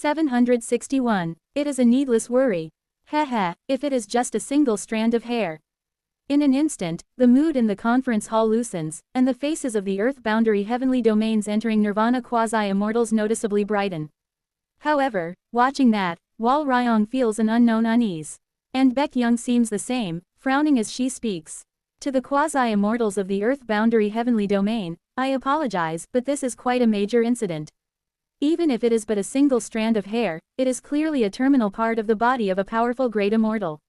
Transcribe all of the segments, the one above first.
761. It is a needless worry. Haha, if it is just a single strand of hair. In an instant, the mood in the conference hall loosens, and the faces of the earth-boundary heavenly domains entering nirvana quasi-immortals noticeably brighten. However, watching that, Wal Ryong feels an unknown unease. And Baek Young seems the same, frowning as she speaks. To the quasi-immortals of the earth-boundary heavenly domain, I apologize, but this is quite a major incident. Even if it is but a single strand of hair, it is clearly a terminal part of the body of a powerful great immortal.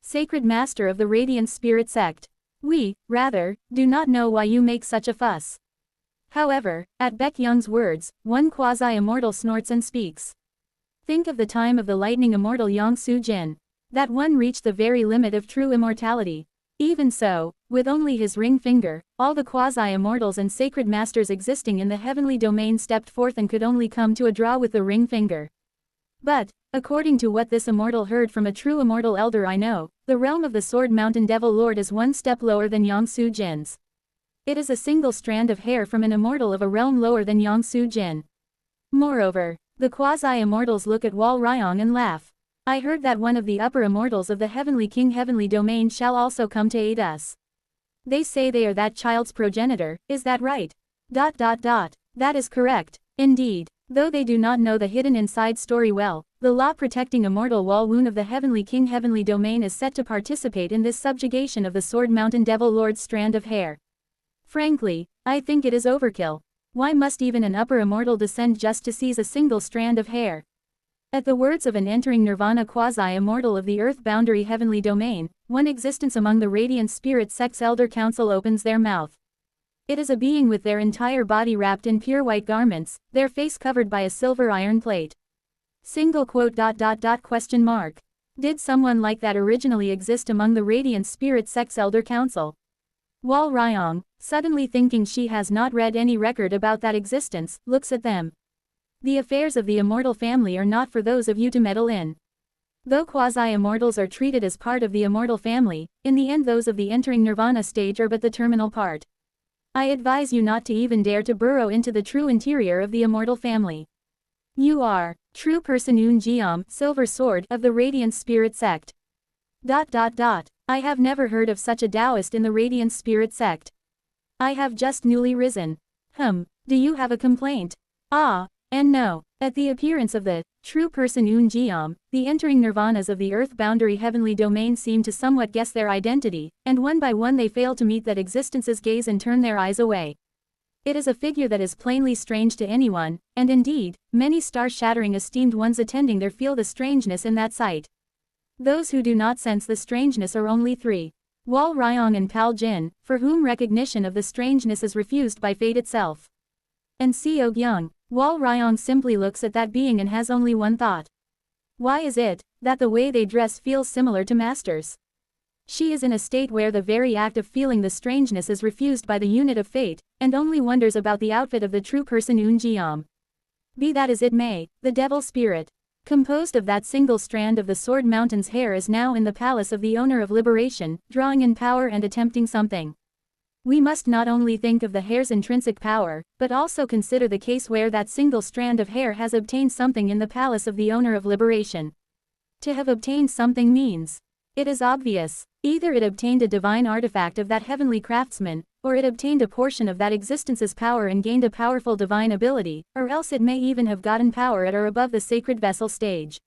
Sacred Master of the Radiant Spirit Sect. We, rather, do not know why you make such a fuss. However, at Baek Young's words, one quasi-immortal snorts and speaks. Think of the time of the lightning immortal Yang Su-jin. That one reached the very limit of true immortality. Even so, with only his ring finger, all the quasi-immortals and sacred masters existing in the heavenly domain stepped forth and could only come to a draw with the ring finger. But, according to what this immortal heard from a true immortal elder I know, the realm of the Sword Mountain Devil Lord is one step lower than Yang Su-jin's. It is a single strand of hair from an immortal of a realm lower than Yang Su-jin. Moreover, the quasi-immortals look at Wal Ryong and laugh. I heard that one of the upper immortals of the Heavenly King Heavenly Domain shall also come to aid us. They say they are that child's progenitor, is that right? That is correct, indeed. Though they do not know the hidden inside story well, the law-protecting immortal Wal Woon of the Heavenly King Heavenly Domain is set to participate in this subjugation of the Sword Mountain Devil Lord's strand of hair. Frankly, I think it is overkill. Why must even an upper immortal descend just to seize a single strand of hair? At the words of an entering nirvana quasi-immortal of the earth-boundary heavenly domain, one existence among the radiant spirit sect's elder council opens their mouth. It is a being with their entire body wrapped in pure white garments, their face covered by a silver iron plate. Single quote. Question mark. Did someone like that originally exist among the radiant spirit sect's elder council? Wal Ryong, suddenly thinking she has not read any record about that existence, looks at them. The affairs of the immortal family are not for those of you to meddle in. Though quasi-immortals are treated as part of the immortal family, in the end those of the entering nirvana stage are but the terminal part. I advise you not to even dare to burrow into the true interior of the immortal family. You are, true person Yoon Jeom, Silver Sword, of the Radiant Spirit Sect. I have never heard of such a Taoist in the Radiant Spirit Sect. I have just newly risen. Do you have a complaint? And no. At the appearance of the true person Yoon Jeom, the entering nirvanas of the earth-boundary heavenly domain seem to somewhat guess their identity, and one by one they fail to meet that existence's gaze and turn their eyes away. It is a figure that is plainly strange to anyone, and indeed, many star-shattering esteemed ones attending there feel the strangeness in that sight. Those who do not sense the strangeness are only three. Wal Ryong and Pal Jin, for whom recognition of the strangeness is refused by fate itself. And Seok Young. Wal Ryong simply looks at that being and has only one thought. Why is it that the way they dress feels similar to Master's? She is in a state where the very act of feeling the strangeness is refused by the unit of fate, and only wonders about the outfit of the true person Yoon Jeom. Be that as it may, the devil spirit, composed of that single strand of the Sword Mountain's hair, is now in the palace of the owner of liberation, drawing in power and attempting something. We must not only think of the hair's intrinsic power, but also consider the case where that single strand of hair has obtained something in the palace of the owner of liberation. To have obtained something means, it is obvious, either it obtained a divine artifact of that heavenly craftsman, or it obtained a portion of that existence's power and gained a powerful divine ability, or else it may even have gotten power at or above the sacred vessel stage.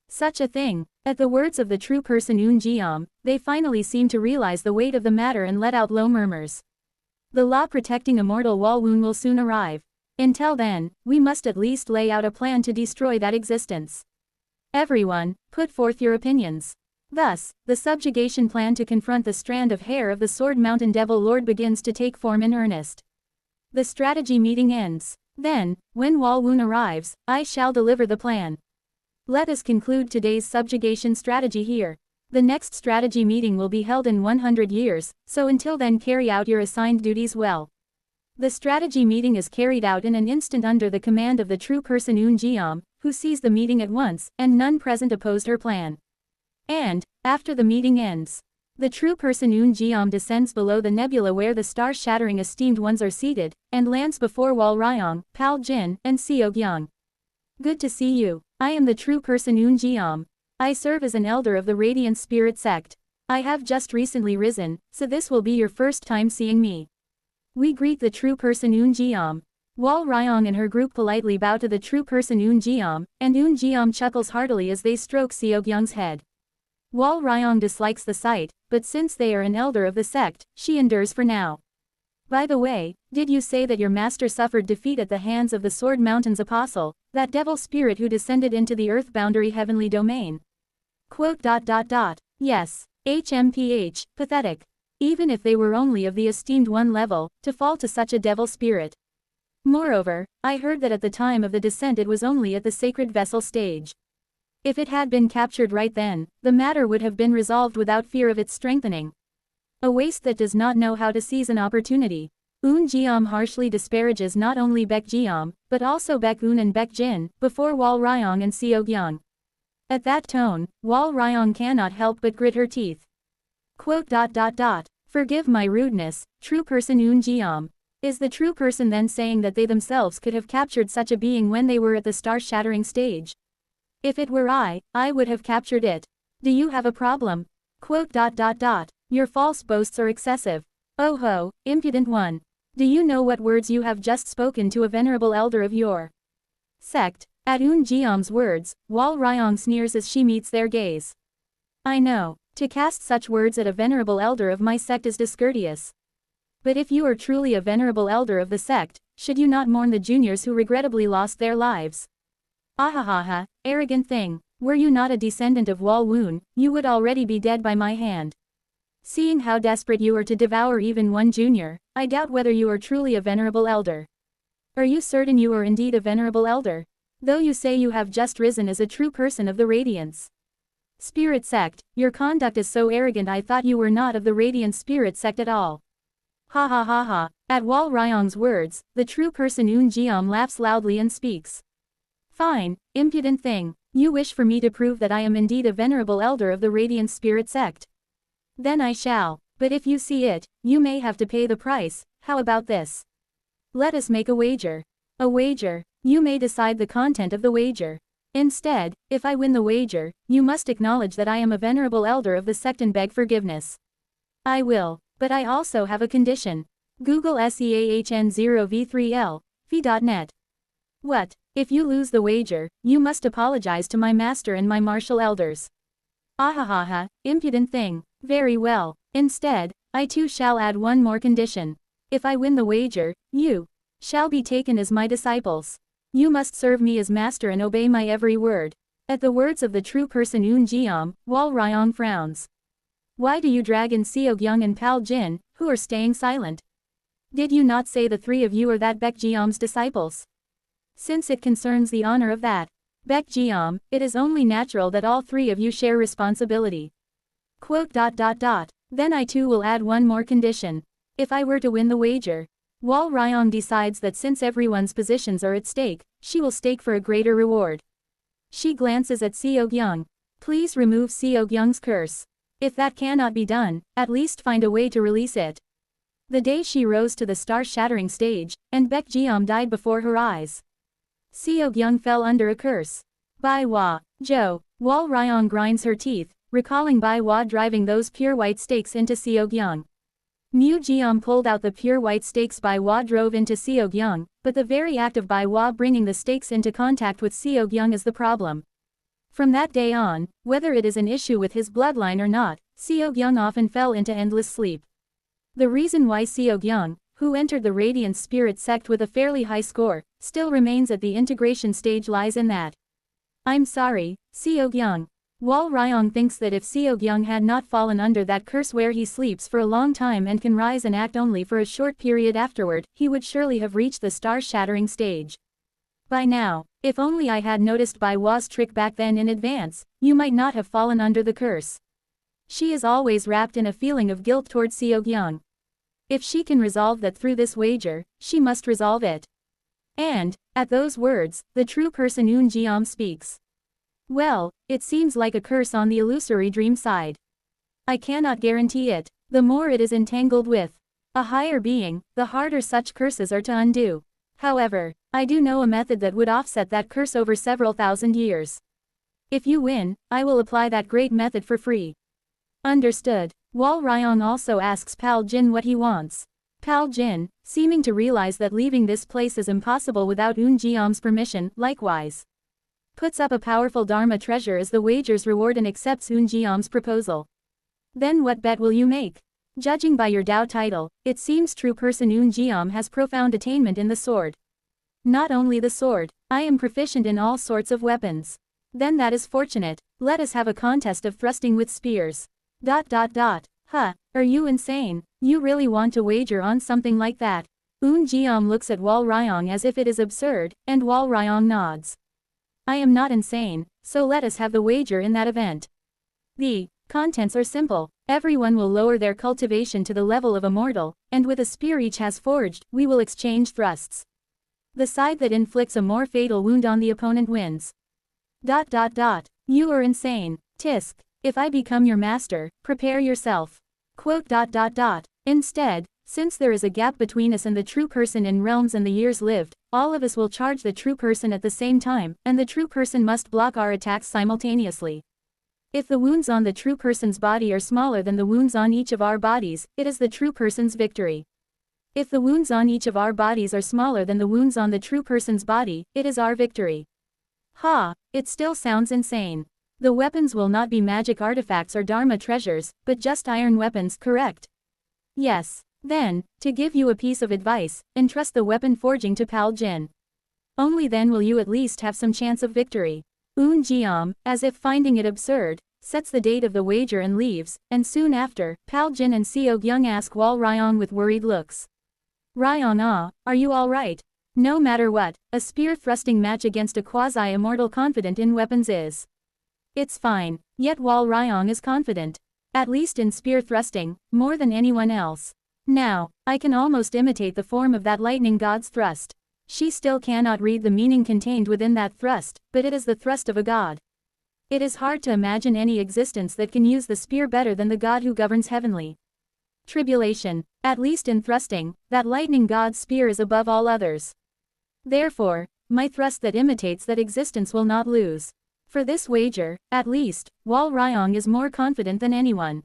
Such a thing. At the words of the true person Yoon Jeom, they finally seem to realize the weight of the matter and let out low murmurs. The law-protecting immortal Wal Woon will soon arrive. Until then, we must at least lay out a plan to destroy that existence. Everyone, put forth your opinions. Thus, the subjugation plan to confront the strand of hair of the Sword Mountain Devil Lord begins to take form in earnest. The strategy meeting ends. Then, when Wal Woon arrives, I shall deliver the plan. Let us conclude today's subjugation strategy here. The next strategy meeting will be held in 100 years, so until then carry out your assigned duties well. The strategy meeting is carried out in an instant under the command of the true person Yoon Jeom, who seized the meeting at once, and none present opposed her plan. And, after the meeting ends, the true person Yoon Jeom descends below the nebula where the star-shattering esteemed ones are seated, and lands before Wal Ryong, Pal Jin, and Seok Young. Good to see you. I am the true person Unjiam. I serve as an elder of the Radiant Spirit sect. I have just recently risen, so this will be your first time seeing me. We greet the true person Unjiam. Wal Ryong and her group politely bow to the true person Unjiam, and Unjiam chuckles heartily as they stroke Seogyung's head. Wal Ryong dislikes the sight, but since they are an elder of the sect, she endures for now. By the way, did you say that your master suffered defeat at the hands of the Sword Mountain's apostle, that devil spirit who descended into the earth boundary heavenly domain? Yes. HMPH, pathetic. Even if they were only of the esteemed one level, to fall to such a devil spirit. Moreover, I heard that at the time of the descent it was only at the sacred vessel stage. If it had been captured right then, the matter would have been resolved without fear of its strengthening. A waste that does not know how to seize an opportunity. Un Jiam harshly disparages not only Baek Jiam, but also Baek Un and Baek Jin, before Wal Ryong and Seogyung. At that tone, Wal Ryong cannot help but grit her teeth. Forgive my rudeness, true person Un Jiam. Is the true person then saying that they themselves could have captured such a being when they were at the star-shattering stage? If it were I would have captured it. Do you have a problem? Your false boasts are excessive. Oh ho, impudent one. Do you know what words you have just spoken to a venerable elder of your sect? At Un Jiam's words, Wal Ryong sneers as she meets their gaze. I know, to cast such words at a venerable elder of my sect is discourteous. But if you are truly a venerable elder of the sect, should you not mourn the juniors who regrettably lost their lives? Ahahaha, arrogant thing, were you not a descendant of Wal Woon, you would already be dead by my hand. Seeing how desperate you are to devour even one junior, I doubt whether you are truly a venerable elder. Are you certain you are indeed a venerable elder? Though you say you have just risen as a true person of the Radiance Spirit sect, your conduct is so arrogant I thought you were not of the Radiant Spirit sect at all. Ha ha ha ha, at Wal Ryong's words, the true person Un Jiam laughs loudly and speaks. Fine, impudent thing, you wish for me to prove that I am indeed a venerable elder of the Radiant Spirit sect. Then I shall, but if you see it, you may have to pay the price. How about this? Let us make a wager. A wager, you may decide the content of the wager. Instead, if I win the wager, you must acknowledge that I am a venerable elder of the sect and beg forgiveness. I will, but I also have a condition. Google SEAHN0V3L, Phi.net. What? If you lose the wager, you must apologize to my master and my martial elders. Ahahaha, impudent thing. Very well. Instead, I too shall add one more condition. If I win the wager, you shall be taken as my disciples. You must serve me as master and obey my every word. At the words of the true person Un Jiam, Wal Ryong frowns. Why do you drag in Seogyung and Pal Jin, who are staying silent? Did you not say the three of you are that Baek Jiam's disciples? Since it concerns the honor of that Baek Jiam, it is only natural that all three of you share responsibility. Then I too will add one more condition. If I were to win the wager, Wal Ryong decides that since everyone's positions are at stake, she will stake for a greater reward. She glances at Seogyung. Please remove Seogyung's curse. If that cannot be done, at least find a way to release it. The day she rose to the star-shattering stage, and Baek Jiam died before her eyes. Seogyung fell under a curse. Bai Hua, Zhou, Wal Ryong grinds her teeth, recalling Bai Hua driving those pure white stakes into Seogyung. Mu Jiam pulled out the pure white stakes Bai Hua drove into Seogyung, but the very act of Bai Hua bringing the stakes into contact with Seogyung is the problem. From that day on, whether it is an issue with his bloodline or not, Seogyung often fell into endless sleep. The reason why Seogyung, who entered the Radiant Spirit sect with a fairly high score, still remains at the integration stage lies in that. I'm sorry, Seogyung. Wal Ryong thinks that if Seogyung had not fallen under that curse where he sleeps for a long time and can rise and act only for a short period afterward, he would surely have reached the star-shattering stage. By now, if only I had noticed Bai Hua's trick back then in advance, you might not have fallen under the curse. She is always wrapped in a feeling of guilt towards Seogyung. If she can resolve that through this wager, she must resolve it. And, at those words, the true person Un Jiam speaks. Well, it seems like a curse on the illusory dream side. I cannot guarantee it. The more it is entangled with a higher being, the harder such curses are to undo. However, I do know a method that would offset that curse over several thousand years. If you win, I will apply that great method for free. Understood. Wal Ryong also asks Pal Jin what he wants. Pal Jin, seeming to realize that leaving this place is impossible without Un Jiam's permission, likewise puts up a powerful Dharma treasure as the wager's reward and accepts Un Jiam's proposal. Then what bet will you make? Judging by your Dao title, it seems true person Un Jiam has profound attainment in the sword. Not only the sword, I am proficient in all sorts of weapons. Then that is fortunate, let us have a contest of thrusting with spears. Huh, are you insane? You really want to wager on something like that? Un Jiam looks at Wal Ryong as if it is absurd, and Wal Ryong nods. I am not insane, so let us have the wager in that event. The contents are simple. Everyone will lower their cultivation to the level of a mortal, and with a spear each has forged, we will exchange thrusts. The side that inflicts a more fatal wound on the opponent wins. You are insane. Tisk. If I become your master, prepare yourself. Instead, since there is a gap between us and the true person in realms and the years lived, all of us will charge the true person at the same time, and the true person must block our attacks simultaneously. If the wounds on the true person's body are smaller than the wounds on each of our bodies, it is the true person's victory. If the wounds on each of our bodies are smaller than the wounds on the true person's body, it is our victory. It still sounds insane. The weapons will not be magic artifacts or Dharma treasures, but just iron weapons, correct? Yes. Then, to give you a piece of advice, entrust the weapon forging to Pal Jin. Only then will you at least have some chance of victory. Un Jiam, as if finding it absurd, sets the date of the wager and leaves, and soon after, Pal Jin and Seo Gyung ask Wal Ryong with worried looks. Ryong, are you alright? No matter what, a spear thrusting match against a quasi-immortal confident in weapons is. It's fine, yet Wal Ryong is confident. At least in spear thrusting, more than anyone else. Now, I can almost imitate the form of that lightning god's thrust. She still cannot read the meaning contained within that thrust, but it is the thrust of a god. It is hard to imagine any existence that can use the spear better than the god who governs heavenly tribulation. At least in thrusting, that lightning god's spear is above all others. Therefore, my thrust that imitates that existence will not lose. For this wager, at least, Wal Ryong is more confident than anyone.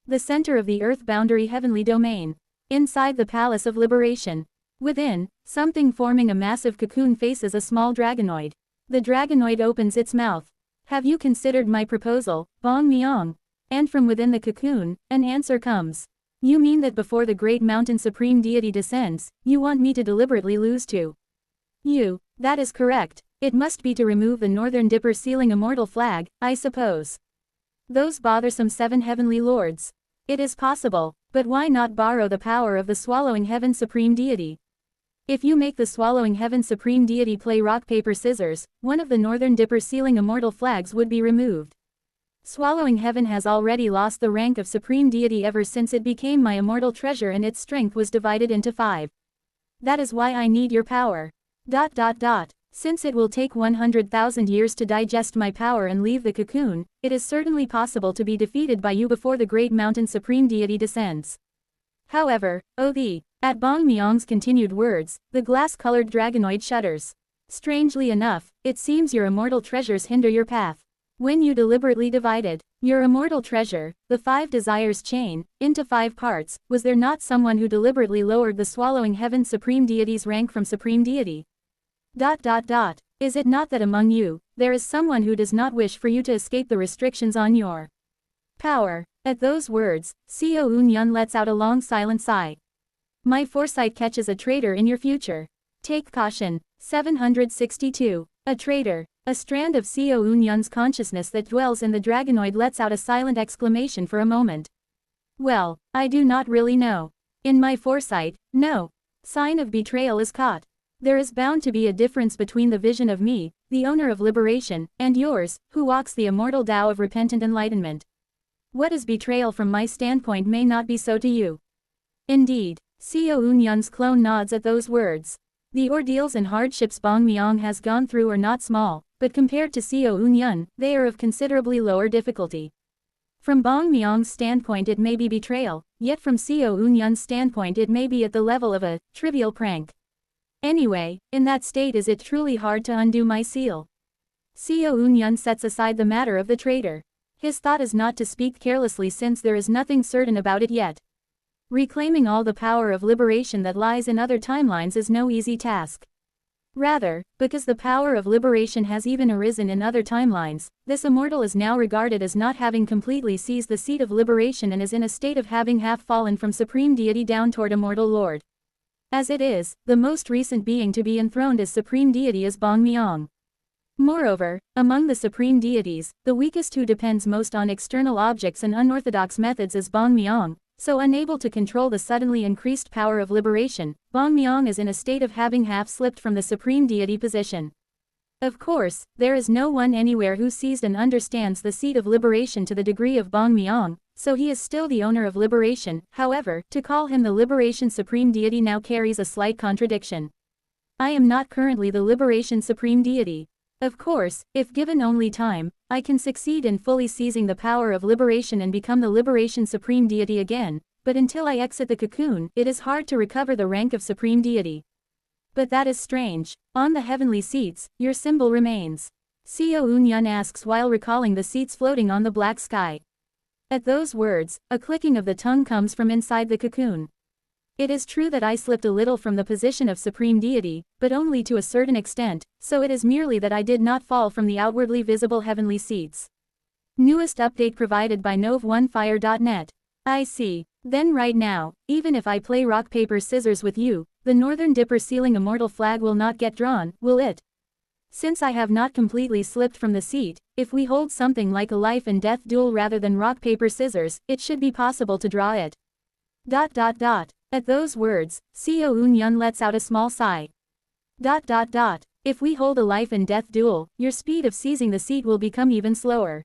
The center of the earth boundary heavenly domain. Inside the Palace of Liberation. Within, something forming a massive cocoon faces a small dragonoid. The dragonoid opens its mouth. Have you considered my proposal, Bong Myong? And from within the cocoon, an answer comes. You mean that before the great mountain supreme deity descends, you want me to deliberately lose to you? That is correct. It must be to remove the Northern Dipper sealing immortal flag, I suppose. Those bothersome 7 heavenly lords. It is possible, but why not borrow the power of the Swallowing Heaven Supreme Deity? If you make the Swallowing Heaven Supreme Deity play rock paper scissors, one of the Northern Dipper sealing immortal flags would be removed. Swallowing Heaven has already lost the rank of Supreme Deity ever since it became my immortal treasure and its strength was divided into 5. That is why I need your power. Since it will take 100,000 years to digest my power and leave the cocoon, it is certainly possible to be defeated by you before the great mountain Supreme Deity descends. However, at Bong Myong's continued words, the glass-colored dragonoid shudders. Strangely enough, it seems your immortal treasures hinder your path. When you deliberately divided your immortal treasure, the 5 desires chain, into 5 parts, was there not someone who deliberately lowered the Swallowing Heaven Supreme Deity's rank from Supreme Deity? Is it not that among you, there is someone who does not wish for you to escape the restrictions on your power? At those words, Seo Un-yun lets out a long silent sigh. My foresight catches a traitor in your future. Take caution. 762. A traitor. A strand of Seo Un-yun's consciousness that dwells in the dragonoid lets out a silent exclamation for a moment. Well, I do not really know. In my foresight, no sign of betrayal is caught. There is bound to be a difference between the vision of me, the owner of liberation, and yours, who walks the immortal Tao of repentant enlightenment. What is betrayal from my standpoint may not be so to you. Indeed, Seo Un-yun's clone nods at those words. The ordeals and hardships Bong Myong has gone through are not small, but compared to Seo Un-yun, they are of considerably lower difficulty. From Bong Myong's standpoint it may be betrayal, yet from Seo Un-yun's standpoint it may be at the level of a trivial prank. Anyway, in that state is it truly hard to undo my seal? Seo Eun-yun sets aside the matter of the traitor. His thought is not to speak carelessly since there is nothing certain about it yet. Reclaiming all the power of liberation that lies in other timelines is no easy task. Rather, because the power of liberation has even arisen in other timelines, this immortal is now regarded as not having completely seized the seat of liberation and is in a state of having half fallen from supreme deity down toward immortal lord. As it is, the most recent being to be enthroned as supreme deity is Bong Myong. Moreover, among the supreme deities, the weakest who depends most on external objects and unorthodox methods is Bong Myong. So unable to control the suddenly increased power of liberation, Bong Myong is in a state of having half slipped from the supreme deity position. Of course, there is no one anywhere who sees and understands the seat of liberation to the degree of Bong Myong, so he is still the owner of liberation. However, to call him the liberation supreme deity now carries a slight contradiction. I am not currently the liberation supreme deity. Of course, if given only time, I can succeed in fully seizing the power of liberation and become the liberation supreme deity again, but until I exit the cocoon, it is hard to recover the rank of supreme deity. But that is strange. On the heavenly seats, your symbol remains. Seo Eun-yun asks while recalling the seats floating on the black sky. At those words, a clicking of the tongue comes from inside the cocoon. It is true that I slipped a little from the position of supreme deity, but only to a certain extent, so it is merely that I did not fall from the outwardly visible heavenly seats. Newest update provided by nov1fire.net. I see. Then right now, even if I play rock paper scissors with you, the Northern Dipper sealing immortal flag will not get drawn, will it? Since I have not completely slipped from the seat, if we hold something like a life and death duel rather than rock paper scissors, it should be possible to draw it. At those words, Seo Eun-yun lets out a small sigh. If we hold a life and death duel, your speed of seizing the seat will become even slower.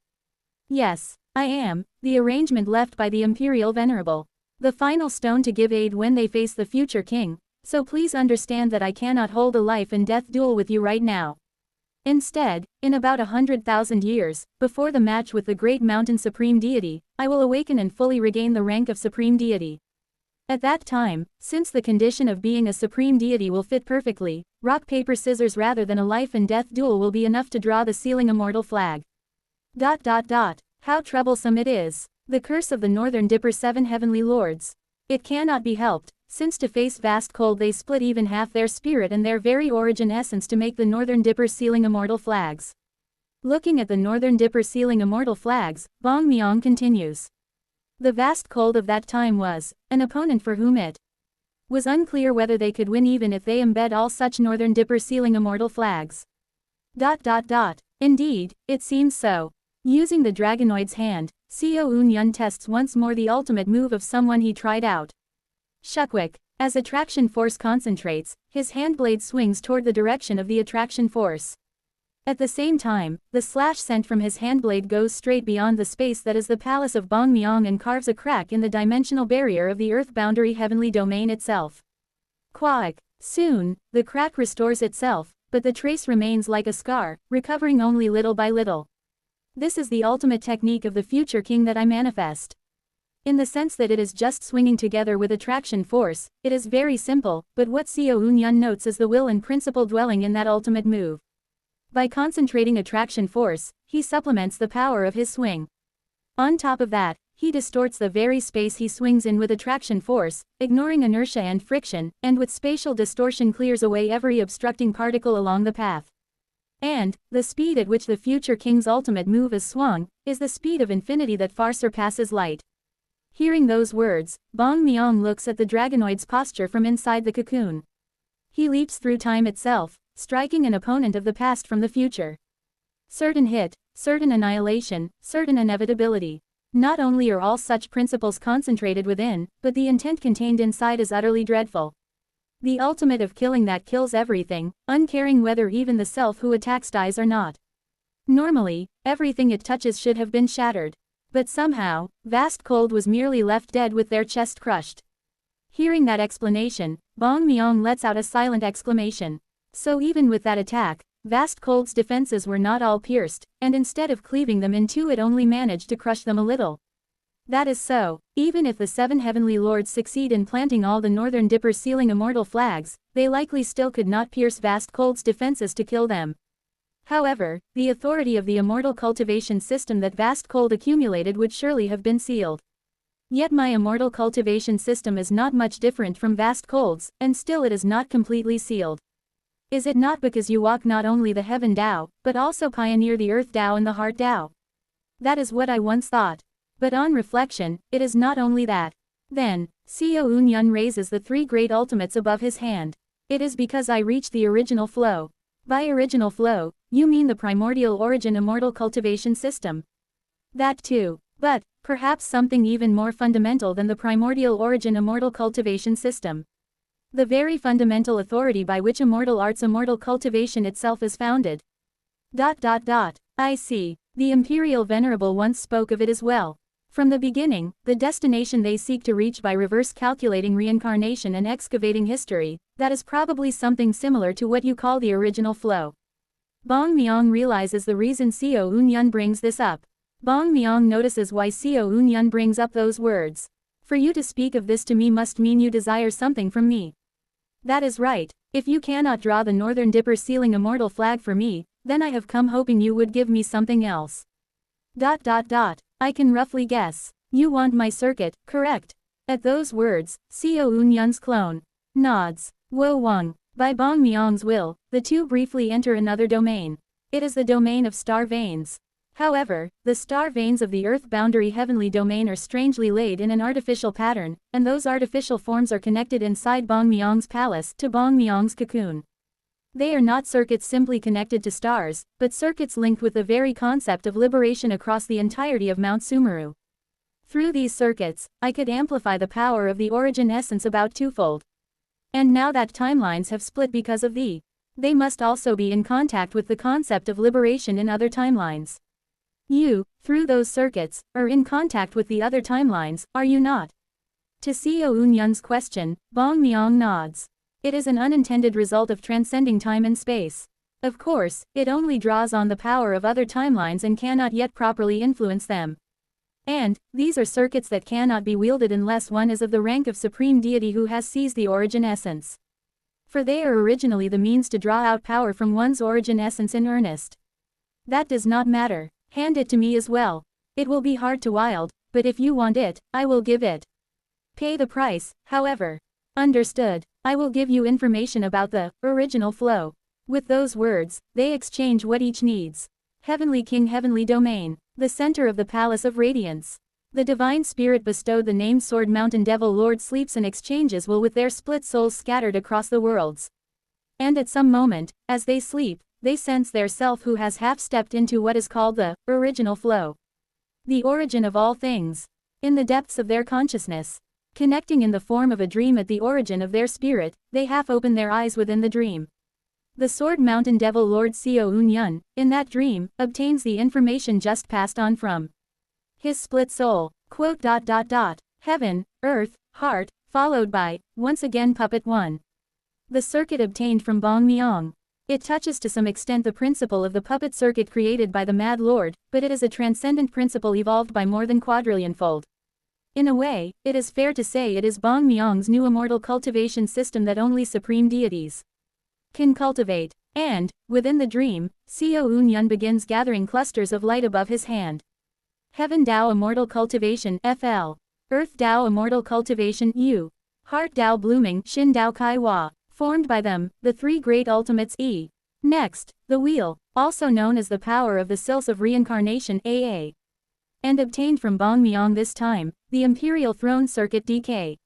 Yes, I am, the arrangement left by the Imperial Venerable. The final stone to give aid when they face the future king, so please understand that I cannot hold a life and death duel with you right now. Instead, in about 100,000 years, before the match with the Great Mountain Supreme Deity, I will awaken and fully regain the rank of Supreme Deity. At that time, since the condition of being a supreme deity will fit perfectly, rock paper scissors rather than a life and death duel will be enough to draw the sealing immortal flag. How troublesome it is. The curse of the Northern Dipper 7 heavenly lords. It cannot be helped, since to face vast cold they split even half their spirit and their very origin essence to make the Northern Dipper sealing immortal flags. Looking at the Northern Dipper sealing immortal flags, Bong Myong continues. The vast cold of that time was an opponent for whom it was unclear whether they could win even if they embed all such Northern Dipper sealing immortal flags. Indeed, it seems so. Using the Dragonoid's hand, Seo Eun-yun tests once more the ultimate move of someone he tried out. Shukwick. As attraction force concentrates, his handblade swings toward the direction of the attraction force. At the same time, the slash sent from his handblade goes straight beyond the space that is the palace of Bong Myong and carves a crack in the dimensional barrier of the earth boundary heavenly domain itself. Quack. Soon, the crack restores itself, but the trace remains like a scar, recovering only little by little. This is the ultimate technique of the future king that I manifest. In the sense that it is just swinging together with attraction force, it is very simple, but what Seo Eun-yun notes is the will and principle dwelling in that ultimate move. By concentrating attraction force, he supplements the power of his swing. On top of that, he distorts the very space he swings in with attraction force, ignoring inertia and friction, and with spatial distortion clears away every obstructing particle along the path. And, the speed at which the future king's ultimate move is swung, is the speed of infinity that far surpasses light. Hearing those words, Bong Myong looks at the Dragonoid's posture from inside the cocoon. He leaps through time itself, striking an opponent of the past from the future. Certain hit, certain annihilation, certain inevitability. Not only are all such principles concentrated within, but the intent contained inside is utterly dreadful. The ultimate of killing that kills everything, uncaring whether even the self who attacks dies or not. Normally, everything it touches should have been shattered. But somehow, Vast Cold was merely left dead with their chest crushed. Hearing that explanation, Bong Myong lets out a silent exclamation. So even with that attack, Vast Cold's defenses were not all pierced, and instead of cleaving them in two it only managed to crush them a little. That is so. Even if the 7 heavenly lords succeed in planting all the northern dippers sealing immortal flags, they likely still could not pierce vast cold's defenses to kill them. However, the authority of the immortal cultivation system that vast cold accumulated would surely have been sealed. Yet my immortal cultivation system is not much different from vast cold's, and still it is not completely sealed. Is it not because you walk not only the heaven Tao, but also pioneer the earth Tao and the heart Tao? That is what I once thought. But on reflection, it is not only that. Then, Seo Un-yun raises the 3 great ultimates above his hand. It is because I reached the original flow. By original flow, you mean the primordial origin immortal cultivation system. That too. But, perhaps something even more fundamental than the primordial origin immortal cultivation system. The very fundamental authority by which immortal art's immortal cultivation itself is founded. I see. The Imperial Venerable once spoke of it as well. From the beginning, the destination they seek to reach by reverse calculating reincarnation and excavating history, that is probably something similar to what you call the original flow. Bong Myong realizes the reason Seo Un-yun brings this up. Bong Myong notices why Seo Un-yun brings up those words. For you to speak of this to me must mean you desire something from me. That is right. If you cannot draw the northern dipper sealing immortal flag for me, then I have come hoping you would give me something else. I can roughly guess. You want my circuit, correct? At those words, Seo Un-yun's clone nods. Wo Wang. By Bong Myong's will, the two briefly enter another domain. It is the domain of star veins. However, the star veins of the earth boundary heavenly domain are strangely laid in an artificial pattern, and those artificial forms are connected inside Bong Myong's palace to Bong Myong's cocoon. They are not circuits simply connected to stars, but circuits linked with the very concept of liberation across the entirety of Mount Sumeru. Through these circuits, I could amplify the power of the origin essence about twofold. And now that timelines have split because of they must also be in contact with the concept of liberation in other timelines. You, through those circuits, are in contact with the other timelines, are you not? To Seo Un-yun's question, Bong Myong nods. It is an unintended result of transcending time and space. Of course, it only draws on the power of other timelines and cannot yet properly influence them. And, these are circuits that cannot be wielded unless one is of the rank of supreme deity who has seized the origin essence. For they are originally the means to draw out power from one's origin essence in earnest. That does not matter. Hand it to me as well. It will be hard to wield, but if you want it, I will give it. Pay the price, however. Understood. I will give you information about the original flow. With those words, they exchange what each needs. Heavenly King Heavenly Domain. The center of the Palace of Radiance. The Divine Spirit bestowed the name Sword Mountain Devil Lord sleeps and exchanges will with their split souls scattered across the worlds. And at some moment, as they sleep, they sense their self who has half-stepped into what is called the original flow. The origin of all things. In the depths of their consciousness. Connecting in the form of a dream at the origin of their spirit, they half open their eyes within the dream. The Sword Mountain Devil Lord Seo Un-yun, in that dream, obtains the information just passed on from his split soul. Heaven, earth, heart, followed by, once again puppet 1. The circuit obtained from Bong Myong. It touches to some extent the principle of the puppet circuit created by the Mad Lord, but it is a transcendent principle evolved by more than quadrillionfold. In a way, it is fair to say it is Bong Myong's new immortal cultivation system that only supreme deities can cultivate. And, within the dream, Seo Un-yun begins gathering clusters of light above his hand. Heaven Dao Immortal Cultivation FL. Earth Dao Immortal Cultivation U. Heart Dao Blooming Shin Dao Kai Hua. Formed by them, the 3 great ultimates E. Next, the Wheel, also known as the power of the Sils of Reincarnation AA. And obtained from Bong Myong this time, the Imperial Throne Circuit DK.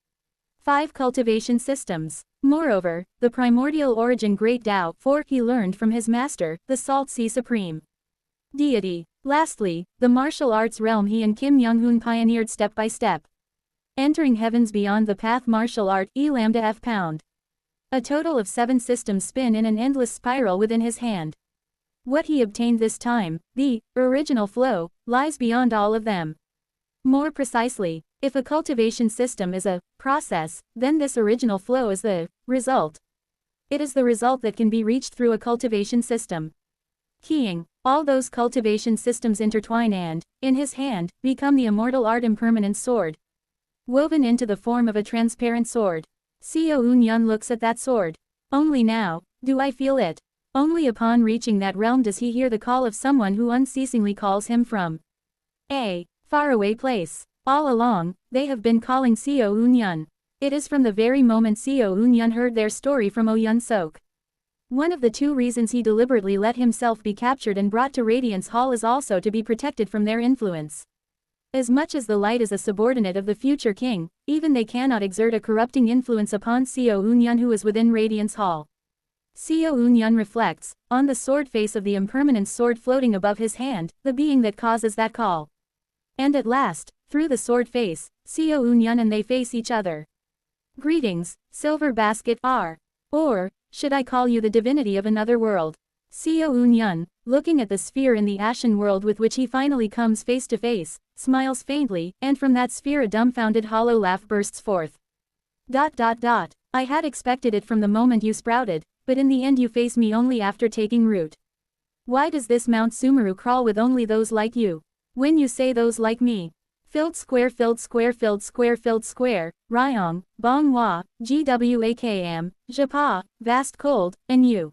5 cultivation systems. Moreover, the primordial origin Great Tao 4 he learned from his master, the Salt Sea Supreme Deity. Lastly, the martial arts realm he and Kim Young-hoon pioneered step by step. Entering heavens beyond the path martial art E lambda F pound. A total of 7 systems spin in an endless spiral within his hand. What he obtained this time, the original flow, lies beyond all of them. More precisely, if a cultivation system is a process, then this original flow is the result. It is the result that can be reached through a cultivation system. Keying, all those cultivation systems intertwine and, in his hand, become the immortal art impermanent sword. Woven into the form of a transparent sword. Seo Eun-yun looks at that sword. Only now, do I feel it. Only upon reaching that realm does he hear the call of someone who unceasingly calls him from a faraway place. All along, they have been calling Seo Eun-yun. It is from the very moment Seo Eun-yun heard their story from Oyun-sok. One of the two reasons he deliberately let himself be captured and brought to Radiance Hall is also to be protected from their influence. As much as the light is a subordinate of the future king, even they cannot exert a corrupting influence upon Seo Eun-yun who is within Radiance Hall. Seo Eun-yun reflects, on the sword face of the impermanent sword floating above his hand, the being that causes that call. And at last, through the sword face, Seo Eun-yun and they face each other. Greetings, Silver Basket R. Or, should I call you the divinity of another world? Seo Eun-yun, looking at the sphere in the ashen world with which he finally comes face to face, smiles faintly, and from that sphere a dumbfounded hollow laugh bursts forth. I had expected it from the moment you sprouted, but in the end you face me only after taking root. Why does this Mount Sumeru crawl with only those like you? When you say those like me. Filled square, Ryong, Bong Hwa, Gwakam, Japa, vast cold, and you.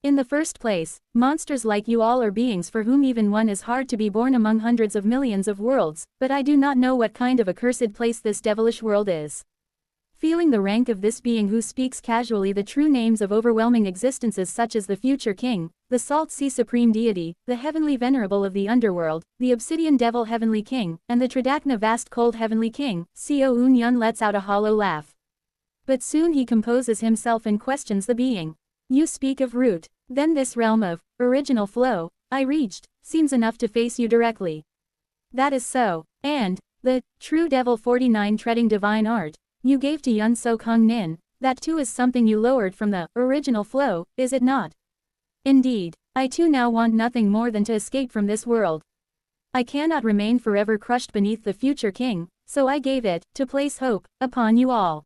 In the first place, monsters like you all are beings for whom even one is hard to be born among hundreds of millions of worlds, but I do not know what kind of accursed place this devilish world is. Feeling the rank of this being who speaks casually the true names of overwhelming existences such as the future king, the salt sea supreme deity, the heavenly venerable of the underworld, the obsidian devil heavenly king, and the Tridakna vast cold heavenly king, Seo Eun-yun lets out a hollow laugh. But soon he composes himself and questions the being. You speak of root, then this realm of original flow I reached seems enough to face you directly. That is so, and the true devil 49 treading divine art you gave to Yun-sok Hung-nin, that too is something you lowered from the original flow, is it not? Indeed, I too now want nothing more than to escape from this world. I cannot remain forever crushed beneath the future king, so I gave it, to place hope, upon you all.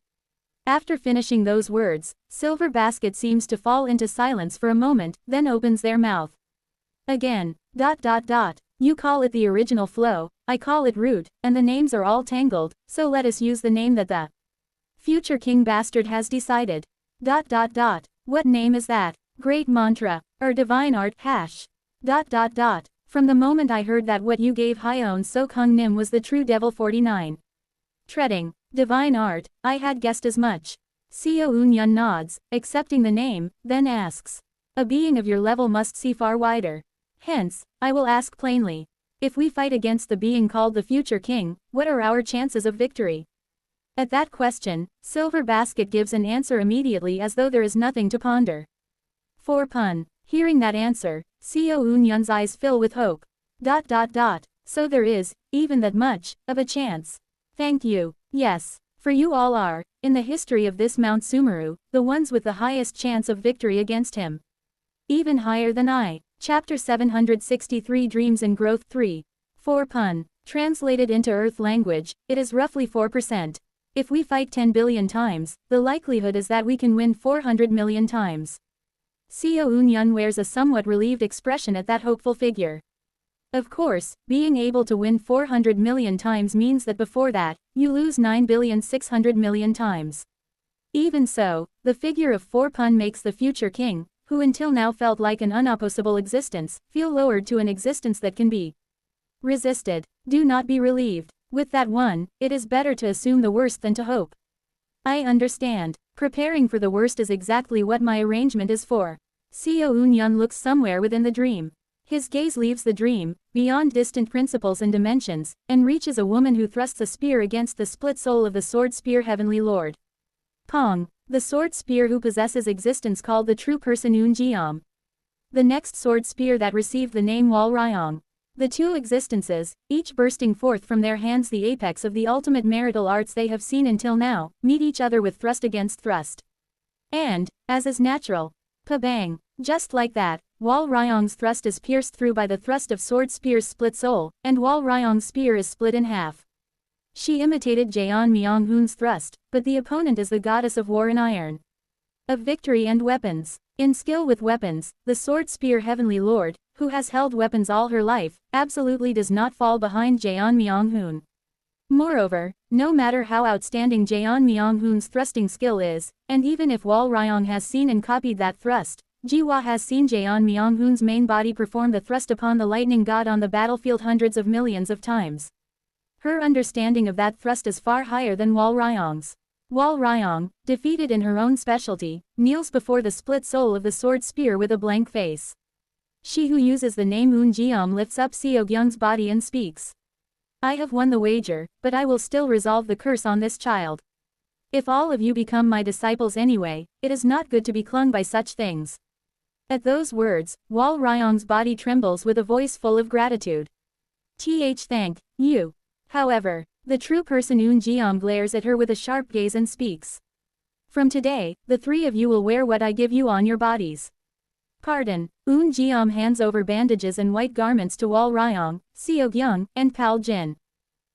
After finishing those words, Silver Basket seems to fall into silence for a moment, then opens their mouth. Again, you call it the original flow, I call it root, and the names are all tangled, so let us use the name that the future king bastard has decided. What name is that? Great mantra, or divine art, hash. From the moment I heard that what you gave Hyeon-sok Hung-nim was the true devil 49. Treading, divine art, I had guessed as much. Seo Eun-yun nods, accepting the name, then asks. A being of your level must see far wider. Hence, I will ask plainly. If we fight against the being called the future king, what are our chances of victory? At that question, Silver Basket gives an answer immediately as though there is nothing to ponder. For pun. Hearing that answer, Seo Eun-yun's eyes fill with hope. So there is, even that much, of a chance. Thank you. Yes, for you all are, in the history of this Mount Sumeru, the ones with the highest chance of victory against him. Even higher than I. Chapter 763 Dreams and Growth 3. For pun. Translated into Earth language, it is roughly 4%. If we fight 10 billion times, the likelihood is that we can win 400 million times. Seo Eun-yun wears a somewhat relieved expression at that hopeful figure. Of course, being able to win 400 million times means that before that, you lose 9,600,000,000 times. Even so, the figure of 4 pun makes the future king, who until now felt like an unopposable existence, feel lowered to an existence that can be resisted. Do not be relieved. With that one, it is better to assume the worst than to hope. I understand. Preparing for the worst is exactly what my arrangement is for. Seo Eun-yun looks somewhere within the dream. His gaze leaves the dream, beyond distant principles and dimensions, and reaches a woman who thrusts a spear against the split soul of the sword spear heavenly lord. Pong, the sword spear who possesses existence called the true person Eun-jeom. The next sword spear that received the name Wal Ryong. The two existences, each bursting forth from their hands the apex of the ultimate marital arts they have seen until now, meet each other with thrust against thrust. And, as is natural, pa-bang, just like that, Wal Ryong's thrust is pierced through by the thrust of sword spear's split soul, and Wal Ryong's spear is split in half. She imitated Jaeon Myung-hoon's thrust, but the opponent is the goddess of war in iron. Of victory and weapons. In skill with weapons, the sword spear heavenly lord, who has held weapons all her life, absolutely does not fall behind Jeon Myung-hoon. Moreover, no matter how outstanding Jeon Myung-hoon's thrusting skill is, and even if Wal Ryong has seen and copied that thrust, Jiwa has seen Jeon Myung-hoon's main body perform the thrust upon the lightning god on the battlefield hundreds of millions of times. Her understanding of that thrust is far higher than Wal Ryong's. Wal Ryong, defeated in her own specialty, kneels before the split soul of the sword spear with a blank face. She who uses the name Un Jeom lifts up Seok-young's body and speaks. I have won the wager, but I will still resolve the curse on this child. If all of you become my disciples anyway, it is not good to be clung by such things. At those words, Wal Ryong's body trembles with a voice full of gratitude. Thank you. However, the true person Un Jeom glares at her with a sharp gaze and speaks. From today, the three of you will wear what I give you on your bodies. Pardon. Un Jeom hands over bandages and white garments to Wal Ryong, Seok-young, and Pal Jin.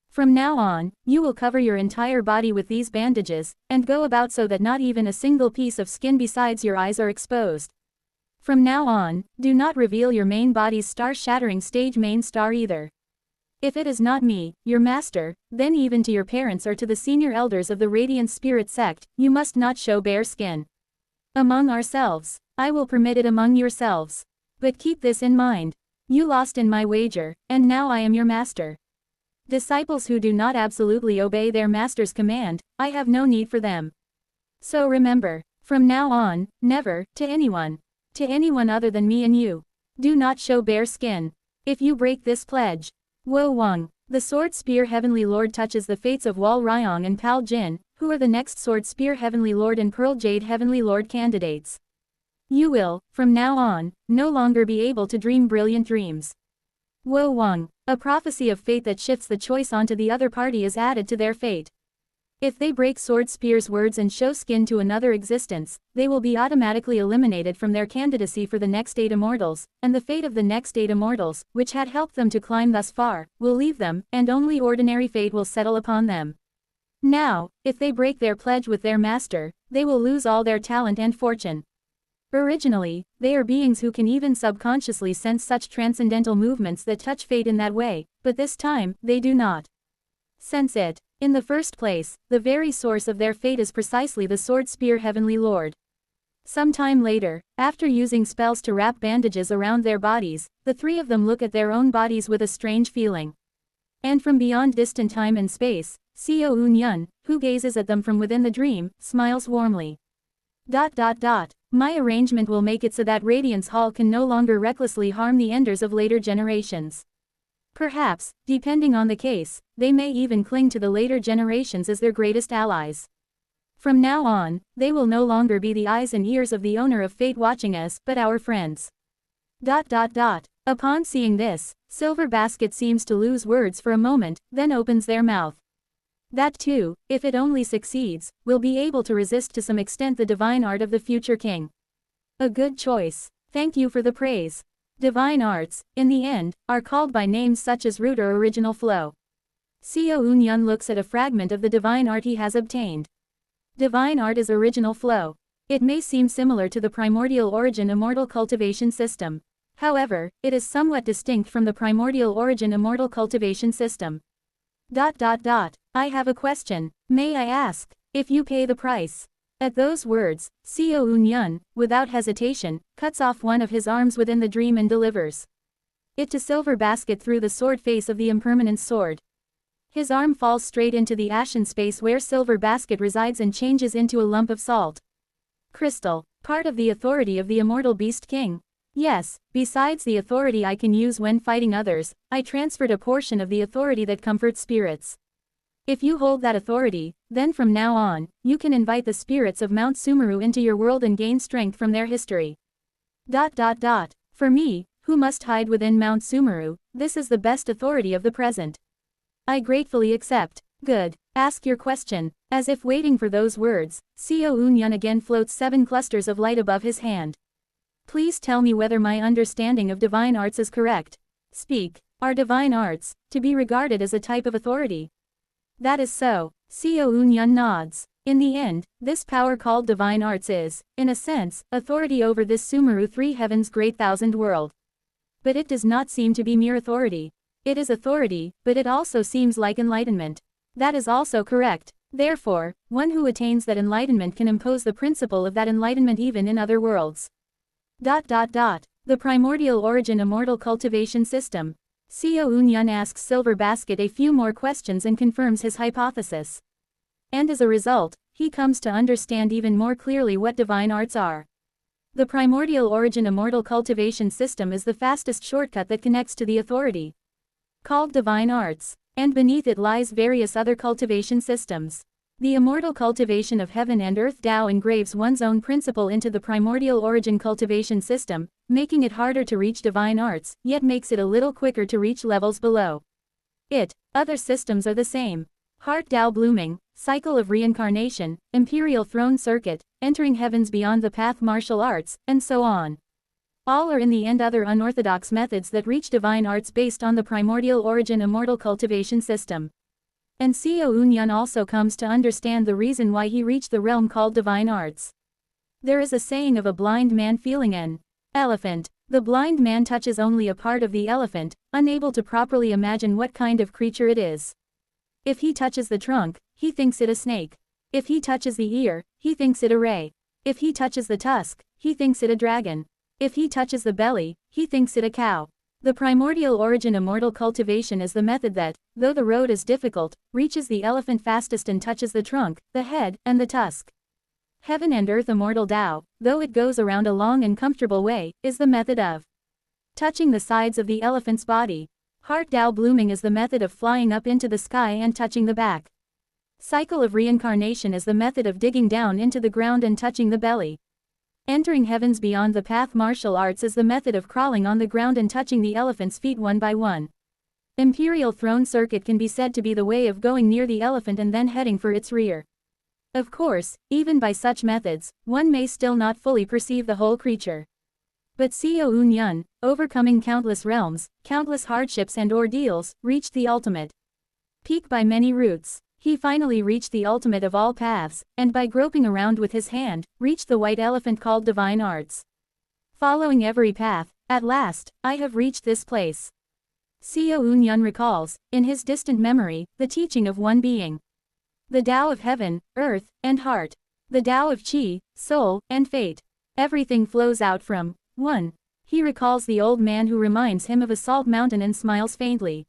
From now on, you will cover your entire body with these bandages, and go about so that not even a single piece of skin besides your eyes are exposed. From now on, do not reveal your main body's star-shattering stage main star either. If it is not me, your master, then even to your parents or to the senior elders of the Radiant Spirit sect, you must not show bare skin. Among ourselves, I will permit it among yourselves. But keep this in mind. You lost in my wager, and now I am your master. Disciples who do not absolutely obey their master's command, I have no need for them. So remember, from now on, never, to anyone other than me and you, do not show bare skin. If you break this pledge, Wo Wang, the Sword Spear Heavenly Lord touches the fates of Wal Ryong and Pal Jin, who are the next Sword Spear Heavenly Lord and Pearl Jade Heavenly Lord candidates. You will, from now on, no longer be able to dream brilliant dreams. Wo Wang, a prophecy of fate that shifts the choice onto the other party is added to their fate. If they break Sword Spear's words and show skin to another existence, they will be automatically eliminated from their candidacy for the next 8 immortals, and the fate of the next 8 immortals, which had helped them to climb thus far, will leave them, and only ordinary fate will settle upon them. Now, if they break their pledge with their master, they will lose all their talent and fortune. Originally, they are beings who can even subconsciously sense such transcendental movements that touch fate in that way, but this time, they do not sense it. In the first place, the very source of their fate is precisely the Sword Spear Heavenly Lord. Some time later, after using spells to wrap bandages around their bodies, the three of them look at their own bodies with a strange feeling. And from beyond distant time and space, Seo Un-yun, who gazes at them from within the dream, smiles warmly. My arrangement will make it so that Radiance Hall can no longer recklessly harm the Enders of later generations. Perhaps, depending on the case, they may even cling to the later generations as their greatest allies. From now on, they will no longer be the eyes and ears of the owner of fate watching us, but our friends. Upon seeing this, Silver Basket seems to lose words for a moment, then opens their mouth. That too, if it only succeeds, will be able to resist to some extent the divine art of the future king. A good choice. Thank you for the praise. Divine arts, in the end, are called by names such as root or original flow. Seo Un-yun looks at a fragment of the divine art he has obtained. Divine art is original flow. It may seem similar to the primordial origin immortal cultivation system. However, it is somewhat distinct from the primordial origin immortal cultivation system. I have a question. May I ask, if you pay the price? At those words, Seo Un-yun, without hesitation, cuts off one of his arms within the dream and delivers it to Silver Basket through the sword face of the impermanent sword. His arm falls straight into the ashen space where Silver Basket resides and changes into a lump of salt. Crystal, part of the authority of the immortal Beast King. Yes, besides the authority I can use when fighting others, I transferred a portion of the authority that comforts spirits. If you hold that authority, then from now on, you can invite the spirits of Mount Sumeru into your world and gain strength from their history. For me, who must hide within Mount Sumeru, this is the best authority of the present. I gratefully accept. Good. Ask your question. As if waiting for those words, Seo Un-yun again floats 7 clusters of light above his hand. Please tell me whether my understanding of divine arts is correct. Speak. Are divine arts to be regarded as a type of authority? That is so. Seo Un-yun nods. In the end, this power called divine arts is, in a sense, authority over this Sumeru 3 Heavens Great Thousand World. but it does not seem to be mere authority. It is authority, but it also seems like enlightenment. That is also correct. Therefore, one who attains that enlightenment can impose the principle of that enlightenment even in other worlds. The primordial origin immortal cultivation system. Seo Eun-yun asks Silver Basket a few more questions and confirms his hypothesis. And as a result, he comes to understand even more clearly what divine arts are. The primordial origin immortal cultivation system is the fastest shortcut that connects to the authority called divine arts, and beneath it lies various other cultivation systems. The immortal cultivation of heaven and earth Tao engraves one's own principle into the primordial origin cultivation system, making it harder to reach divine arts, yet makes it a little quicker to reach levels below it. Other systems are the same. Heart Tao blooming, cycle of reincarnation, imperial throne circuit, entering heavens beyond the path martial arts, and so on. All are in the end other unorthodox methods that reach divine arts based on the primordial origin immortal cultivation system. And Seo Eun-yun also comes to understand the reason why he reached the realm called divine arts. There is a saying of a blind man feeling an elephant. The blind man touches only a part of the elephant, unable to properly imagine what kind of creature it is. If he touches the trunk, he thinks it a snake. If he touches the ear, he thinks it a ray. If he touches the tusk, he thinks it a dragon. If he touches the belly, he thinks it a cow. The primordial origin immortal cultivation is the method that, though the road is difficult, reaches the elephant fastest and touches the trunk, the head, and the tusk. Heaven and earth immortal Tao, though it goes around a long and comfortable way, is the method of touching the sides of the elephant's body. Heart Tao blooming is the method of flying up into the sky and touching the back. Cycle of reincarnation is the method of digging down into the ground and touching the belly. Entering heavens beyond the path martial arts is the method of crawling on the ground and touching the elephant's feet one by one. Imperial throne circuit can be said to be the way of going near the elephant and then heading for its rear. Of course, even by such methods, one may still not fully perceive the whole creature. But Seo Eun-yun, overcoming countless realms, countless hardships and ordeals, reached the ultimate peak by many routes. He finally reached the ultimate of all paths, and by groping around with his hand, reached the white elephant called divine arts. Following every path, at last, I have reached this place. Seo Eun-yun recalls, in his distant memory, the teaching of one being. The Tao of heaven, earth, and heart. The Tao of Qi, soul, and fate. Everything flows out from one. He recalls the old man who reminds him of a salt mountain and smiles faintly.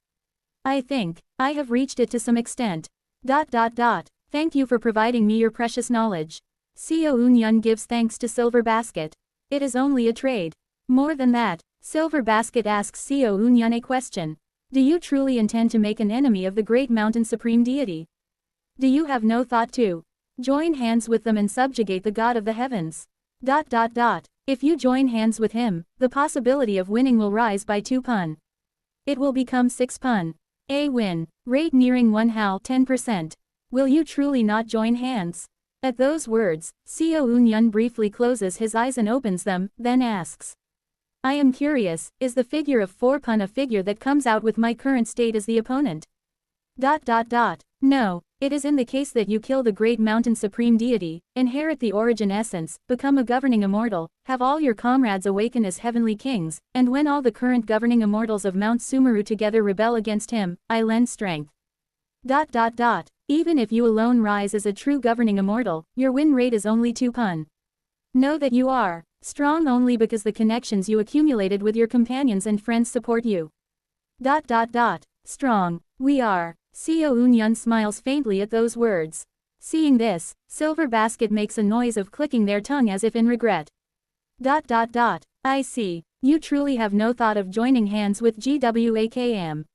I think I have reached it to some extent. Thank you for providing me your precious knowledge. Seo Eun-yun gives thanks to Silver Basket. It is only a trade. More than that, Silver Basket asks Seo Eun-yun a question. Do you truly intend to make an enemy of the great mountain supreme deity? Do you have no thought to join hands with them and subjugate the god of the heavens? If you join hands with him, the possibility of winning will rise by 2 pun. It will become 6 pun. A win. Rate nearing 1 hal 10%. Will you truly not join hands? At those words, Seo Eun-yun briefly closes his eyes and opens them, then asks. I am curious, is the figure of 4 pun a figure that comes out with my current state as the opponent? No, it is in the case that you kill the great mountain supreme deity, inherit the origin essence, become a governing immortal, have all your comrades awaken as heavenly kings, and when all the current governing immortals of Mount Sumeru together rebel against him, I lend strength. Even if you alone rise as a true governing immortal, your win rate is only 2 pun. Know that you are strong only because the connections you accumulated with your companions and friends support you. Strong, we are. Seo Eun-yun smiles faintly at those words. Seeing this, Silver Basket makes a noise of clicking their tongue as if in regret. I see. You truly have no thought of joining hands with GWAKM.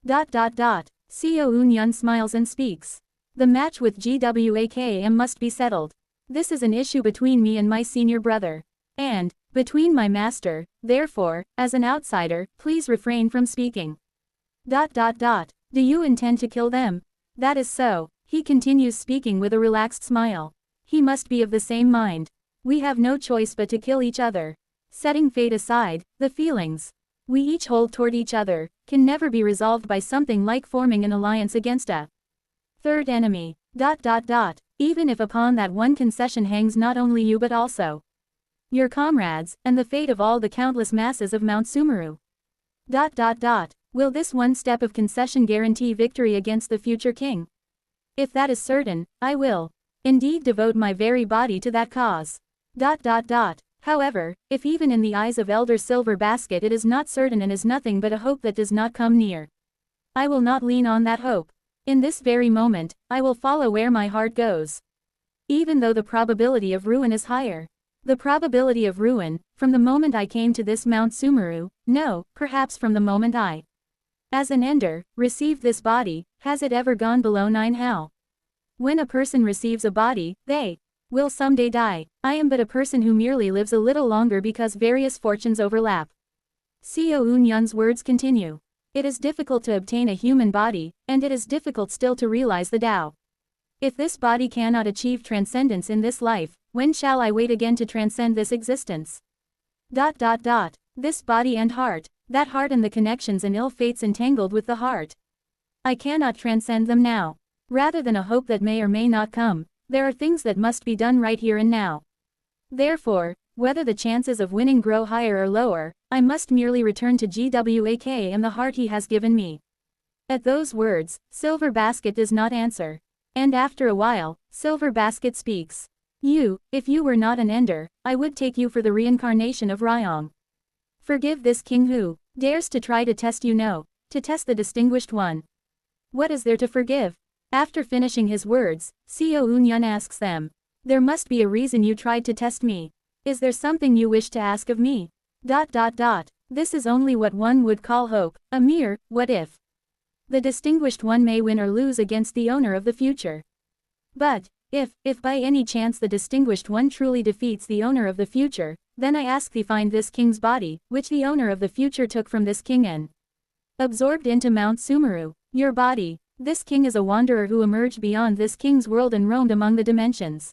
Seo Eun-yun smiles and speaks. The match with GWAKM must be settled. This is an issue between me and my senior brother. And, between my master, therefore, as an outsider, please refrain from speaking. Do you intend to kill them? That is so. He continues speaking with a relaxed smile. He must be of the same mind. We have no choice but to kill each other. Setting fate aside, the feelings we each hold toward each other can never be resolved by something like forming an alliance against a third enemy. Even if upon that one concession hangs not only you but also your comrades, and the fate of all the countless masses of Mount Sumeru. Will this one step of concession guarantee victory against the future king? If that is certain, I will indeed devote my very body to that cause. However, if even in the eyes of Elder Silver Basket it is not certain and is nothing but a hope that does not come near, I will not lean on that hope. In this very moment, I will follow where my heart goes. Even though the probability of ruin is higher. The probability of ruin, from the moment I came to this Mount Sumeru, no, perhaps from the moment I, as an ender, received this body, has it ever gone below 9 how? When a person receives a body, they will someday die. I am but a person who merely lives a little longer because various fortunes overlap. Seo Eun-yun's words continue. It is difficult to obtain a human body, and it is difficult still to realize the Tao. If this body cannot achieve transcendence in this life, when shall I wait again to transcend this existence? This body and heart, that heart and the connections and ill fates entangled with the heart. I cannot transcend them now. Rather than a hope that may or may not come, there are things that must be done right here and now. Therefore, whether the chances of winning grow higher or lower, I must merely return to GWAK and the heart he has given me. At those words, Silver Basket does not answer. And after a while, Silver Basket speaks. If you were not an ender, I would take you for the reincarnation of Ryong. Forgive this king who dares to try to test you to test the distinguished one. What is there to forgive? After finishing his words, Seo Eun-yun asks them. There must be a reason you tried to test me. Is there something you wish to ask of me? This is only what one would call hope, a mere, what if. The distinguished one may win or lose against the owner of the future. But, if by any chance the distinguished one truly defeats the owner of the future, then I ask thee find this king's body, which the owner of the future took from this king and absorbed into Mount Sumeru, your body. This king is a wanderer who emerged beyond this king's world and roamed among the dimensions.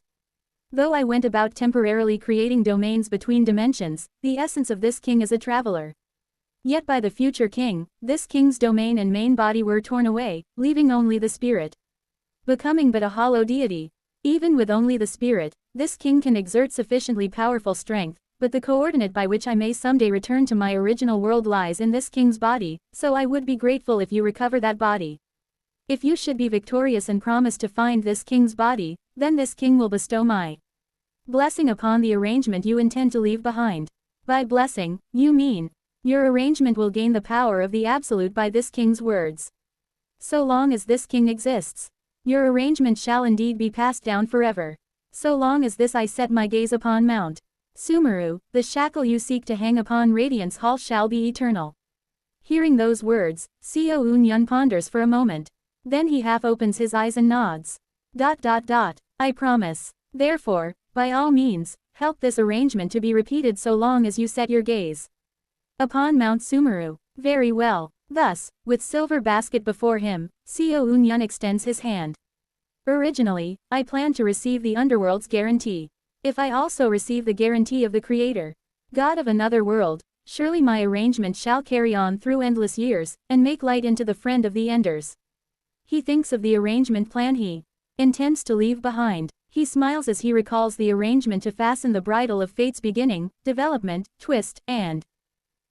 Though I went about temporarily creating domains between dimensions, the essence of this king is a traveler. Yet by the future king, this king's domain and main body were torn away, leaving only the spirit. Becoming but a hollow deity. Even with only the spirit, this king can exert sufficiently powerful strength, but the coordinate by which I may someday return to my original world lies in this king's body, so I would be grateful if you recover that body. If you should be victorious and promise to find this king's body, then this king will bestow my blessing upon the arrangement you intend to leave behind. By blessing, you mean, your arrangement will gain the power of the Absolute by this king's words. So long as this king exists, your arrangement shall indeed be passed down forever. So long as this I set my gaze upon Mount Sumeru, the shackle you seek to hang upon Radiance Hall shall be eternal. Hearing those words, Seo Eun-yun ponders for a moment. Then he half opens his eyes and nods. I promise. Therefore, by all means, help this arrangement to be repeated so long as you set your gaze upon Mount Sumeru. Very well. Thus, with Silver Basket before him, Seo Eun-yun extends his hand. Originally, I planned to receive the underworld's guarantee. If I also receive the guarantee of the Creator, God of another world, surely my arrangement shall carry on through endless years, and make light into the friend of the Enders. He thinks of the arrangement plan he intends to leave behind. He smiles as he recalls the arrangement to fasten the bridle of fate's beginning, development, twist, and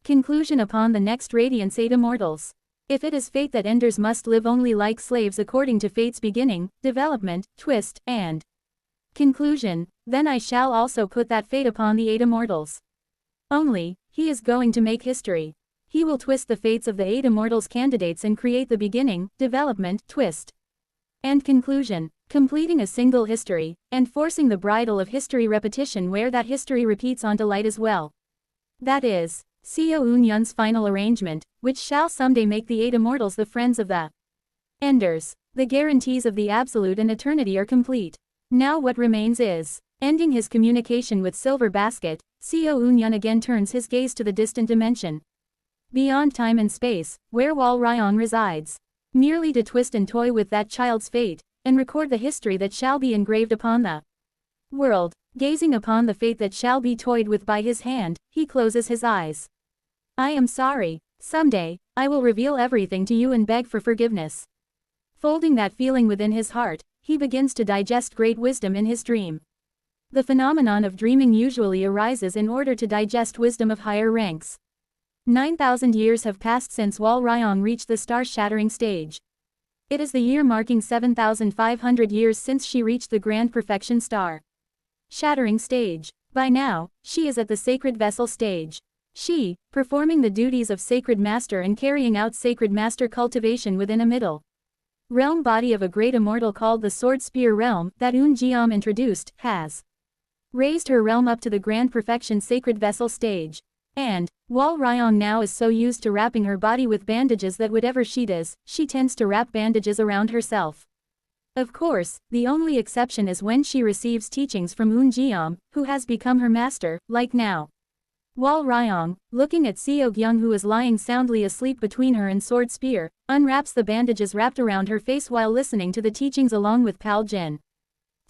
conclusion upon the next Radiance 8 immortals. If it is fate that Enders must live only like slaves according to fate's beginning, development, twist, and conclusion, then I shall also put that fate upon the 8 immortals. Only, he is going to make history. He will twist the fates of the 8 immortals candidates and create the beginning, development, twist, and conclusion, completing a single history, and forcing the bridle of history repetition where that history repeats onto light as well. That is, Seo Eun-yun's final arrangement, which shall someday make the 8 immortals the friends of the Enders. The guarantees of the Absolute and Eternity are complete. Now what remains is, ending his communication with Silver Basket, Seo Eun-yun again turns his gaze to the distant dimension. Beyond time and space, where Wal Ryong resides. Merely to twist and toy with that child's fate, and record the history that shall be engraved upon the world. Gazing upon the fate that shall be toyed with by his hand, he closes his eyes. I am sorry. Someday, I will reveal everything to you and beg for forgiveness. Folding that feeling within his heart, he begins to digest great wisdom in his dream. The phenomenon of dreaming usually arises in order to digest wisdom of higher ranks. 9,000 years have passed since Wal Ryong reached the star-shattering stage. It is the year marking 7,500 years since she reached the grand perfection star-shattering stage. By now, she is at the sacred vessel stage. She, performing the duties of sacred master and carrying out sacred master cultivation within a middle realm body of a great immortal called the Sword Spear realm that Un Geom introduced, has raised her realm up to the grand perfection sacred vessel stage. And, Wal Ryong now is so used to wrapping her body with bandages that whatever she does, she tends to wrap bandages around herself. Of course, the only exception is when she receives teachings from Un Geom, who has become her master, like now. Wal Ryong, looking at Seok-young who is lying soundly asleep between her and Sword Spear, unwraps the bandages wrapped around her face while listening to the teachings along with Pal Jin.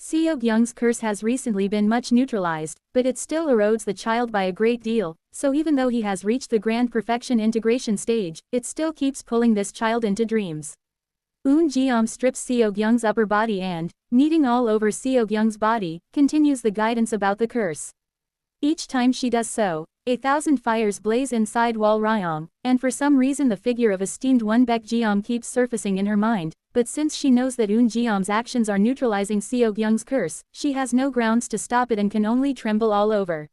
Seok-young's curse has recently been much neutralized, but it still erodes the child by a great deal, so even though he has reached the grand perfection integration stage, it still keeps pulling this child into dreams. Un Geom strips Seok-young's upper body and, kneading all over Seok-young's body, continues the guidance about the curse. Each time she does so, 1,000 fires blaze inside Wal Ryong, and for some reason the figure of esteemed one Baek Geom keeps surfacing in her mind, but since she knows that Un Geom's actions are neutralizing Seok-young's curse, she has no grounds to stop it and can only tremble all over.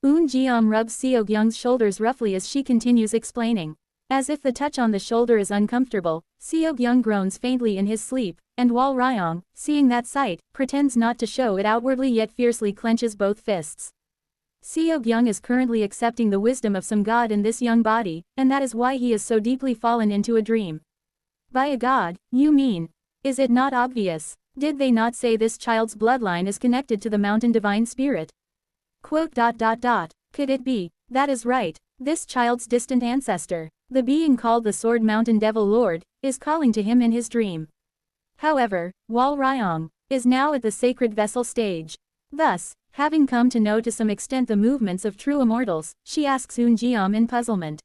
Un Geom rubs Seok-young's shoulders roughly as she continues explaining. As if the touch on the shoulder is uncomfortable, Seok-young groans faintly in his sleep, and Wal Ryong, seeing that sight, pretends not to show it outwardly yet fiercely clenches both fists. Seok-young is currently accepting the wisdom of some god in this young body, and that is why he is so deeply fallen into a dream. By a god, you mean? Is it not obvious? Did they not say this child's bloodline is connected to the mountain divine spirit? Quote. Could it be? That is right. This child's distant ancestor, the being called the Sword Mountain Devil Lord, is calling to him in his dream. However, Wal Ryong is now at the sacred vessel stage. Thus, having come to know to some extent the movements of true immortals, she asks Un Geom in puzzlement.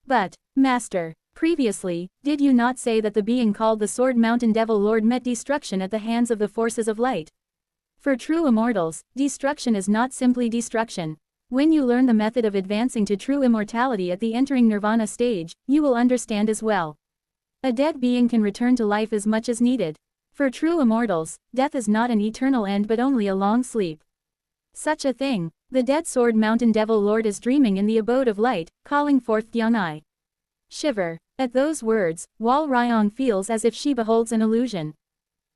But, Master, previously, did you not say that the being called the Sword Mountain Devil Lord met destruction at the hands of the forces of light? For true immortals, destruction is not simply destruction. When you learn the method of advancing to true immortality at the entering nirvana stage, you will understand as well. A dead being can return to life as much as needed. For true immortals, death is not an eternal end but only a long sleep. Such a thing, the dead Sword Mountain Devil Lord is dreaming in the abode of light, calling forth Kyung-I. Shiver. At those words, Wal Ryong feels as if she beholds an illusion.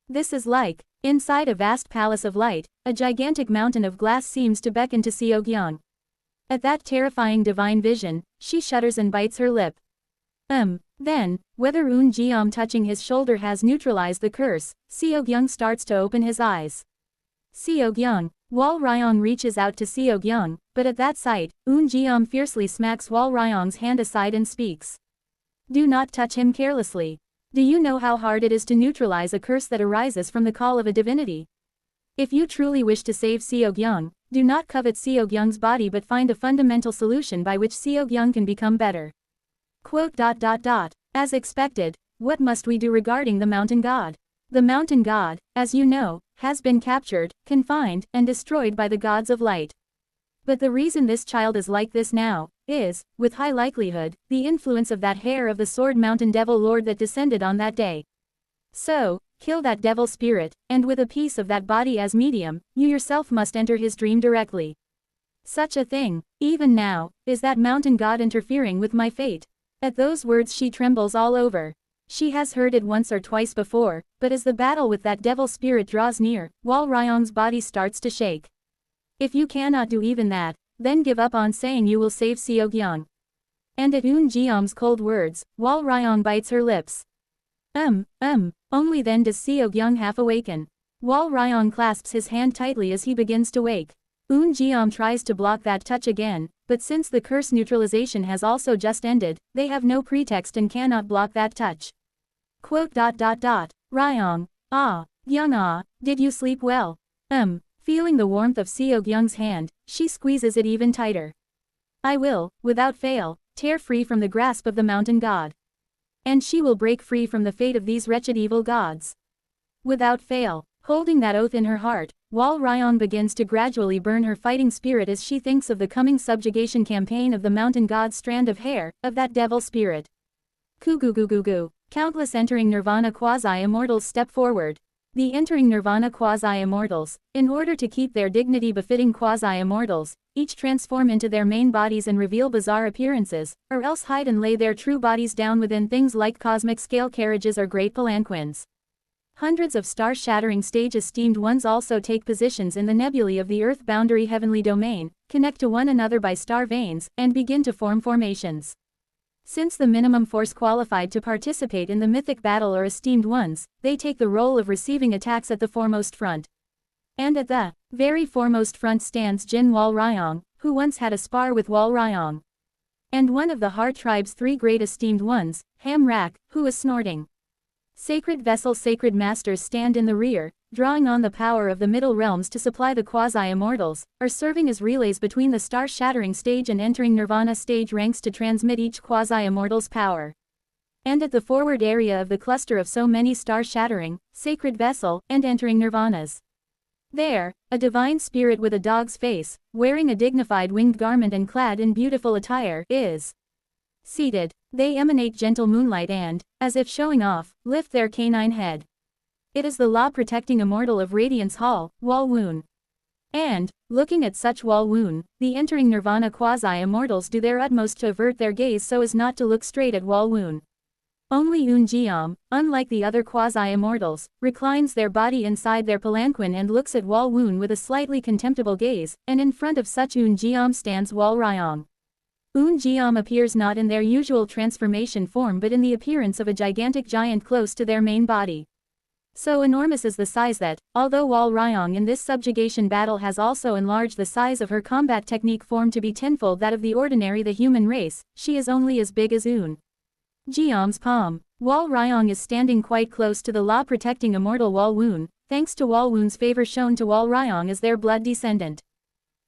This is like, inside a vast palace of light, a gigantic mountain of glass seems to beckon to Seok-young. At that terrifying divine vision, she shudders and bites her lip. Then, whether Un Geom touching his shoulder has neutralized the curse, Seok-young starts to open his eyes. Seok-young. Wal Ryong reaches out to Seok-young, but at that sight, Un Geom fiercely smacks Wal Ryong's hand aside and speaks. Do not touch him carelessly. Do you know how hard it is to neutralize a curse that arises from the call of a divinity? If you truly wish to save Seok-young, do not covet Seok-young's body but find a fundamental solution by which Seok-young can become better. Quote. As expected, what must we do regarding the mountain god? The mountain god, as you know, has been captured, confined, and destroyed by the gods of light. But the reason this child is like this now, is, with high likelihood, the influence of that hair of the Sword Mountain Devil Lord that descended on that day. So, kill that devil spirit, and with a piece of that body as medium, you yourself must enter his dream directly. Such a thing, even now, is that mountain god interfering with my fate. At those words she trembles all over. She has heard it once or twice before, but as the battle with that devil spirit draws near, Wal Ryong's body starts to shake. If you cannot do even that, then give up on saying you will save Seok-young. And at Un Geom's cold words, Wal Ryong bites her lips. Only then does Seok-young half awaken. Wal Ryong clasps his hand tightly as he begins to wake. Un Geom tries to block that touch again, but since the curse neutralization has also just ended, they have no pretext and cannot block that touch. Quote. Ryong. Young did you sleep well? Feeling the warmth of Seok-young's hand, she squeezes it even tighter. I will, without fail, tear free from the grasp of the mountain god. And she will break free from the fate of these wretched evil gods. Without fail. Holding that oath in her heart, Wal Ryong begins to gradually burn her fighting spirit as she thinks of the coming subjugation campaign of the mountain god's strand of hair, of that devil spirit. Kugugugugu. Countless entering nirvana quasi-immortals step forward. The entering nirvana quasi-immortals, in order to keep their dignity befitting quasi-immortals, each transform into their main bodies and reveal bizarre appearances, or else hide and lay their true bodies down within things like cosmic scale carriages or great palanquins. Hundreds of star-shattering stage-esteemed ones also take positions in the nebulae of the Earth boundary heavenly domain, connect to one another by star veins, and begin to form formations. Since the minimum force qualified to participate in the mythic battle are esteemed ones, they take the role of receiving attacks at the foremost front. And at the very foremost front stands Jin Wal Ryong, who once had a spar with Wal Ryong. And one of the Heart Tribe's 3 great esteemed ones, Ham Rak, who is snorting. Sacred Vessel Sacred Masters stand in the rear, drawing on the power of the middle realms to supply the quasi-immortals, or serving as relays between the star-shattering stage and entering nirvana stage ranks to transmit each quasi-immortal's power. And at the forward area of the cluster of so many star-shattering, sacred vessel, and entering nirvanas. There, a divine spirit with a dog's face, wearing a dignified winged garment and clad in beautiful attire, is seated. They emanate gentle moonlight and, as if showing off, lift their canine head. It is the law-protecting immortal of Radiance Hall, Wal Woon. And, looking at such Wal Woon, the entering nirvana quasi-immortals do their utmost to avert their gaze so as not to look straight at Wal Woon. Only Un Geom, unlike the other quasi-immortals, reclines their body inside their palanquin and looks at Wal Woon with a slightly contemptible gaze, and in front of such Un Geom stands Wal Ryong. Un Geom appears not in their usual transformation form but in the appearance of a gigantic giant close to their main body. So enormous is the size that, although Wal Ryong in this subjugation battle has also enlarged the size of her combat technique form to be tenfold that of the ordinary the human race, she is only as big as Un Geom's palm. Wal Ryong is standing quite close to the law-protecting immortal Wal Woon, thanks to Wal Woon's favor shown to Wal Ryong as their blood descendant.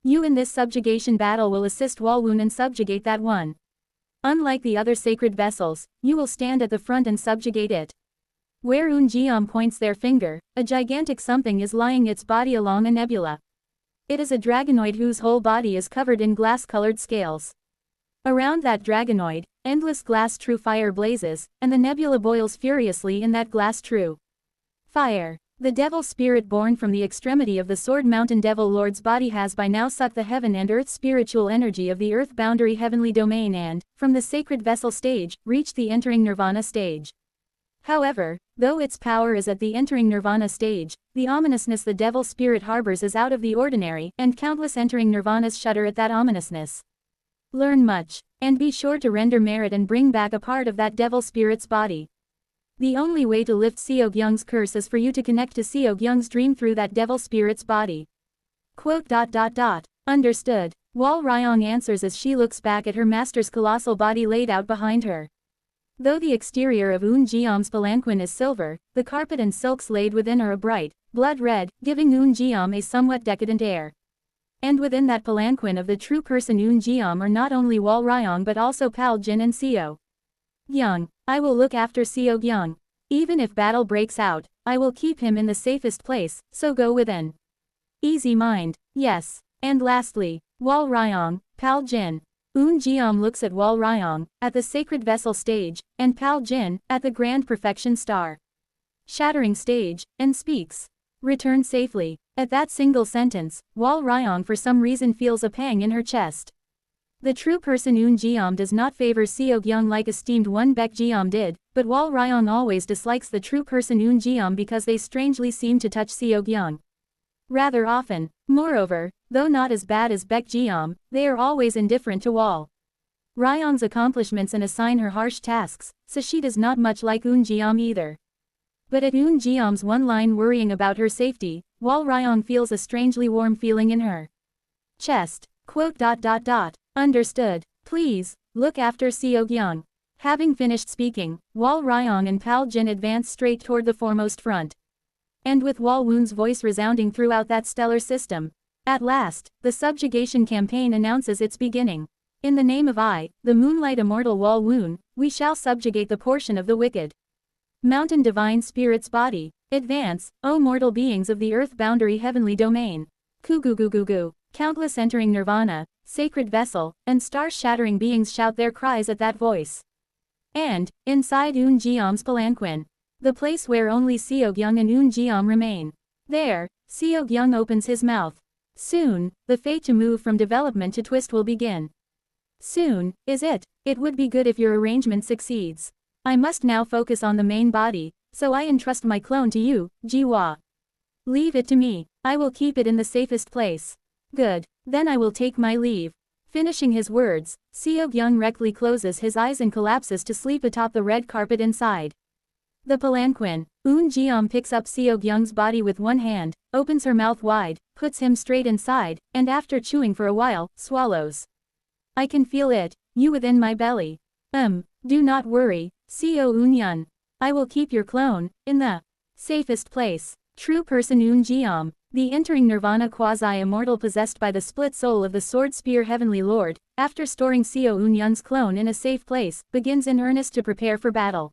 You in this subjugation battle will assist Wal Woon and subjugate that one. Unlike the other sacred vessels, you will stand at the front and subjugate it. Where Un Geom points their finger, a gigantic something is lying its body along a nebula. It is a dragonoid whose whole body is covered in glass-colored scales. Around that dragonoid, endless glass true fire blazes, and the nebula boils furiously in that glass true fire. The devil spirit born from the extremity of the Sword Mountain Devil Lord's body has by now sucked the heaven and earth spiritual energy of the earth boundary heavenly domain and, from the sacred vessel stage, reached the entering nirvana stage. However, though its power is at the entering nirvana stage, the ominousness the devil spirit harbors is out of the ordinary, and countless entering nirvanas shudder at that ominousness. Learn much, and be sure to render merit and bring back a part of that devil spirit's body. The only way to lift Seogyung's curse is for you to connect to Seogyung's dream through that devil spirit's body. Understood. Wal Ryong answers as she looks back at her master's colossal body laid out behind her. Though the exterior of Un Geom's palanquin is silver, the carpet and silks laid within are a bright, blood red, giving Un Geom a somewhat decadent air. And within that palanquin of the true person Un Geom are not only Wal Ryong but also Pal Jin and Seo Young. I will look after Seogyung. Even if battle breaks out, I will keep him in the safest place, so go within. Easy mind, yes. And lastly, Wal Ryong, Pal Jin. Un Geom looks at Wal Ryong, at the sacred vessel stage, and Pal Jin, at the grand perfection star shattering stage, and speaks. Return safely. At that single sentence, Wal Ryong for some reason feels a pang in her chest. The true person Un Geom does not favor Seogyung like esteemed one Baek Geom did, but Wal Ryong always dislikes the true person Un Geom because they strangely seem to touch Seogyung rather often. Moreover, though not as bad as Baek Geom, they are always indifferent to Wal Ryong's accomplishments and assign her harsh tasks, so she does not much like Un Geom either. But at Un Geom's one line worrying about her safety, Wal Ryong feels a strangely warm feeling in her chest. Understood. Please, look after Seogyung. Having finished speaking, Wal Ryong and Pal Jin advance straight toward the foremost front. And with Wal Woon's voice resounding throughout that stellar system, at last, the subjugation campaign announces its beginning. In the name of I, the Moonlight Immortal Wal Woon, we shall subjugate the portion of the wicked Mountain Divine Spirit's body. Advance, O mortal beings of the earth boundary heavenly domain. Ku-gu-gu-gu-gu. Countless entering nirvana, sacred vessel, and star-shattering beings shout their cries at that voice. And, inside Un Geom's palanquin, the place where only Seog-young and Un Geom remain. There, Seog-young opens his mouth. Soon, the fate to move from development to twist will begin. Soon, is it? It would be good if your arrangement succeeds. I must now focus on the main body, so I entrust my clone to you, Jiwa. Leave it to me. I will keep it in the safest place. Good. Then I will take my leave. Finishing his words, Seog-young rectly closes his eyes and collapses to sleep atop the red carpet inside the palanquin. Un Geom picks up Seog-young's body with one hand, opens her mouth wide, puts him straight inside, and after chewing for a while, swallows. I can feel it, you within my belly. Do not worry, Seo Un-yun. I will keep your clone, in the safest place. True person Un Geom, the entering nirvana quasi-immortal possessed by the split soul of the sword spear heavenly lord, after storing Seo Un-yun's clone in a safe place, begins in earnest to prepare for battle.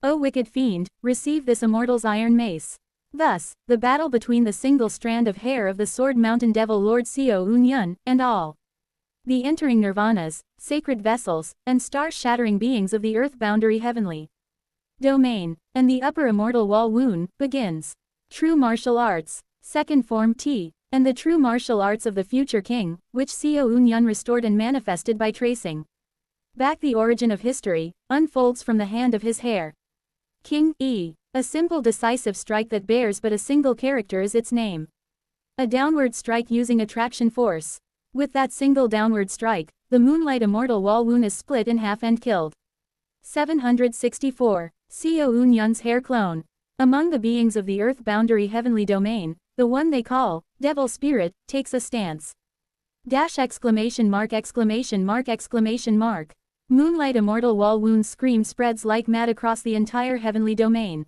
O wicked fiend, receive this immortal's iron mace. Thus, the battle between the single strand of hair of the sword mountain devil lord Seo Un-yun, and all the entering nirvanas, sacred vessels, and star-shattering beings of the earth boundary heavenly domain, and the upper immortal Wal Woon, begins. True martial arts, second form T, and the true martial arts of the future king, which Seo Un-yun restored and manifested by tracing back the origin of history, unfolds from the hand of his hair. King E. A simple decisive strike that bears but a single character is its name. A downward strike using attraction force. With that single downward strike, the Moonlight Immortal Wal Woon is split in half and killed. 764. Seo Un-yun's hair clone. Among the beings of the earth boundary heavenly domain, the one they call Devil Spirit takes a stance. Exclamation mark exclamation mark exclamation mark. Moonlight Immortal Wal Woon's scream spreads like mad across the entire heavenly domain.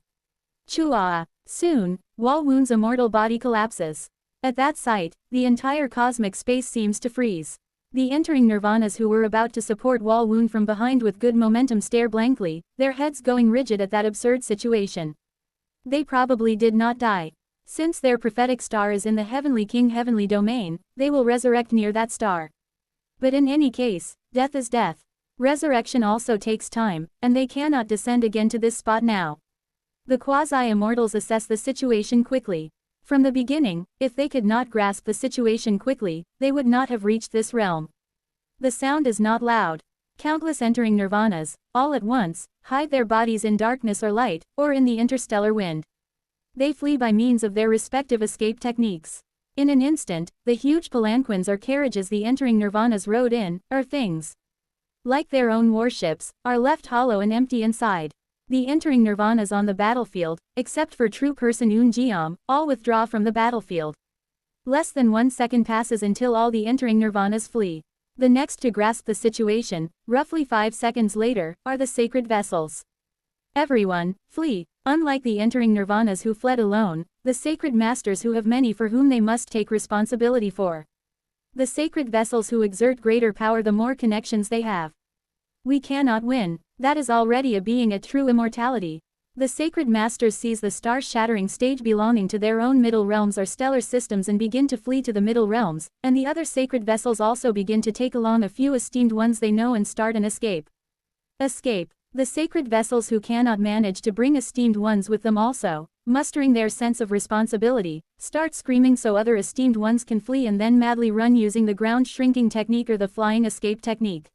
Chua. Soon, Wal Woon's immortal body collapses. At that sight, the entire cosmic space seems to freeze. The entering nirvanas who were about to support Wal Woon from behind with good momentum stare blankly, their heads going rigid at that absurd situation. They probably did not die. Since their prophetic star is in the heavenly king heavenly domain, they will resurrect near that star. But in any case, death is death. Resurrection also takes time, and they cannot descend again to this spot now. The quasi-immortals assess the situation quickly. From the beginning, if they could not grasp the situation quickly, they would not have reached this realm. The sound is not loud. Countless entering nirvanas, all at once, hide their bodies in darkness or light, or in the interstellar wind. They flee by means of their respective escape techniques. In an instant, the huge palanquins or carriages the entering nirvanas rode in, are things like their own warships, are left hollow and empty inside. The entering nirvanas on the battlefield, except for true person Un Geom, all withdraw from the battlefield. Less than 1 second passes until all the entering nirvanas flee. The next to grasp the situation, roughly 5 seconds later, are the sacred vessels. Everyone, flee. Unlike the entering nirvanas who fled alone, the sacred masters who have many for whom they must take responsibility for. The sacred vessels who exert greater power the more connections they have. We cannot win. That is already a being at true immortality. The sacred masters seize the star-shattering stage belonging to their own middle realms or stellar systems and begin to flee to the middle realms, and the other sacred vessels also begin to take along a few esteemed ones they know and start an escape. Escape. The sacred vessels who cannot manage to bring esteemed ones with them also, mustering their sense of responsibility, start screaming so other esteemed ones can flee and then madly run using the ground shrinking technique or the flying escape technique.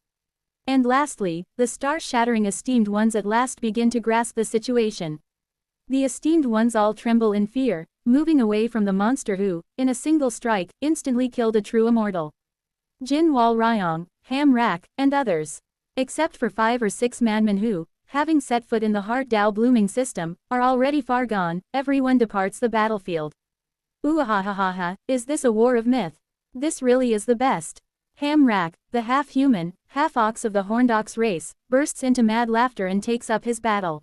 And lastly, the star-shattering esteemed ones at last begin to grasp the situation. The esteemed ones all tremble in fear, moving away from the monster who, in a single strike, instantly killed a true immortal. Jin Wal Ryong, Ham Rak, and others. Except for 5 or 6 madmen who, having set foot in the Heart Dao blooming system, are already far gone, everyone departs the battlefield. Ooh-ha-ha-ha-ha, is this a war of myth? This really is the best. Ham Rak, the half-human, half-ox of the horned ox race, bursts into mad laughter and takes up his battle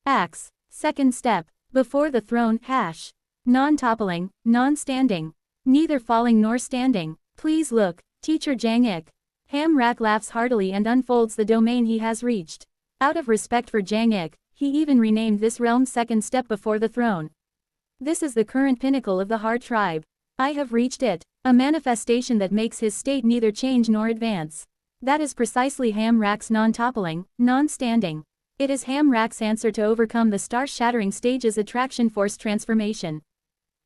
axe. Second step. Before the throne, hash. Non-toppling, non-standing. Neither falling nor standing. Please look, teacher Jang Ik. Ham Rak laughs heartily and unfolds the domain he has reached. Out of respect for Jang Ik, he even renamed this realm's second step before the throne. This is the current pinnacle of the Heart Tribe. I have reached it, a manifestation that makes his state neither change nor advance. That is precisely Hamrak's non-toppling, non-standing. It is Hamrak's answer to overcome the star-shattering stage's attraction force transformation.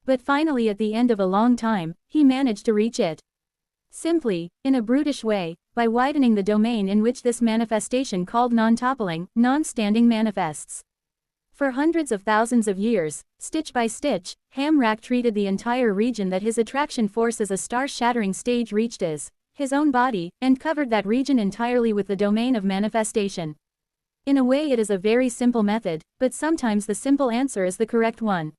But finally, at the end of a long time, he managed to reach it. Simply, in a brutish way, by widening the domain in which this manifestation called non-toppling, non-standing manifests. For hundreds of thousands of years, stitch by stitch, Hamrak treated the entire region that his attraction force as a star-shattering stage reached as his own body, and covered that region entirely with the domain of manifestation. In a way, it is a very simple method, but sometimes the simple answer is the correct one.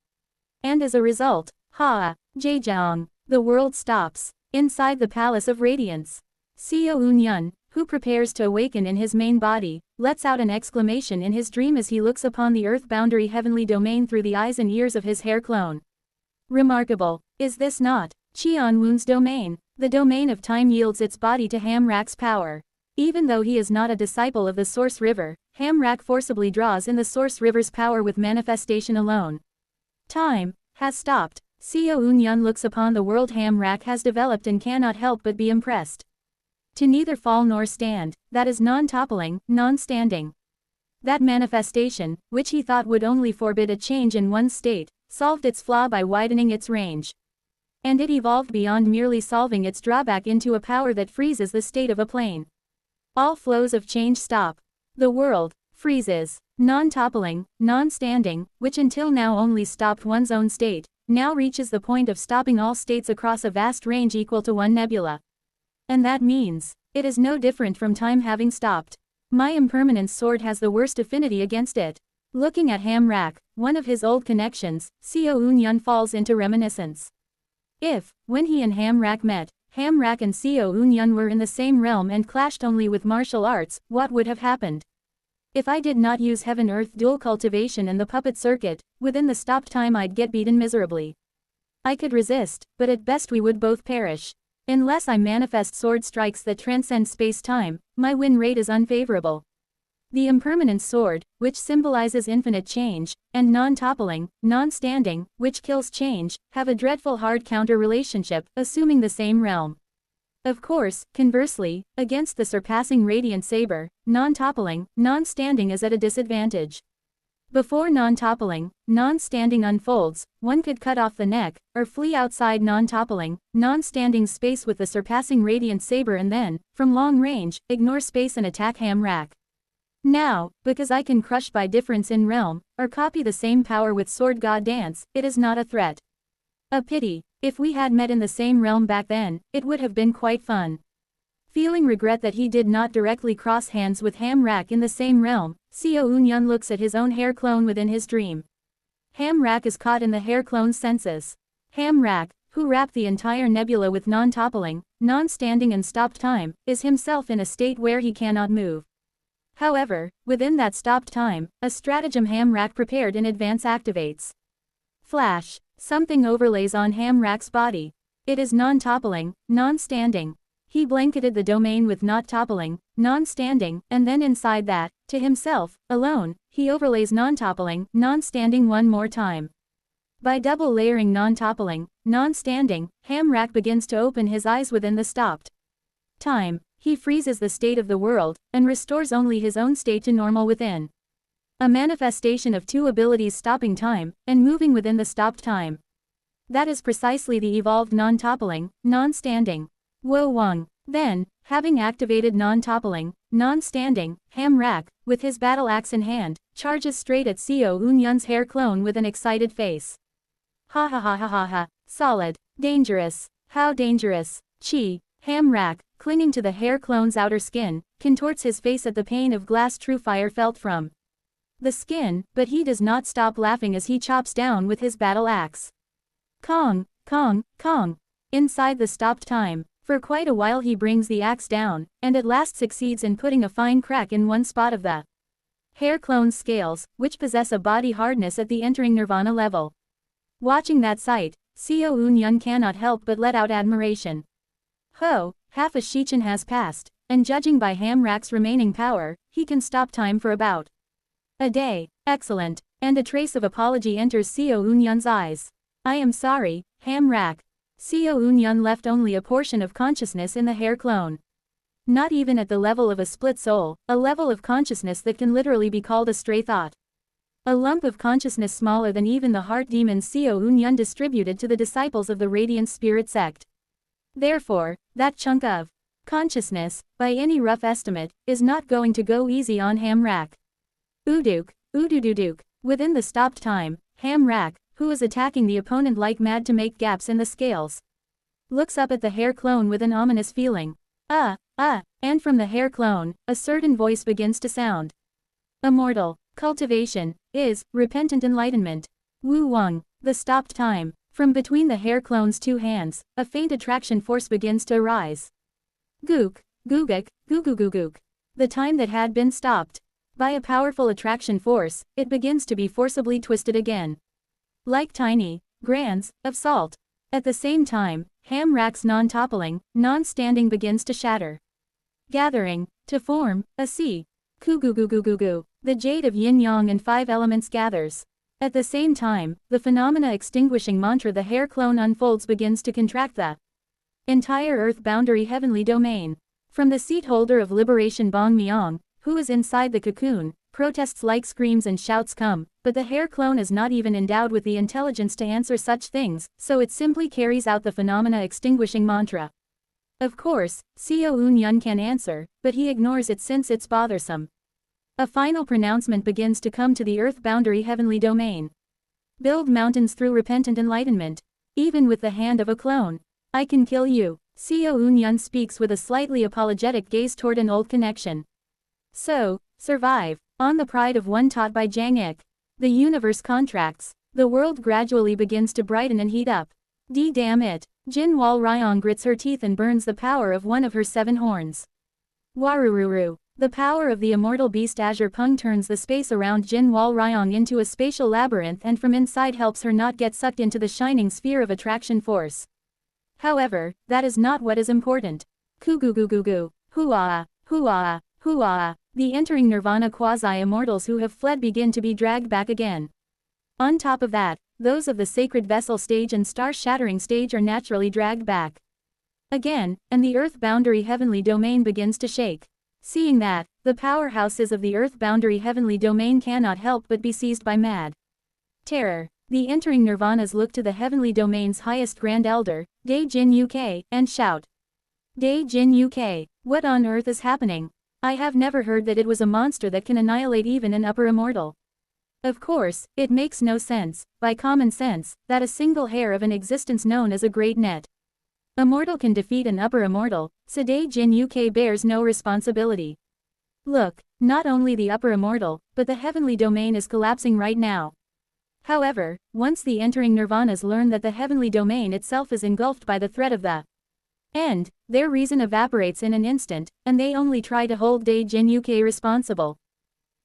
And as a result, Zhejiang, the world stops. Inside the Palace of Radiance, Xiao Unyun, who prepares to awaken in his main body, lets out an exclamation in his dream as he looks upon the earth-boundary heavenly domain through the eyes and ears of his hair clone. Remarkable, is this not? Qian Wun's domain. The domain of time yields its body to Hamrak's power. Even though he is not a disciple of the Source River, Hamrak forcibly draws in the Source River's power with manifestation alone. Time has stopped. Xiao Unyun looks upon the world Hamrak has developed and cannot help but be impressed. To neither fall nor stand, that is non-toppling, non-standing. That manifestation, which he thought would only forbid a change in one's state, solved its flaw by widening its range. And it evolved beyond merely solving its drawback into a power that freezes the state of a plane. All flows of change stop. The world freezes. Non-toppling, non-standing, which until now only stopped one's own state, now reaches the point of stopping all states across a vast range equal to one nebula. And that means, it is no different from time having stopped. My impermanence sword has the worst affinity against it. Looking at Hamrak, one of his old connections, Xiao Unyun falls into reminiscence. If, when he and Hamrak met, Hamrak and Xiao Unyun were in the same realm and clashed only with martial arts, what would have happened? If I did not use heaven-earth dual cultivation and the puppet circuit, within the stopped time I'd get beaten miserably. I could resist, but at best we would both perish. Unless I manifest sword strikes that transcend space-time, my win rate is unfavorable. The impermanence sword, which symbolizes infinite change, and non-toppling, non-standing, which kills change, have a dreadful hard counter-relationship, assuming the same realm. Of course, conversely, against the surpassing radiant saber, non-toppling, non-standing is at a disadvantage. Before non-toppling, non-standing unfolds, one could cut off the neck, or flee outside non-toppling, non-standing space with the surpassing radiant saber and then, from long range, ignore space and attack Hamrak. Now, because I can crush by difference in realm, or copy the same power with sword god dance, it is not a threat. A pity. If we had met in the same realm back then, it would have been quite fun. Feeling regret that he did not directly cross hands with Hamrak in the same realm, Xiao Unyun looks at his own hair clone within his dream. Hamrak is caught in the hair clone's senses. Hamrak, who wrapped the entire nebula with non-toppling, non-standing and stopped time, is himself in a state where he cannot move. However, within that stopped time, a stratagem Hamrak prepared in advance activates. Flash. Something overlays on Hamrak's body. It is non-toppling, non-standing. He blanketed the domain with not toppling, non-standing, and then inside that, to himself, alone, he overlays non-toppling, non-standing one more time. By double layering non-toppling, non-standing, Hamrak begins to open his eyes within the stopped time. He freezes the state of the world, and restores only his own state to normal within. A manifestation of two abilities stopping time, and moving within the stopped time. That is precisely the evolved non-toppling, non-standing. Wo Wang. Then, having activated non-toppling, non-standing, Hamrak, with his battle axe in hand, charges straight at Xiao Unyun's hair clone with an excited face. Ha ha ha ha ha ha. Solid. Dangerous. How dangerous. Chi. Hamrak, clinging to the hair clone's outer skin, contorts his face at the pain of glass true fire felt from the skin, but he does not stop laughing as he chops down with his battle axe. Kong, Kong, Kong. Inside the stopped time, for quite a while he brings the axe down, and at last succeeds in putting a fine crack in one spot of the hair clone's scales, which possess a body hardness at the entering nirvana level. Watching that sight, Xiao Unyun cannot help but let out admiration. Ho, half a Shichen has passed, and judging by Hamrak's remaining power, he can stop time for about A day. Excellent. And a trace of apology enters Seo Eun-yun's eyes. I am sorry, Ham-rak. Seo Eun-yun left only a portion of consciousness in the hair clone. Not even at the level of a split soul, a level of consciousness that can literally be called a stray thought. A lump of consciousness smaller than even the heart demon Seo Eun-yun distributed to the disciples of the Radiant Spirit sect. Therefore, that chunk of consciousness, by any rough estimate, is not going to go easy on Ham-rak. Uduk, udududuk. Within the stopped time, Ham-rak, who is attacking the opponent like mad to make gaps in the scales, looks up at the hair clone with an ominous feeling. And from the hair clone, a certain voice begins to sound. Immortal. Cultivation is repentant enlightenment. Wu Wang. The stopped time. From between the hair clone's two hands, a faint attraction force begins to arise. Gook, googuk, googuguguk. The time that had been stopped. By a powerful attraction force, it begins to be forcibly twisted again. Like tiny grains of salt. At the same time, Ham-rak's non-toppling, non-standing begins to shatter. Gathering, to form, a sea. Kugugugugugu. The jade of yin-yang and 5 elements gathers. At the same time, the phenomena extinguishing mantra the hair clone unfolds begins to contract the entire earth boundary heavenly domain. From the seat holder of liberation Bong Myong, who is inside the cocoon, protests like screams and shouts come, but the hair clone is not even endowed with the intelligence to answer such things, so it simply carries out the phenomena extinguishing mantra. Of course, Seo Eun-yun can answer, but he ignores it since it's bothersome. A final pronouncement begins to come to the earth boundary heavenly domain. Build mountains through repentant enlightenment. Even with the hand of a clone. I can kill you. Seo Eun-yun speaks with a slightly apologetic gaze toward an old connection. So, survive. On the pride of one taught by Jang Ik. The universe contracts. The world gradually begins to brighten and heat up. Damn it. Jin Wal Ryong grits her teeth and burns the power of one of her 7 horns. Warururu. The power of the immortal beast Azure Pung turns the space around Jin Wal Ryong into a spatial labyrinth and from inside helps her not get sucked into the shining sphere of attraction force. However, that is not what is important. Kugugugugu. Hua, hua, hua. The entering nirvana quasi-immortals who have fled begin to be dragged back again. On top of that, those of the sacred vessel stage and star-shattering stage are naturally dragged back again, and the earth boundary heavenly domain begins to shake. Seeing that, the powerhouses of the earth boundary heavenly domain cannot help but be seized by mad terror. The entering nirvanas look to the heavenly domain's highest grand elder, Dae Jin UK, and shout. Dae Jin UK, what on earth is happening? I have never heard that it was a monster that can annihilate even an upper immortal. Of course, it makes no sense, by common sense, that a single hair of an existence known as a great net immortal can defeat an upper immortal, so Dae Jin UK bears no responsibility. Look, not only the upper immortal, but the heavenly domain is collapsing right now. However, once the entering nirvanas learn that the heavenly domain itself is engulfed by the threat of the end, their reason evaporates in an instant, and they only try to hold Dae Jin UK responsible.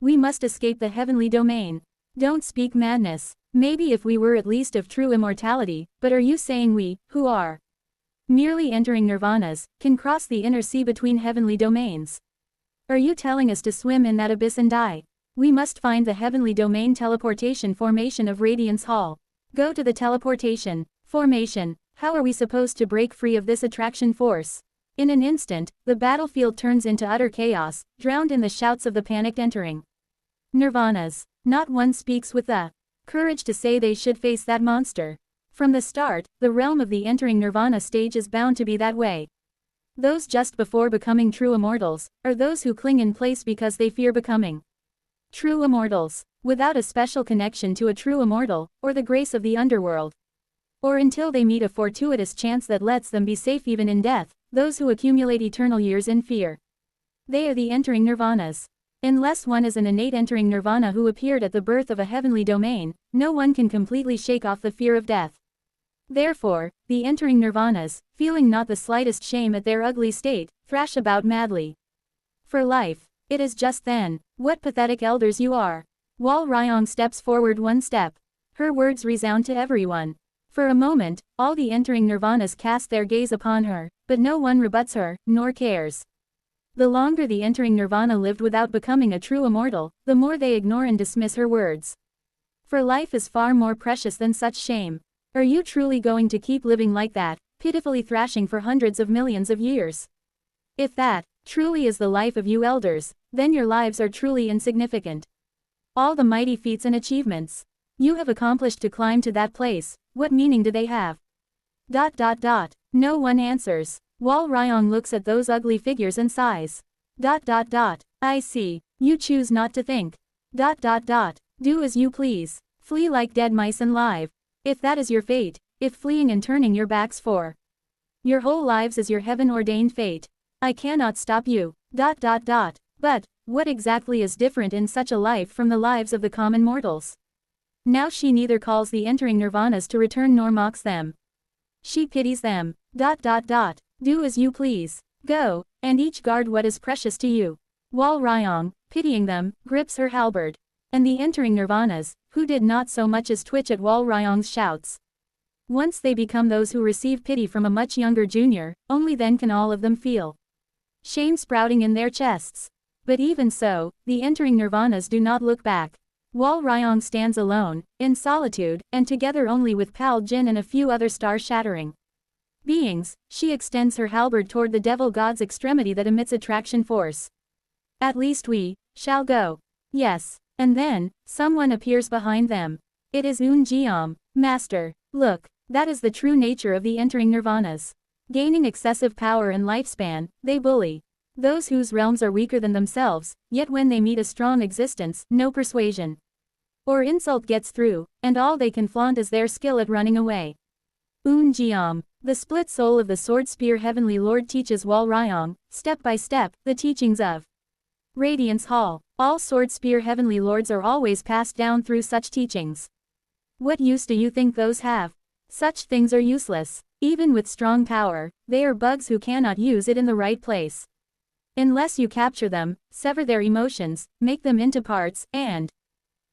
We must escape the heavenly domain. Don't speak madness. Maybe if we were at least of true immortality, but are you saying we, who are merely entering nirvanas, can cross the inner sea between heavenly domains? Are you telling us to swim in that abyss and die? We must find the heavenly domain teleportation formation of Radiance Hall. Go to the teleportation formation. How are we supposed to break free of this attraction force? In an instant, the battlefield turns into utter chaos, drowned in the shouts of the panicked entering nirvanas. Not one speaks with the courage to say they should face that monster. From the start, the realm of the entering nirvana stage is bound to be that way. Those just before becoming true immortals, are those who cling in place because they fear becoming true immortals, without a special connection to a true immortal, or the grace of the underworld. Or until they meet a fortuitous chance that lets them be safe even in death, those who accumulate eternal years in fear. They are the entering nirvanas. Unless one is an innate entering nirvana who appeared at the birth of a heavenly domain, no one can completely shake off the fear of death. Therefore, the entering nirvanas, feeling not the slightest shame at their ugly state, thrash about madly for life. It is just then. What pathetic elders you are. Wal Ryong steps forward one step. Her words resound to everyone. For a moment, all the entering nirvanas cast their gaze upon her, but no one rebuts her, nor cares. The longer the entering nirvana lived without becoming a true immortal, the more they ignore and dismiss her words. For life is far more precious than such shame. Are you truly going to keep living like that, pitifully thrashing for hundreds of millions of years? If that, truly is the life of you elders, then your lives are truly insignificant. All the mighty feats and achievements you have accomplished to climb to that place, what meaning do they have? No one answers. Wal Ryong looks at those ugly figures and sighs. I see. You choose not to think. Do as you please. Flee like dead mice and live. If that is your fate, if fleeing and turning your backs for your whole lives is your heaven-ordained fate, I cannot stop you. But, what exactly is different in such a life from the lives of the common mortals? Now she neither calls the entering nirvanas to return nor mocks them. She pities them. Do as you please. Go, and each guard what is precious to you. Wal Ryong, pitying them, grips her halberd. And the entering nirvanas, who did not so much as twitch at Wal Ryong's shouts. Once they become those who receive pity from a much younger junior, only then can all of them feel shame sprouting in their chests. But even so, the entering nirvanas do not look back. Wal Ryong stands alone, in solitude, and together only with Pal Jin and a few other star-shattering beings, she extends her halberd toward the devil god's extremity that emits attraction force. At least we shall go. Yes. And then, someone appears behind them. It is Un Jiam. Master, look, that is the true nature of the entering nirvanas. Gaining excessive power and lifespan, they bully those whose realms are weaker than themselves, yet when they meet a strong existence, no persuasion or insult gets through, and all they can flaunt is their skill at running away. Un Jiam. The split soul of the sword spear heavenly lord teaches Wal Ryong, step by step, the teachings of Radiance Hall. All sword spear heavenly lords are always passed down through such teachings. What use do you think those have? Such things are useless. Even with strong power, they are bugs who cannot use it in the right place. Unless you capture them, sever their emotions, make them into parts, and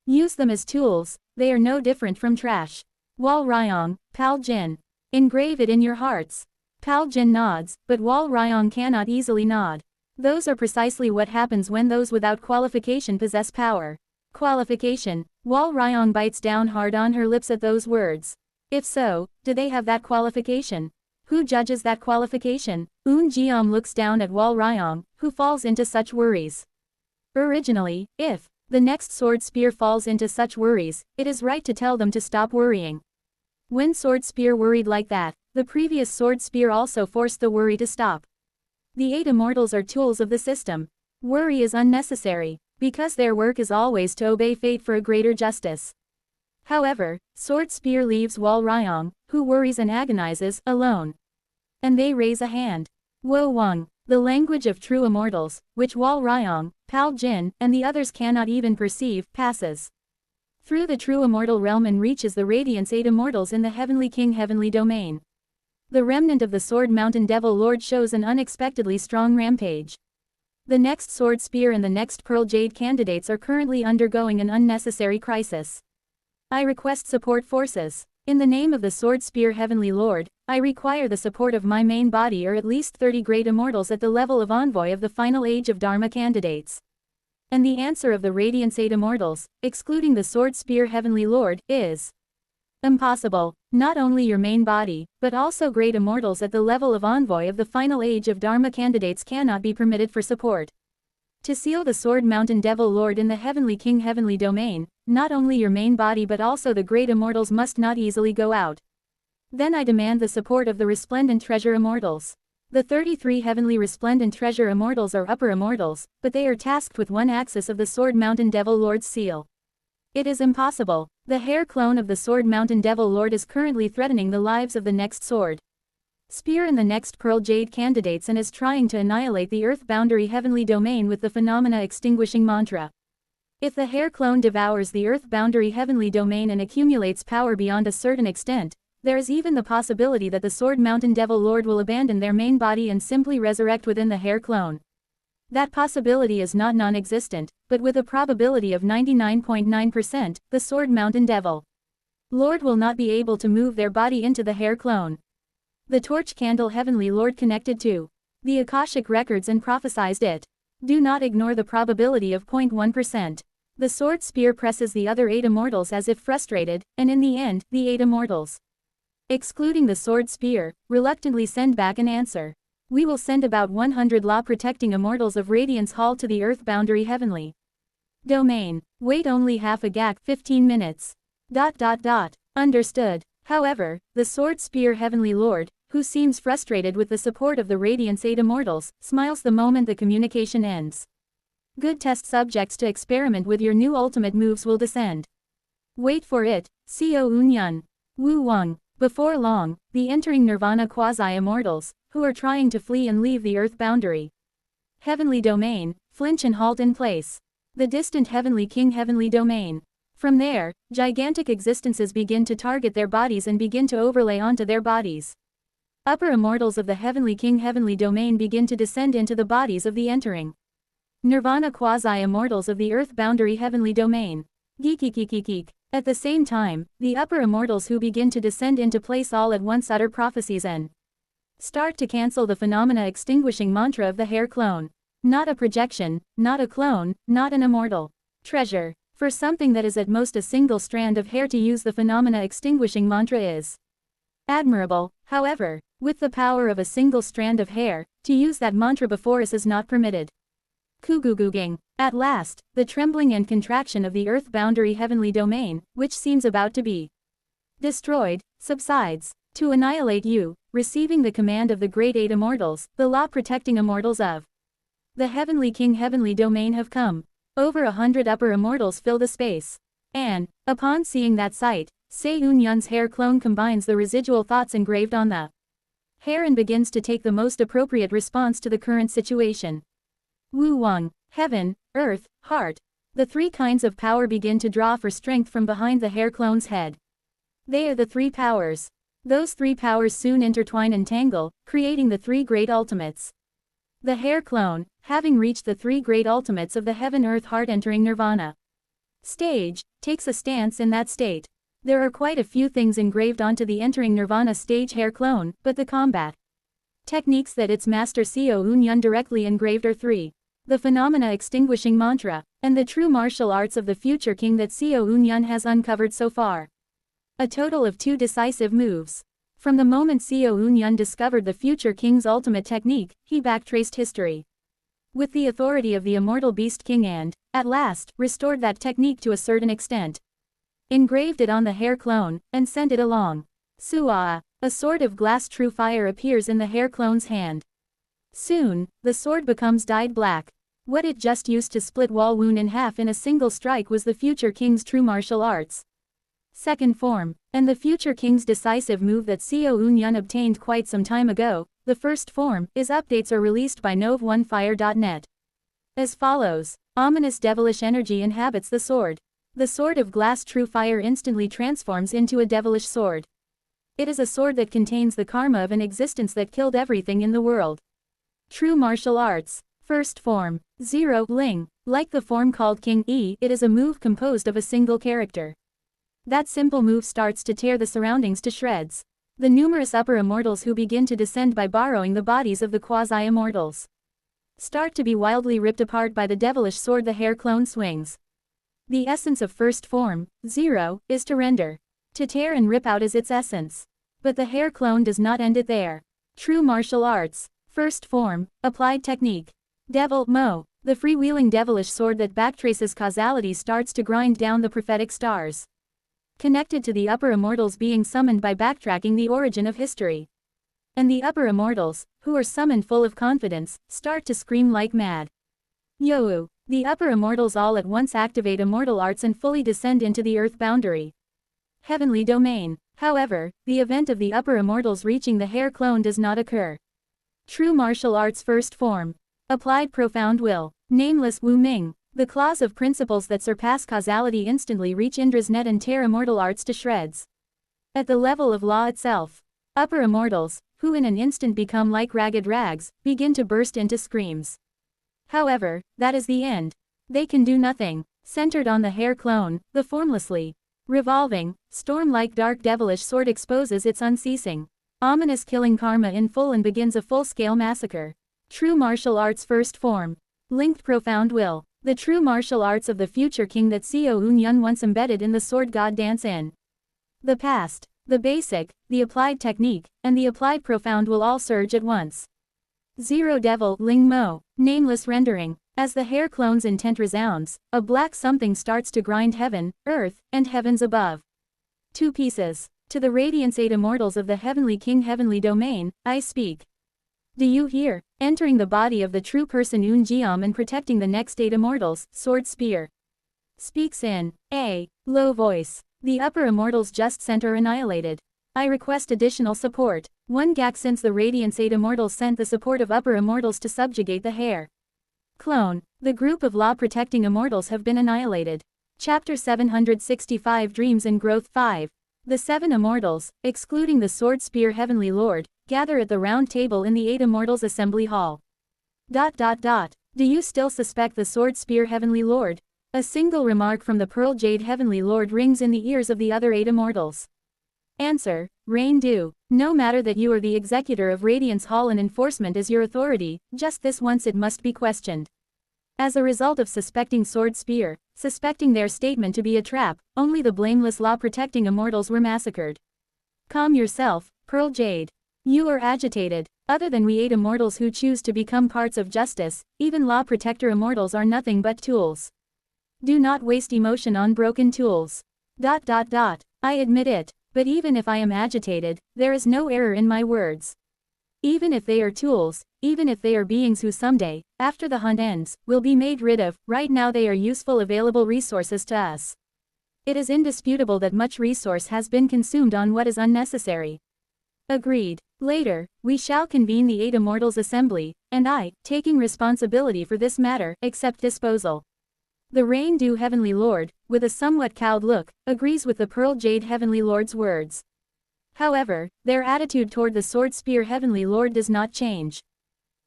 use them as tools, they are no different from trash. Wal Ryong, Pal Jin. Engrave it in your hearts. Pal Jin nods, but Wal Ryong cannot easily nod. Those are precisely what happens when those without qualification possess power. Qualification. Wal Ryong bites down hard on her lips at those words. If so, do they have that qualification? Who judges that qualification? Un Jiam looks down at Wal Ryong, who falls into such worries. Originally, if the next sword spear falls into such worries, it is right to tell them to stop worrying. When sword spear worried like that, the previous sword spear also forced the worry to stop. The 8 immortals are tools of the system. Worry is unnecessary, because their work is always to obey fate for a greater justice. However, sword spear leaves Wal Ryong, who worries and agonizes, alone. And they raise a hand. Wo Wang, the language of true immortals, which Wal Ryong, Pal Jin, and the others cannot even perceive, passes through the true immortal realm and reaches the Radiance 8 immortals in the Heavenly King heavenly domain. The remnant of the Sword Mountain Devil Lord shows an unexpectedly strong rampage. The next Sword Spear and the next Pearl Jade candidates are currently undergoing an unnecessary crisis. I request support forces. In the name of the Sword Spear Heavenly Lord, I require the support of my main body or at least 30 great immortals at the level of envoy of the final age of Dharma candidates. And the answer of the Radiance 8 immortals, excluding the Sword Spear Heavenly Lord, is impossible. Not only your main body, but also great immortals at the level of envoy of the final age of Dharma candidates cannot be permitted for support. To seal the Sword Mountain Devil Lord in the Heavenly King heavenly domain, not only your main body but also the great immortals must not easily go out. Then I demand the support of the Resplendent Treasure Immortals. The 33 heavenly Resplendent Treasure Immortals are upper immortals, but they are tasked with one axis of the Sword Mountain Devil Lord's seal. It is impossible. The hair clone of the Sword Mountain Devil Lord is currently threatening the lives of the next Sword Spear and the next Pearl Jade candidates and is trying to annihilate the Earth Boundary heavenly domain with the phenomena extinguishing mantra. If the hair clone devours the Earth Boundary heavenly domain and accumulates power beyond a certain extent, there is even the possibility that the Sword Mountain Devil Lord will abandon their main body and simply resurrect within the hair clone. That possibility is not non-existent, but with a probability of 99.9%, the Sword Mountain Devil Lord will not be able to move their body into the hair clone. The Torch Candle Heavenly Lord connected to the Akashic records and prophesized it. Do not ignore the probability of 0.1%. The sword spear presses the other 8 immortals as if frustrated, and in the end, the 8 immortals, excluding the sword spear, reluctantly send back an answer. We will send about 100 law-protecting immortals of Radiance Hall to the Earth Boundary Heavenly Domain. Wait only half a gak 15 minutes. ... Understood. However, the sword spear Heavenly Lord, who seems frustrated with the support of the Radiance 8 immortals, smiles the moment the communication ends. Good test subjects to experiment with your new ultimate moves will descend. Wait for it, Co Unyun. Wu Wang. Before long, the entering Nirvana quasi-immortals, who are trying to flee and leave the Earth Boundary Heavenly Domain, flinch and halt in place. The distant Heavenly King Heavenly Domain. From there, gigantic existences begin to target their bodies and begin to overlay onto their bodies. Upper immortals of the Heavenly King Heavenly Domain begin to descend into the bodies of the entering Nirvana quasi-immortals of the Earth Boundary Heavenly Domain. Geek. At the same time, the upper immortals who begin to descend into place all at once utter prophecies and start to cancel the phenomena extinguishing mantra of the hair clone. Not a projection, not a clone, not an immortal treasure. For something that is at most a single strand of hair to use the phenomena extinguishing mantra is admirable. However, with the power of a single strand of hair, to use that mantra before us is not permitted. Kuguguging. At last, the trembling and contraction of the Earth Boundary Heavenly Domain, which seems about to be destroyed, subsides. To annihilate you, receiving the command of the Great 8 Immortals, the law-protecting immortals of the Heavenly King Heavenly Domain have come. Over 100 upper immortals fill the space. And, upon seeing that sight, Se-Eun-Yun's hair clone combines the residual thoughts engraved on the hair and begins to take the most appropriate response to the current situation. Wu Wang. Heaven, Earth, Heart. The 3 kinds of power begin to draw for strength from behind the hair clone's head. They are the 3 powers. Those 3 powers soon intertwine and tangle, creating the 3 great ultimates. The hair clone, having reached the 3 great ultimates of the Heaven Earth Heart entering Nirvana stage, takes a stance in that state. There are quite a few things engraved onto the entering Nirvana stage hair clone, but the combat techniques that its master Co Unyun directly engraved are 3. The phenomena extinguishing mantra, and the true martial arts of the future king that Co Unyun has uncovered so far. A total of 2 decisive moves. From the moment Co Unyun discovered the future king's ultimate technique, he backtraced history with the authority of the immortal beast king and, at last, restored that technique to a certain extent. Engraved it on the hair clone, and sent it along. Suaa. A sword of glass true fire appears in the hair clone's hand. Soon, the sword becomes dyed black. What it just used to split Wall Woon in half in a single strike was the future king's true martial arts second form, and the future king's decisive move that Co Unyun obtained quite some time ago. The first form, is updates are released by Nov1Fire.net. As follows. Ominous devilish energy inhabits the sword. The sword of glass true fire instantly transforms into a devilish sword. It is a sword that contains the karma of an existence that killed everything in the world. True martial arts. First form. 0 Ling. Like the form called King E, it is a move composed of a single character. That simple move starts to tear the surroundings to shreds. The numerous upper immortals who begin to descend by borrowing the bodies of the quasi-immortals start to be wildly ripped apart by the devilish sword the hair clone swings. The essence of first form, 0, is to render. To tear and rip out is its essence. But the hair clone does not end it there. True martial arts. First form, applied technique. Devil Mo. The freewheeling devilish sword that backtraces causality starts to grind down the prophetic stars connected to the upper immortals being summoned by backtracking the origin of history. And the upper immortals, who are summoned full of confidence, start to scream like mad. Yo! The upper immortals all at once activate immortal arts and fully descend into the Earth Boundary Heavenly Domain. However, the event of the upper immortals reaching the hair clone does not occur. True martial arts first form. Applied profound will. Nameless Wu Ming. The claws of principles that surpass causality instantly reach Indra's net and tear immortal arts to shreds. At the level of law itself, upper immortals, who in an instant become like ragged rags, begin to burst into screams. However, that is the end. They can do nothing. Centered on the hair clone, the formlessly revolving, storm-like dark devilish sword exposes its unceasing, ominous killing karma in full and begins a full-scale massacre. True martial arts first form. Linked profound will. The true martial arts of the future king that Seo Un-yun once embedded in the sword god dance in. The past, the basic, the applied technique, and the applied profound will all surge at once. Zero Devil Ling Mo. Nameless rendering. As the hair clone's intent resounds, a black something starts to grind heaven, earth, and heavens above. 2 pieces. To the radiance 8 immortals of the heavenly king heavenly domain, I speak. Do you hear? Entering the body of the true person Un Jiam and protecting the next 8 immortals, sword spear. Speaks in a low voice. The upper immortals just sent or annihilated. I request additional support. 1 gak since the Radiance 8 immortals sent the support of upper immortals to subjugate the hair clone. The group of law-protecting immortals have been annihilated. Chapter 765 Dreams and Growth 5. The 7 immortals, excluding the Sword Spear Heavenly Lord, gather at the round table in the 8 immortals assembly hall. Do you still suspect the Sword Spear Heavenly Lord? A single remark from the Pearl Jade Heavenly Lord rings in the ears of the other 8 immortals. Answer, Rain Do. No matter that you are the executor of Radiance Hall and enforcement is your authority, just this once it must be questioned. As a result of suspecting Sword Spear, suspecting their statement to be a trap, only the blameless law-protecting immortals were massacred. Calm yourself, Pearl Jade. You are agitated. Other than we 8 immortals who choose to become parts of justice, even law-protector immortals are nothing but tools. Do not waste emotion on broken tools. I admit it. But even if I am agitated, there is no error in my words. Even if they are tools, even if they are beings who someday, after the hunt ends, will be made rid of, right now they are useful available resources to us. It is indisputable that much resource has been consumed on what is unnecessary. Agreed. Later, we shall convene the 8 immortals assembly, and I, taking responsibility for this matter, accept disposal. The Rain Do Heavenly Lord, with a somewhat cowed look, agrees with the Pearl Jade Heavenly Lord's words. However, their attitude toward the Sword Spear Heavenly Lord does not change.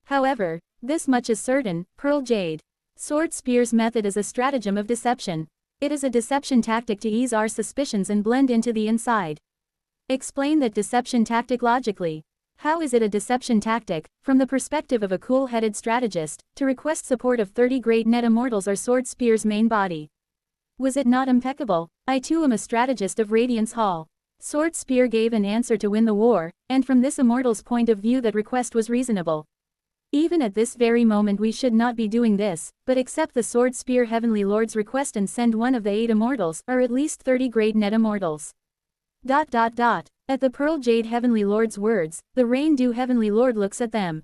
However, this much is certain, Pearl Jade. Sword Spear's method is a stratagem of deception. It is a deception tactic to ease our suspicions and blend into the inside. Explain that deception tactic logically. How is it a deception tactic, from the perspective of a cool-headed strategist, to request support of 30 great net immortals or Sword Spear's main body? Was it not impeccable? I too am a strategist of Radiance Hall. Sword Spear gave an answer to win the war, and from this immortal's point of view that request was reasonable. Even at this very moment we should not be doing this, but accept the Sword Spear Heavenly Lord's request and send one of the 8 immortals, or at least 30 great net immortals. At the Pearl Jade Heavenly Lord's words, the Rain Do Heavenly Lord looks at them.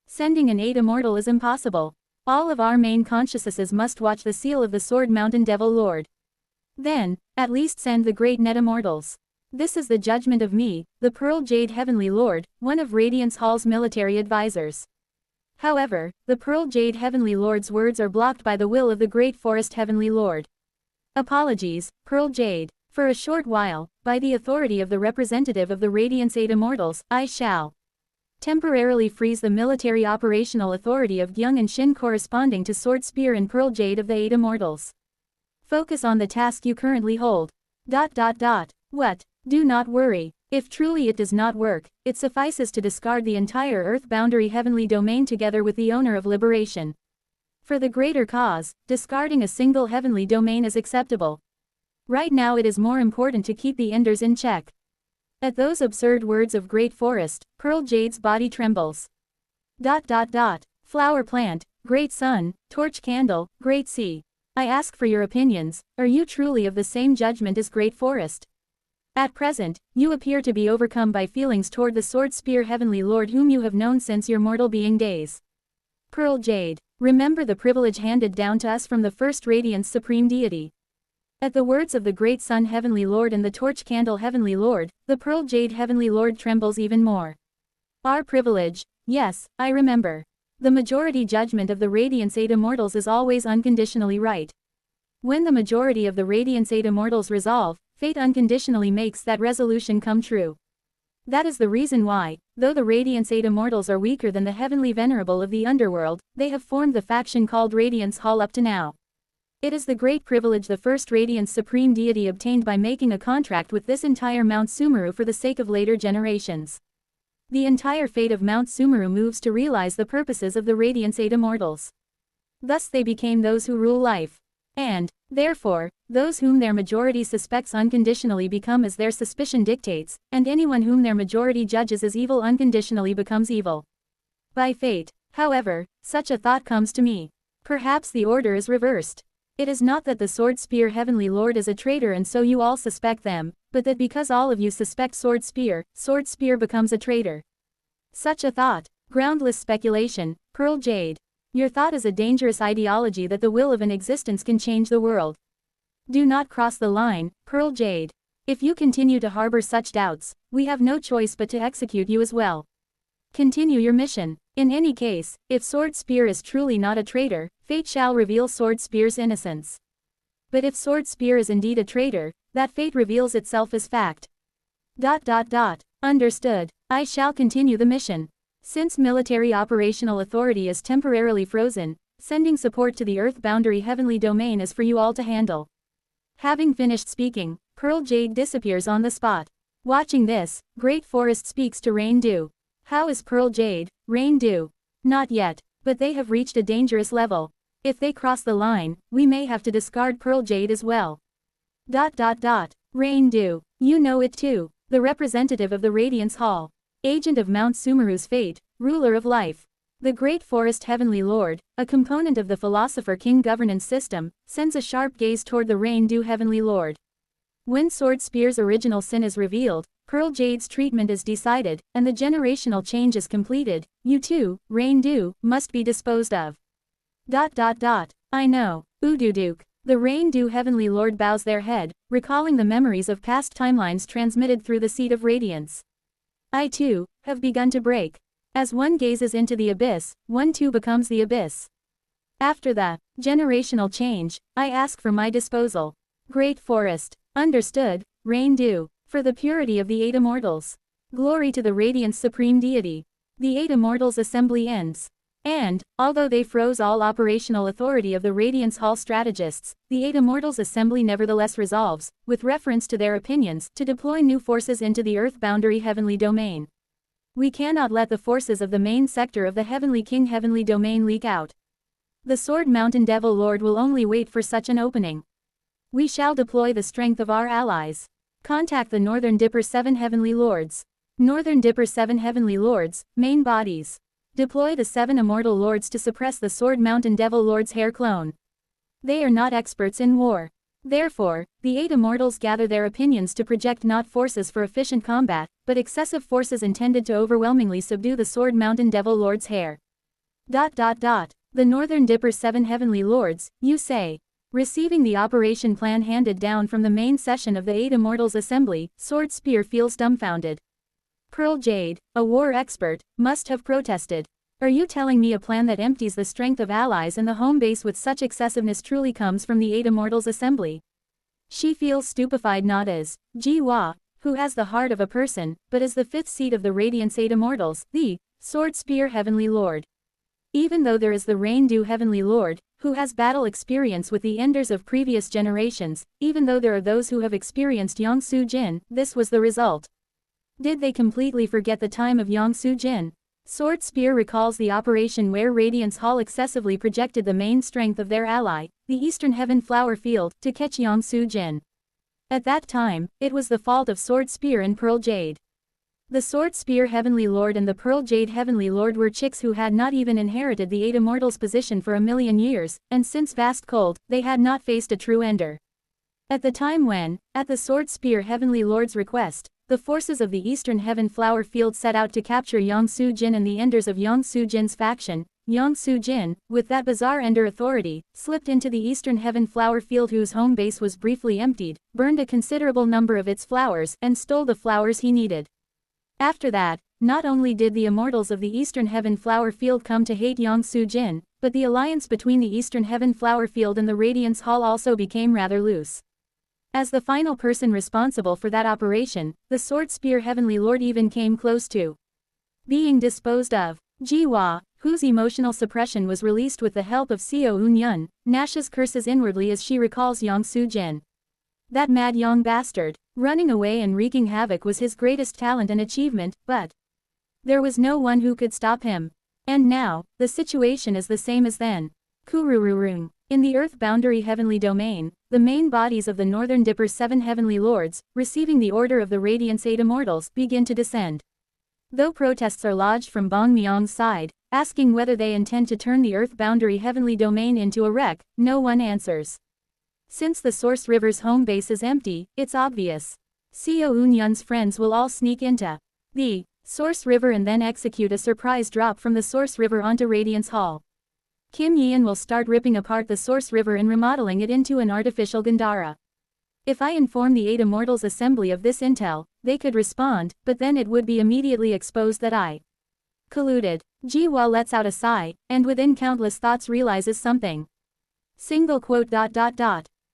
Sending an 8 immortal is impossible. All of our main consciousnesses must watch the seal of the Sword Mountain Devil Lord. Then, at least send the great net immortals. This is the judgment of me, the Pearl Jade Heavenly Lord, one of Radiance Hall's military advisors. However, the Pearl Jade Heavenly Lord's words are blocked by the will of the Great Forest Heavenly Lord. Apologies, Pearl Jade. For a short while, by the authority of the representative of the Radiance 8 Immortals, I shall temporarily freeze the military operational authority of Gyung and Shin corresponding to Sword Spear and Pearl Jade of the 8 Immortals. Focus on the task you currently hold. What? Do not worry. If truly it does not work, it suffices to discard the entire Earth boundary heavenly domain together with the owner of liberation. For the greater cause, discarding a single heavenly domain is acceptable. Right now it is more important to keep the Enders in check. At those absurd words of Great Forest, Pearl Jade's body trembles. Flower plant, Great Sun, Torch Candle, Great Sea. I ask for your opinions, are you truly of the same judgment as Great Forest? At present, you appear to be overcome by feelings toward the Sword Spear Heavenly Lord whom you have known since your mortal being days. Pearl Jade, remember the privilege handed down to us from the First Radiance Supreme Deity. At the words of the Great Sun Heavenly Lord and the Torch Candle Heavenly Lord, the Pearl Jade Heavenly Lord trembles even more. Our privilege, yes, I remember. The majority judgment of the Radiance 8 Immortals is always unconditionally right. When the majority of the Radiance 8 Immortals resolve, fate unconditionally makes that resolution come true. That is the reason why, though the Radiance 8 Immortals are weaker than the Heavenly Venerable of the Underworld, they have formed the faction called Radiance Hall up to now. It is the great privilege the First Radiance Supreme Deity obtained by making a contract with this entire Mount Sumeru for the sake of later generations. The entire fate of Mount Sumeru moves to realize the purposes of the Radiant's 8 immortals. Thus they became those who rule life. And, therefore, those whom their majority suspects unconditionally become as their suspicion dictates, and anyone whom their majority judges as evil unconditionally becomes evil. By fate, however, such a thought comes to me. Perhaps the order is reversed. It is not that the Sword Spear Heavenly Lord is a traitor and so you all suspect them, but that because all of you suspect Sword Spear becomes a traitor. Such a thought, groundless speculation, Pearl Jade. Your thought is a dangerous ideology that the will of an existence can change the world. Do not cross the line, Pearl Jade. If you continue to harbor such doubts, we have no choice but to execute you as well. Continue your mission. In any case, if Sword Spear is truly not a traitor, fate shall reveal Sword Spear's innocence. But if Sword Spear is indeed a traitor, that fate reveals itself as fact. Understood. I shall continue the mission. Since military operational authority is temporarily frozen, sending support to the Earth boundary heavenly domain is for you all to handle. Having finished speaking, Pearl Jade disappears on the spot. Watching this, Great Forest speaks to Rain Dew. How is Pearl Jade, Rain Dew? Not yet, but they have reached a dangerous level. If they cross the line, we may have to discard Pearl Jade as well. Rain Dew, you know it too, the representative of the Radiance Hall. Agent of Mount Sumeru's fate, ruler of life. The Great Forest Heavenly Lord, a component of the Philosopher King governance system, sends a sharp gaze toward the Rain Dew Heavenly Lord. When Sword Spear's original sin is revealed, Pearl Jade's treatment is decided, and the generational change is completed, you too, Rain Dew, must be disposed of. I know, Ududuke. The Rain Dew Heavenly Lord bows their head, recalling the memories of past timelines transmitted through the Seed of Radiance. I too, have begun to break. As one gazes into the abyss, one too becomes the abyss. After the generational change, I ask for my disposal. Great Forest. Understood, Rain Dew. For the purity of the 8 immortals. Glory to the Radiant's supreme deity. The 8 immortals' assembly ends. And, although they froze all operational authority of the Radiance Hall strategists, the 8 immortals' assembly nevertheless resolves, with reference to their opinions, to deploy new forces into the Earth boundary heavenly domain. We cannot let the forces of the main sector of the Heavenly King heavenly domain leak out. The Sword Mountain Devil Lord will only wait for such an opening. We shall deploy the strength of our allies. Contact the Northern Dipper 7 Heavenly Lords. Northern Dipper 7 Heavenly Lords, main bodies. Deploy the 7 Immortal Lords to suppress the Sword Mountain Devil Lord's hair clone. They are not experts in war. Therefore, the 8 Immortals gather their opinions to project not forces for efficient combat, but excessive forces intended to overwhelmingly subdue the Sword Mountain Devil Lord's hair. The Northern Dipper 7 Heavenly Lords, you say. Receiving the operation plan handed down from the main session of the 8 Immortals Assembly, Sword Spear feels dumbfounded. Pearl Jade, a war expert, must have protested. Are you telling me a plan that empties the strength of allies and the home base with such excessiveness truly comes from the 8 Immortals Assembly? She feels stupefied not as Jiwa, who has the heart of a person, but as the 5th seat of the Radiance 8 Immortals, the Sword Spear Heavenly Lord. Even though there is the Rain Dew Heavenly Lord, who has battle experience with the Enders of previous generations, even though there are those who have experienced Yongsu Jin, this was the result. Did they completely forget the time of Yongsu Jin? Sword Spear recalls the operation where Radiance Hall excessively projected the main strength of their ally, the Eastern Heaven Flower Field, to catch Yongsu Jin. At that time, it was the fault of Sword Spear and Pearl Jade. The Sword Spear Heavenly Lord and the Pearl Jade Heavenly Lord were chicks who had not even inherited the 8 Immortals' position for 1,000,000 years, and since Vast Cold, they had not faced a true ender. At the time when, at the Sword Spear Heavenly Lord's request, the forces of the Eastern Heaven Flower Field set out to capture Yongsu Jin and the Enders of Yongsu Jin's faction, Yongsu Jin, with that bizarre Ender authority, slipped into the Eastern Heaven Flower Field whose home base was briefly emptied, burned a considerable number of its flowers, and stole the flowers he needed. After that, not only did the Immortals of the Eastern Heaven Flower Field come to hate Yongsu Jin, but the alliance between the Eastern Heaven Flower Field and the Radiance Hall also became rather loose. As the final person responsible for that operation, the Sword Spear Heavenly Lord even came close to being disposed of. Jiwa, whose emotional suppression was released with the help of Seo Eun-yun, gnashes curses inwardly as she recalls Yongsu Jin. That mad young bastard. Running away and wreaking havoc was his greatest talent and achievement, but There was no one who could stop him. And now, the situation is the same as then. Kurururung. In the Earth boundary heavenly domain, the main bodies of the Northern Dipper's 7 heavenly lords, receiving the order of the Radiance 8 Immortals, begin to descend. Though protests are lodged from Bong Myong's side, asking whether they intend to turn the Earth boundary heavenly domain into a wreck, no one answers. Since the Source River's home base is empty, it's obvious. Seo Eun-yun's friends will all sneak into the Source River and then execute a surprise drop from the Source River onto Radiance Hall. Kim Yeon will start ripping apart the Source River and remodeling it into an artificial Gandhara. If I inform the 8 Immortals Assembly of this intel, they could respond, but then it would be immediately exposed that I colluded. Ji-hwa lets out a sigh, and within countless thoughts realizes something. Single quote.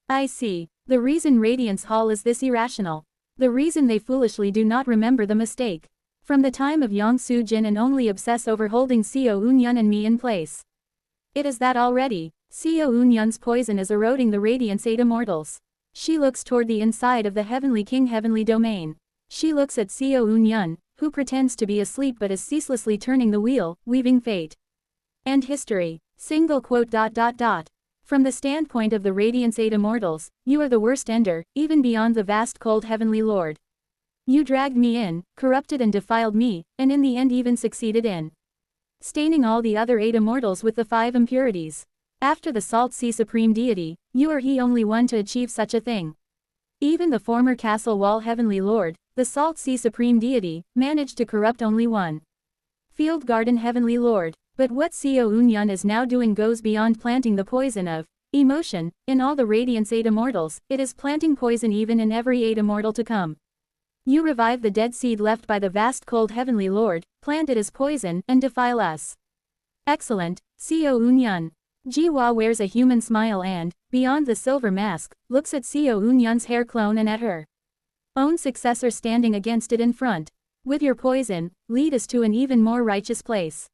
I see. The reason Radiance Hall is this irrational. The reason they foolishly do not remember the mistake. From the time of Yang Soo-jin and only obsess over holding Seo Eun-yun and me in place. It is that already. Seo Eun-yun's poison is eroding the Radiance 8 Immortals. She looks toward the inside of the Heavenly King heavenly domain. She looks at Seo Eun-yun, who pretends to be asleep but is ceaselessly turning the wheel, weaving fate and history. Single quote. From the standpoint of the Radiance 8 Immortals, you are the worst ender, even beyond the vast cold heavenly lord. You dragged me in, corrupted and defiled me, and in the end even succeeded in staining all the other 8 Immortals with the 5 impurities. After the Salt Sea Supreme Deity, you are the only one to achieve such a thing. Even the former Castle Wall Heavenly Lord, the Salt Sea Supreme Deity, managed to corrupt only one Field Garden Heavenly Lord. But what Seo Eun-yun is now doing goes beyond planting the poison of emotion in all the Radiance 8 Immortals, it is planting poison even in every 8 Immortal to come. You revive the dead seed left by the vast cold Heavenly Lord, plant it as poison, and defile us. Excellent, Seo Eun-yun. Ji-hwa wears a human smile and, beyond the silver mask, looks at Seo Eun-yun's hair clone and at her own successor standing against it in front. With your poison, lead us to an even more righteous place.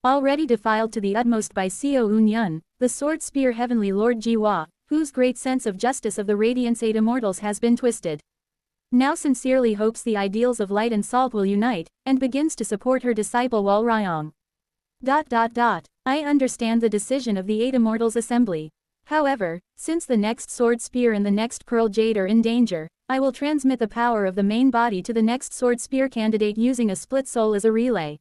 Already defiled to the utmost by Seo Eun-yun, the Sword Spear Heavenly Lord Ji-hwa, whose great sense of justice of the Radiance 8 Immortals has been twisted, now sincerely hopes the ideals of light and salt will unite, and begins to support her disciple Wal Ryong. I understand the decision of the 8 Immortals Assembly. However, since the next Sword Spear and the next Pearl Jade are in danger, I will transmit the power of the main body to the next Sword Spear candidate using a split soul as a relay.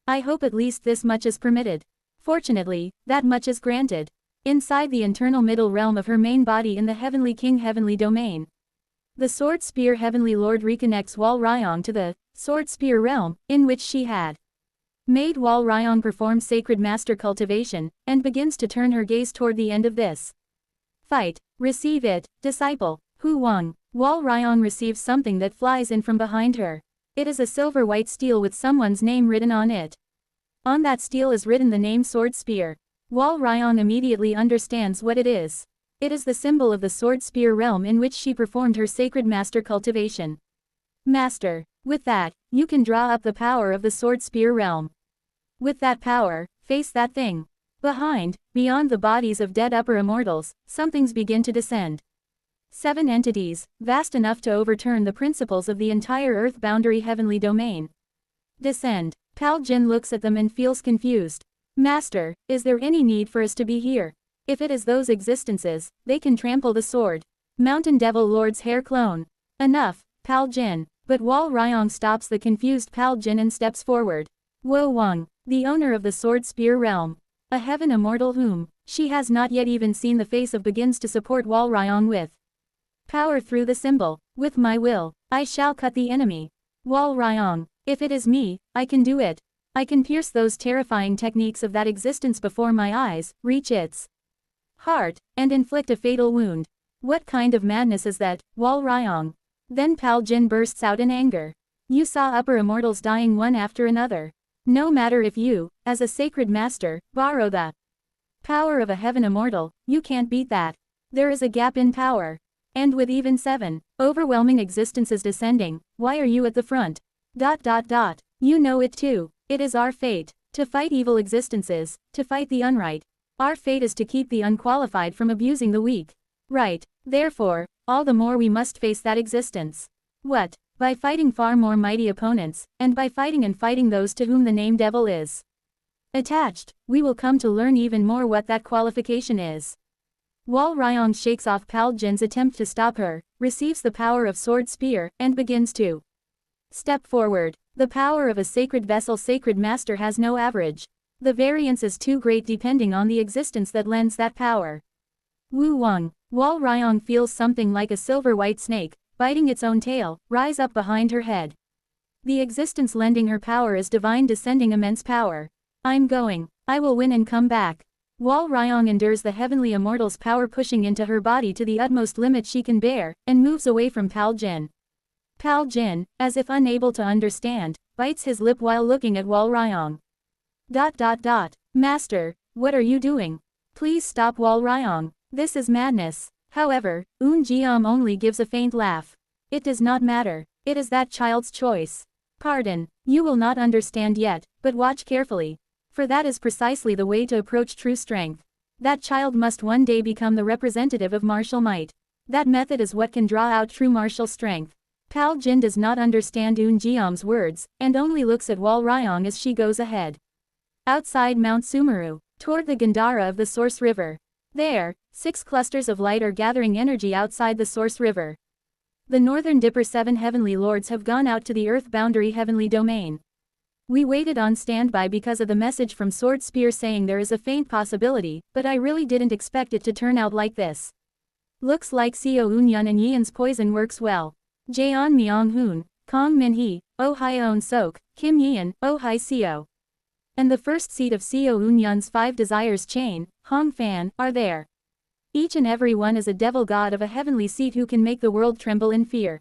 I hope at least this much is permitted. Fortunately, that much is granted. Inside the internal middle realm of her main body in the Heavenly King heavenly domain, the Sword Spear Heavenly Lord reconnects Wal Ryong to the Sword Spear realm, in which she had made Wal Ryong perform sacred master cultivation, and begins to turn her gaze toward the end of this fight. Receive it, disciple. Hu Wang. Wal Ryong receives something that flies in from behind her. It is a silver-white steel with someone's name written on it. On that steel is written the name Sword Spear. Wal Ryong immediately understands what it is. It is the symbol of the Sword Spear realm in which she performed her sacred master cultivation. Master. With that, you can draw up the power of the Sword Spear realm. With that power, face that thing. Behind, beyond the bodies of dead upper immortals, somethings begin to descend. 7 entities, vast enough to overturn the principles of the entire Earth boundary heavenly domain. Descend. Pal Jin looks at them and feels confused. Master, is there any need for us to be here? If it is those existences, they can trample the sword. Mountain Devil Lord's hair clone. Enough, Pal Jin. But Wal Ryong stops the confused Pal Jin and steps forward. Wo Wang, the owner of the Sword Spear realm. A heaven immortal whom she has not yet even seen the face of begins to support Wal Ryong with power through the symbol. With my will, I shall cut the enemy. Wal Ryong, if it is me, I can do it. I can pierce those terrifying techniques of that existence before my eyes, reach its heart, and inflict a fatal wound. What kind of madness is that, Wal Ryong? Then Pal Jin bursts out in anger. You saw upper immortals dying one after another. No matter if you, as a sacred master, borrow the power of a heaven immortal, you can't beat that. There is a gap in power. And with even 7 overwhelming existences descending, why are you at the front? You know it too. It is our fate to fight evil existences, to fight the unright. Our fate is to keep the unqualified from abusing the weak. Right. Therefore, all the more we must face that existence. What? By fighting far more mighty opponents, and by fighting those to whom the name devil is attached, we will come to learn even more what that qualification is. Wal Ryong shakes off Pal Jin's attempt to stop her, receives the power of sword spear, and begins to step forward. The power of a sacred vessel sacred master has no average. The variance is too great depending on the existence that lends that power. Wu Wang. Wal Ryong feels something like a silver-white snake, biting its own tail, rise up behind her head. The existence lending her power is divine descending immense power. I'm going. I will win and come back. Wal Ryong endures the heavenly immortal's power pushing into her body to the utmost limit she can bear, and moves away from Pal Jin. Pal Jin, as if unable to understand, bites his lip while looking at Wal Ryong. Master, what are you doing? Please stop Wal Ryong. This is madness. However, Un Jiam only gives a faint laugh. It does not matter. It is that child's choice. Pardon, you will not understand yet, but watch carefully. For that is precisely the way to approach true strength. That child must one day become the representative of martial might. That method is what can draw out true martial strength. Pal Jin does not understand Un Jiam's words, and only looks at Wal Ryong as she goes ahead. Outside Mount Sumeru, toward the Gandhara of the Source River. There, 6 clusters of light are gathering energy outside the Source River. The Northern Dipper 7 heavenly lords have gone out to the Earth boundary heavenly domain. We waited on standby because of the message from Sword Spear saying there is a faint possibility, but I really didn't expect it to turn out like this. Looks like Seo Unyun and Yian's poison works well. Jaeon Myong Hoon, Kong Min Hee, Oh Hai On Sok, Kim Yian, Oh Hai Seo. And the first seat of Seo Unyun's 5 desires chain, Hong Fan, are there. Each and every one is a devil god of a heavenly seat who can make the world tremble in fear.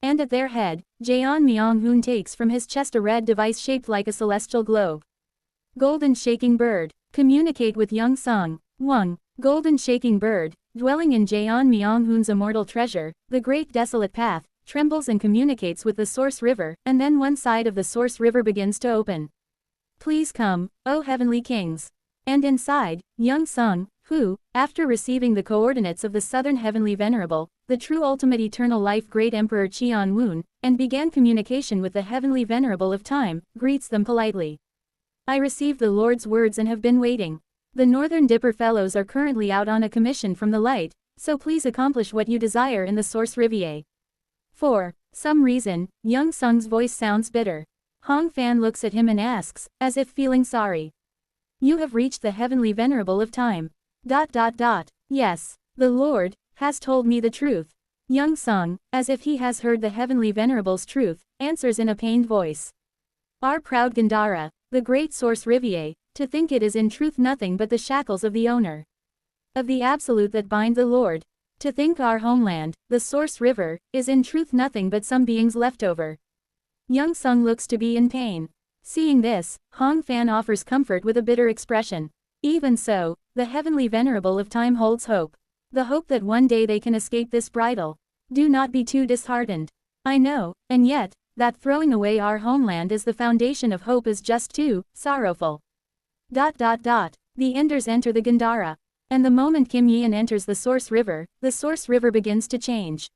And at their head, Jaeon Myong Hoon takes from his chest a red device shaped like a celestial globe. Golden Shaking Bird. Communicate with Young Sung. Wang. Golden Shaking Bird, dwelling in Jaeon Myong Hoon's immortal treasure, the great desolate path, trembles and communicates with the Source River, and then one side of the Source River begins to open. Please come, O heavenly kings. And inside, Young Sung, who, after receiving the coordinates of the Southern Heavenly Venerable, the true ultimate eternal life great Emperor Qian Woon, and began communication with the Heavenly Venerable of Time, greets them politely. I received the Lord's words and have been waiting. The Northern Dipper Fellows are currently out on a commission from the light, so please accomplish what you desire in the Source Rivier. For some reason, Young Sung's voice sounds bitter. Hong Fan looks at him and asks, as if feeling sorry. You have reached the Heavenly Venerable of Time. Yes, the Lord has told me the truth. Young Sung, as if he has heard the Heavenly Venerable's truth, answers in a pained voice. Our proud Gandhara, the great Source Rivier, to think it is in truth nothing but the shackles of the owner. Of the Absolute that bind the Lord. To think our homeland, the Source River, is in truth nothing but some being's leftover. Young Sung looks to be in pain. Seeing this, Hong Fan offers comfort with a bitter expression. Even so, the Heavenly Venerable of Time holds hope. The hope that one day they can escape this bridle. Do not be too disheartened. I know, and yet, that throwing away our homeland as the foundation of hope is just too sorrowful. The Enders enter the Gandhara. And the moment Kim Yian enters the Source River begins to change.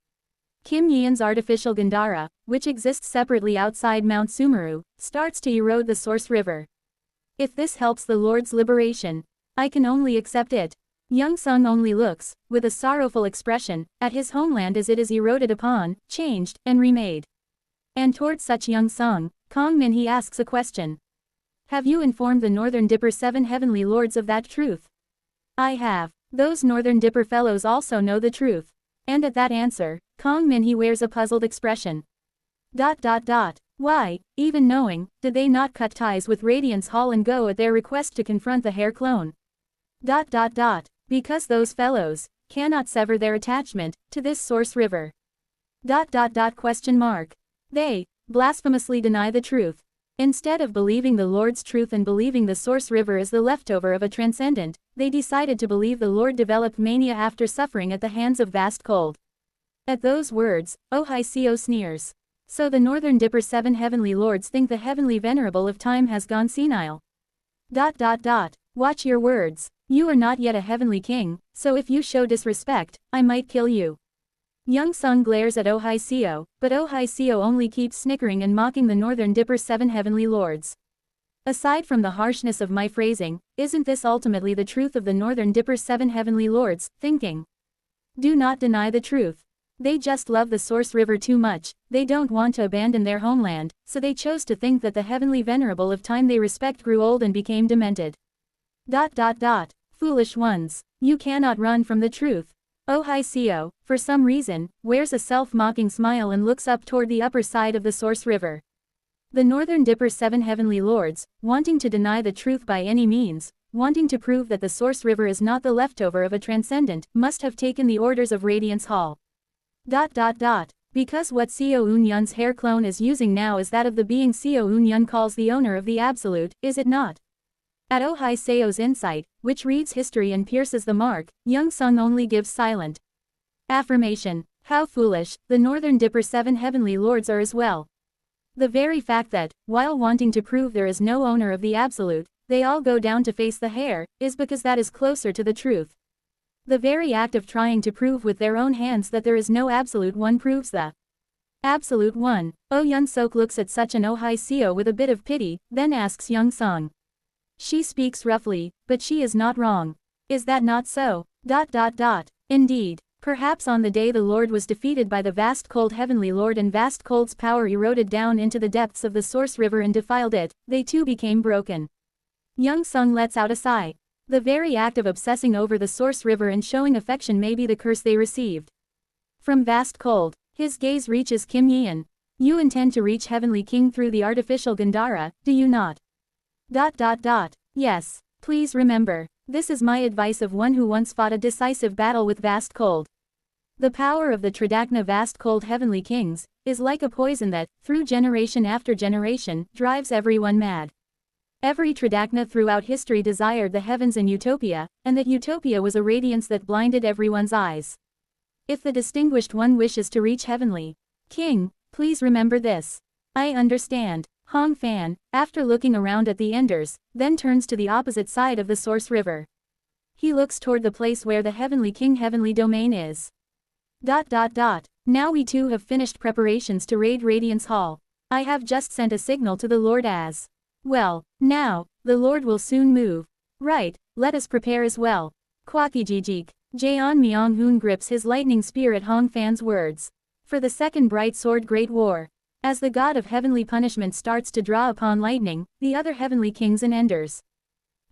Kim Yian's artificial Gandhara, which exists separately outside Mount Sumeru, starts to erode the Source River. If this helps the Lord's liberation, I can only accept it. Young Sung only looks, with a sorrowful expression, at his homeland as it is eroded upon, changed, and remade. And towards such Young Sung, Kong Min Hee asks a question. Have you informed the Northern Dipper 7 heavenly lords of that truth? I have. Those Northern Dipper fellows also know the truth. And at that answer, Kong Min Hee wears a puzzled expression. Why, even knowing, did they not cut ties with Radiance Hall and go at their request to confront the hair clone? Because those fellows cannot sever their attachment to this Source River. Question mark. They blasphemously deny the truth. Instead of believing the Lord's truth and believing the Source River is the leftover of a transcendent, they decided to believe the Lord developed mania after suffering at the hands of vast cold. At those words, Oh Hai Seo sneers. So the Northern Dipper 7 heavenly lords think the Heavenly Venerable of Time has gone senile. Watch your words. You are not yet a heavenly king, so if you show disrespect, I might kill you. Young Sung glares at Oh Hai Seo, but Oh Hai Seo only keeps snickering and mocking the Northern Dipper's 7 heavenly lords. Aside from the harshness of my phrasing, isn't this ultimately the truth of the Northern Dipper's 7 heavenly lords, thinking? Do not deny the truth. They just love the source river too much, they don't want to abandon their homeland, so they chose to think that the heavenly venerable of time they respect grew old and became demented. Foolish ones. You cannot run from the truth. Oh Hai Seo, for some reason, wears a self-mocking smile and looks up toward the upper side of the source river. The Northern Dipper's 7 heavenly lords, wanting to deny the truth by any means, wanting to prove that the source river is not the leftover of a transcendent, must have taken the orders of Radiance Hall. Because what Seo Un-yun's hair clone is using now is that of the being Seo Un-yun calls the owner of the Absolute, is it not? At Oh Hai Seo's insight, which reads history and pierces the mark, Young Sung only gives silent affirmation. How foolish, the Northern Dipper 7 heavenly lords are as well. The very fact that, while wanting to prove there is no owner of the Absolute, they all go down to face the hair, is because that is closer to the truth. The very act of trying to prove with their own hands that there is no Absolute One proves the Absolute One. Oh Yun Sok looks at such an Oh Hai Seo with a bit of pity, then asks Young Sung. She speaks roughly, but she is not wrong. Is that not so? Indeed. Perhaps on the day the Lord was defeated by the vast cold heavenly Lord and vast cold's power eroded down into the depths of the source river and defiled it, they too became broken. Young Sung lets out a sigh. The very act of obsessing over the source river and showing affection may be the curse they received. From vast cold, his gaze reaches Kim Yeon. You intend to reach Heavenly King through the artificial Gandhara, do you not? Yes, please remember, this is my advice of one who once fought a decisive battle with vast cold. The power of the Tridakna vast cold heavenly kings, is like a poison that, through generation after generation, drives everyone mad. Every Tridakna throughout history desired the heavens and utopia, and that utopia was a radiance that blinded everyone's eyes. If the distinguished one wishes to reach Heavenly King, please remember this. I understand. Hong Fan, after looking around at the Enders, then turns to the opposite side of the source river. He looks toward the place where the Heavenly King heavenly domain is. Now we too have finished preparations to raid Radiance Hall. I have just sent a signal to the Lord as well. Now, the Lord will soon move. Right, let us prepare as well. Kwakijijik. Jaeon Myung-hoon grips his lightning spear at Hong Fan's words. For the second bright sword great war. As the god of heavenly punishment starts to draw upon lightning, the other heavenly kings and enders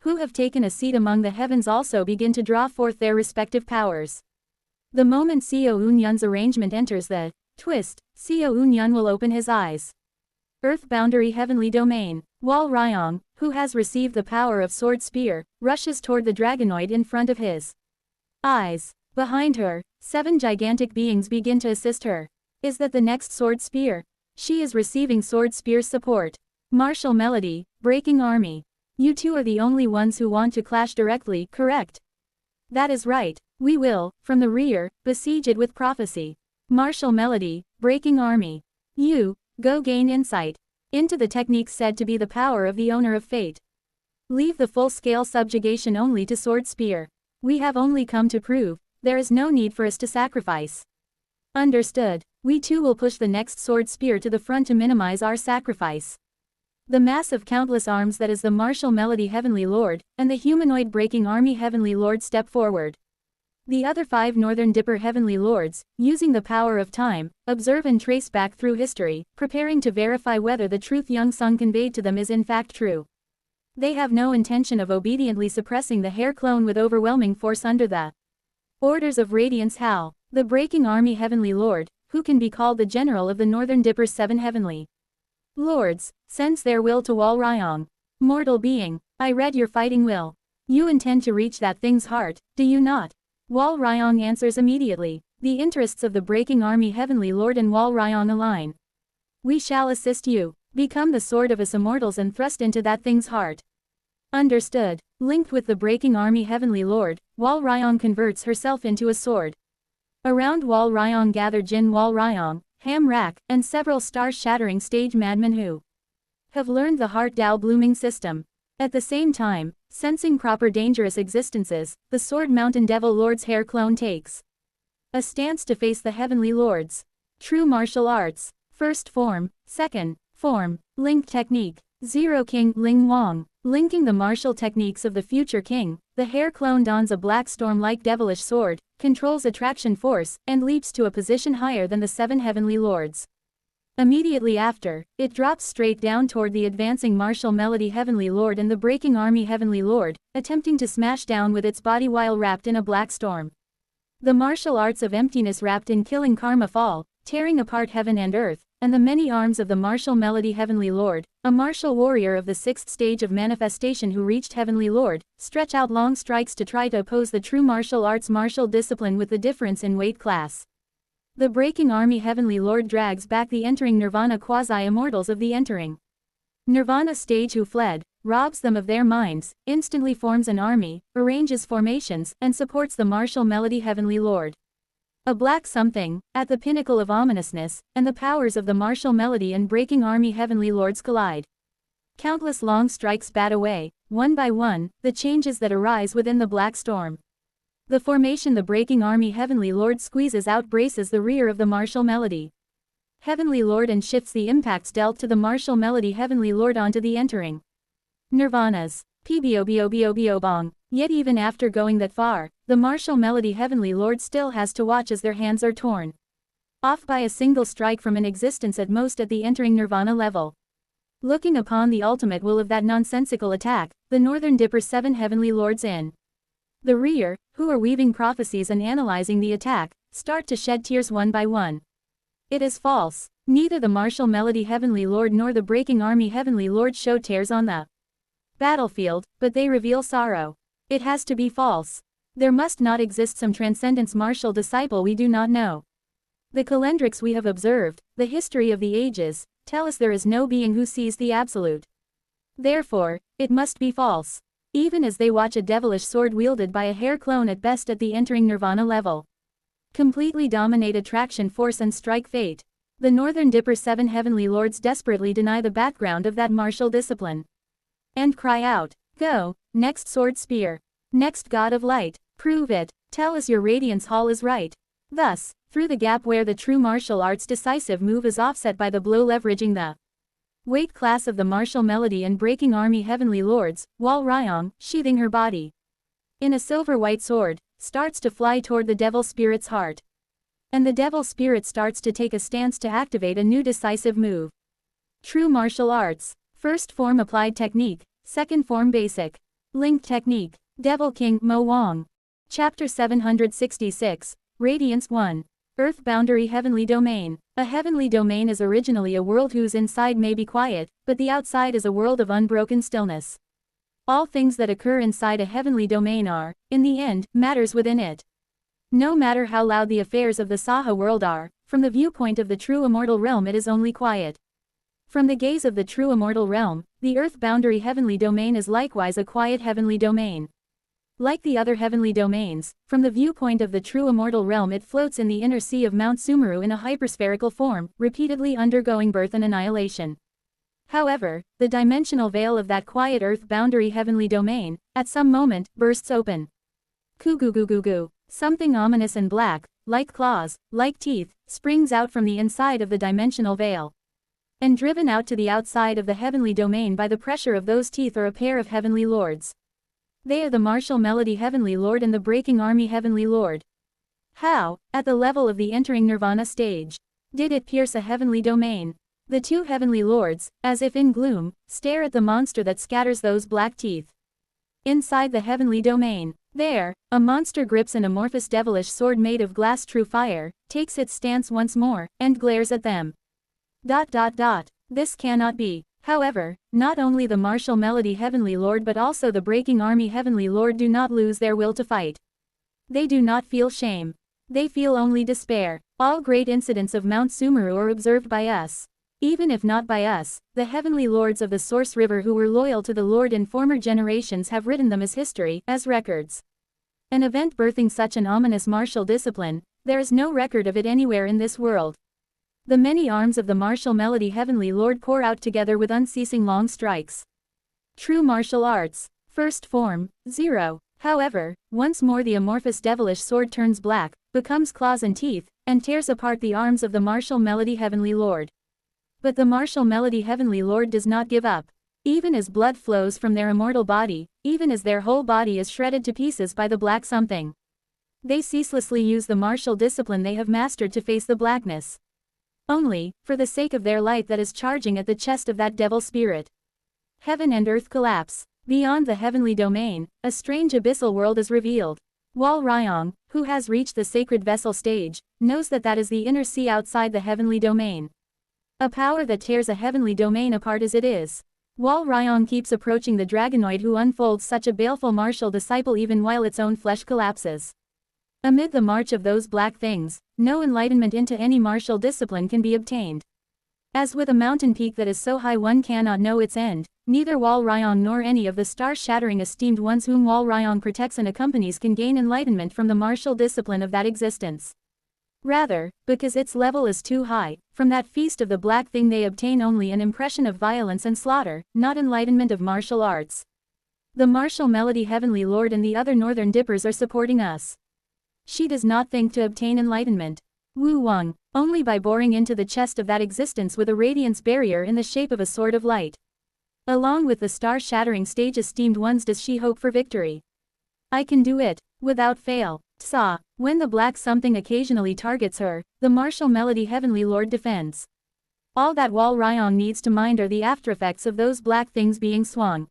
who have taken a seat among the heavens also begin to draw forth their respective powers. The moment Seo Un-yun's arrangement enters the twist, Seo Un-yun will open his eyes. Earth boundary heavenly domain. Wal Ryong, who has received the power of sword spear, rushes toward the dragonoid in front of his eyes. Behind her, 7 gigantic beings begin to assist her. Is that the next sword spear? She is receiving sword spear support. Martial Melody, Breaking Army. You two are the only ones who want to clash directly, correct? That is right. We will, from the rear, besiege it with prophecy. Martial Melody, Breaking Army. You, go gain insight into the techniques said to be the power of the owner of fate. Leave the full-scale subjugation only to sword spear. We have only come to prove, there is no need for us to sacrifice. Understood. We too will push the next sword spear to the front to minimize our sacrifice. The mass of countless arms that is the martial melody heavenly lord, and the humanoid breaking army heavenly lord step forward. The other 5 Northern Dipper heavenly lords, using the power of time, observe and trace back through history, preparing to verify whether the truth Young Sung conveyed to them is in fact true. They have no intention of obediently suppressing the hair clone with overwhelming force under the orders of Radiance Hal, the breaking army heavenly lord, who can be called the general of the Northern Dipper's 7 heavenly lords, sends their will to Wal Ryong. Mortal being, I read your fighting will. You intend to reach that thing's heart, do you not? Wal Ryong answers immediately. The interests of the breaking army heavenly lord and Wal Ryong align. We shall assist you. Become the sword of us immortals and thrust into that thing's heart. Understood. Linked with the breaking army heavenly lord, Wal Ryong converts herself into a sword. Around Wal Ryong gather Jin Wal Ryong, Ham Rak, and several star-shattering stage madmen who have learned the Heart Dao blooming system. At the same time, sensing proper dangerous existences, the Sword Mountain Devil Lord's hair clone takes A stance to face the heavenly lords. True martial arts. First form, second form, link technique. Zero King Ling Wang. Linking the martial techniques of the future king, the hair clone dons a black storm-like devilish sword, controls attraction force, and leaps to a position higher than the 7 heavenly lords. Immediately after, it drops straight down toward the advancing martial melody heavenly lord and the breaking army heavenly lord, attempting to smash down with its body while wrapped in a black storm. The martial arts of emptiness wrapped in killing karma fall, tearing apart heaven and earth, and the many arms of the martial melody heavenly lord, a martial warrior of the 6th stage of manifestation who reached heavenly lord, stretch out long strikes to try to oppose the true martial arts martial discipline with the difference in weight class. The breaking army heavenly lord drags back the entering nirvana quasi-immortals of the entering nirvana stage who fled, robs them of their minds, instantly forms an army, arranges formations, and supports the martial melody heavenly lord. A black something, at the pinnacle of ominousness, and the powers of the martial melody and breaking army heavenly lords collide. Countless long strikes bat away, one by one, the changes that arise within the black storm. The formation the breaking army heavenly lord squeezes out braces the rear of the martial melody heavenly lord and shifts the impacts dealt to the martial melody heavenly lord onto the entering nirvanas. Pbobobobobong. Yet even after going that far, the martial melody heavenly lord still has to watch as their hands are torn off by a single strike from an existence at most at the entering nirvana level. Looking upon the ultimate will of that nonsensical attack, the Northern Dipper 7 heavenly lords in the rear, who are weaving prophecies and analyzing the attack, start to shed tears one by one. It is false. Neither the martial melody heavenly lord nor the breaking army heavenly lord show tears on the battlefield, but they reveal sorrow. It has to be false. There must not exist some transcendence martial disciple we do not know. The calendrics we have observed, the history of the ages, tell us there is no being who sees the absolute. Therefore, it must be false. Even as they watch a devilish sword wielded by a hair clone at best at the entering nirvana level completely dominate attraction force and strike fate, the Northern Dipper 7 heavenly lords desperately deny the background of that martial discipline and cry out, "Go, next sword spear. Next god of light, prove it, tell us your radiance hall is right." Thus, through the gap where the true martial arts decisive move is offset by the blow leveraging the weight class of the martial melody and breaking army heavenly lords, Wal Ryong, sheathing her body in a silver white sword, starts to fly toward the devil spirit's heart. And the devil spirit starts to take a stance to activate a new decisive move. True martial arts. First form applied technique, second form basic link technique. Devil King Mo Wang. Chapter 766, Radiance 1. Earth Boundary Heavenly Domain. A heavenly domain is originally a world whose inside may be quiet, but the outside is a world of unbroken stillness. All things that occur inside a heavenly domain are, in the end, matters within it. No matter how loud the affairs of the Saha world are, from the viewpoint of the true immortal realm it is only quiet. From the gaze of the true immortal realm, the earth boundary heavenly domain is likewise a quiet heavenly domain. Like the other heavenly domains, from the viewpoint of the true immortal realm it floats in the inner sea of Mount Sumeru in a hyperspherical form, repeatedly undergoing birth and annihilation. However, the dimensional veil of that quiet earth boundary heavenly domain, at some moment, bursts open. Coo-goo-goo-goo-goo. Something ominous and black, like claws, like teeth, springs out from the inside of the dimensional veil. And driven out to the outside of the heavenly domain by the pressure of those teeth are a pair of heavenly lords. They are the martial melody heavenly lord and the breaking army heavenly lord. How, at the level of the entering nirvana stage, did it pierce a heavenly domain? The two heavenly lords, as if in gloom, stare at the monster that scatters those black teeth. Inside the heavenly domain, there, a monster grips an amorphous devilish sword made of glass true fire, takes its stance once more, and glares at them. This cannot be. However, not only the martial melody heavenly lord but also the breaking army heavenly lord do not lose their will to fight. They do not feel shame. They feel only despair. All great incidents of Mount Sumeru are observed by us. Even if not by us, the heavenly lords of the Source River who were loyal to the Lord in former generations have written them as history, as records. An event birthing such an ominous martial discipline, there is no record of it anywhere in this world. The many arms of the martial melody heavenly lord pour out together with unceasing long strikes. True martial arts. First form, 0. However, once more the amorphous devilish sword turns black, becomes claws and teeth, and tears apart the arms of the martial melody Heavenly Lord. But the martial melody Heavenly Lord does not give up. Even as blood flows from their immortal body, even as their whole body is shredded to pieces by the black something, they ceaselessly use the martial discipline they have mastered to face the blackness. Only, for the sake of their light that is charging at the chest of that devil spirit. Heaven and earth collapse. Beyond the heavenly domain, a strange abyssal world is revealed. Wal Ryong, who has reached the sacred vessel stage, knows that that is the inner sea outside the heavenly domain. A power that tears a heavenly domain apart as it is. Wal Ryong keeps approaching the dragonoid who unfolds such a baleful martial disciple even while its own flesh collapses. Amid the march of those black things, no enlightenment into any martial discipline can be obtained. As with a mountain peak that is so high one cannot know its end, neither Wal Ryong nor any of the star-shattering esteemed ones whom Wal Ryong protects and accompanies can gain enlightenment from the martial discipline of that existence. Rather, because its level is too high, from that feast of the black thing they obtain only an impression of violence and slaughter, not enlightenment of martial arts. The martial melody Heavenly Lord and the other northern dippers are supporting us. She does not think to obtain enlightenment. Wu Wang, only by boring into the chest of that existence with a radiance barrier in the shape of a sword of light. Along with the star-shattering stage esteemed ones does she hope for victory. I can do it, without fail. Tsa, when the black something occasionally targets her, the martial melody Heavenly Lord defends. All that Wal Ryong needs to mind are the aftereffects of those black things being swung.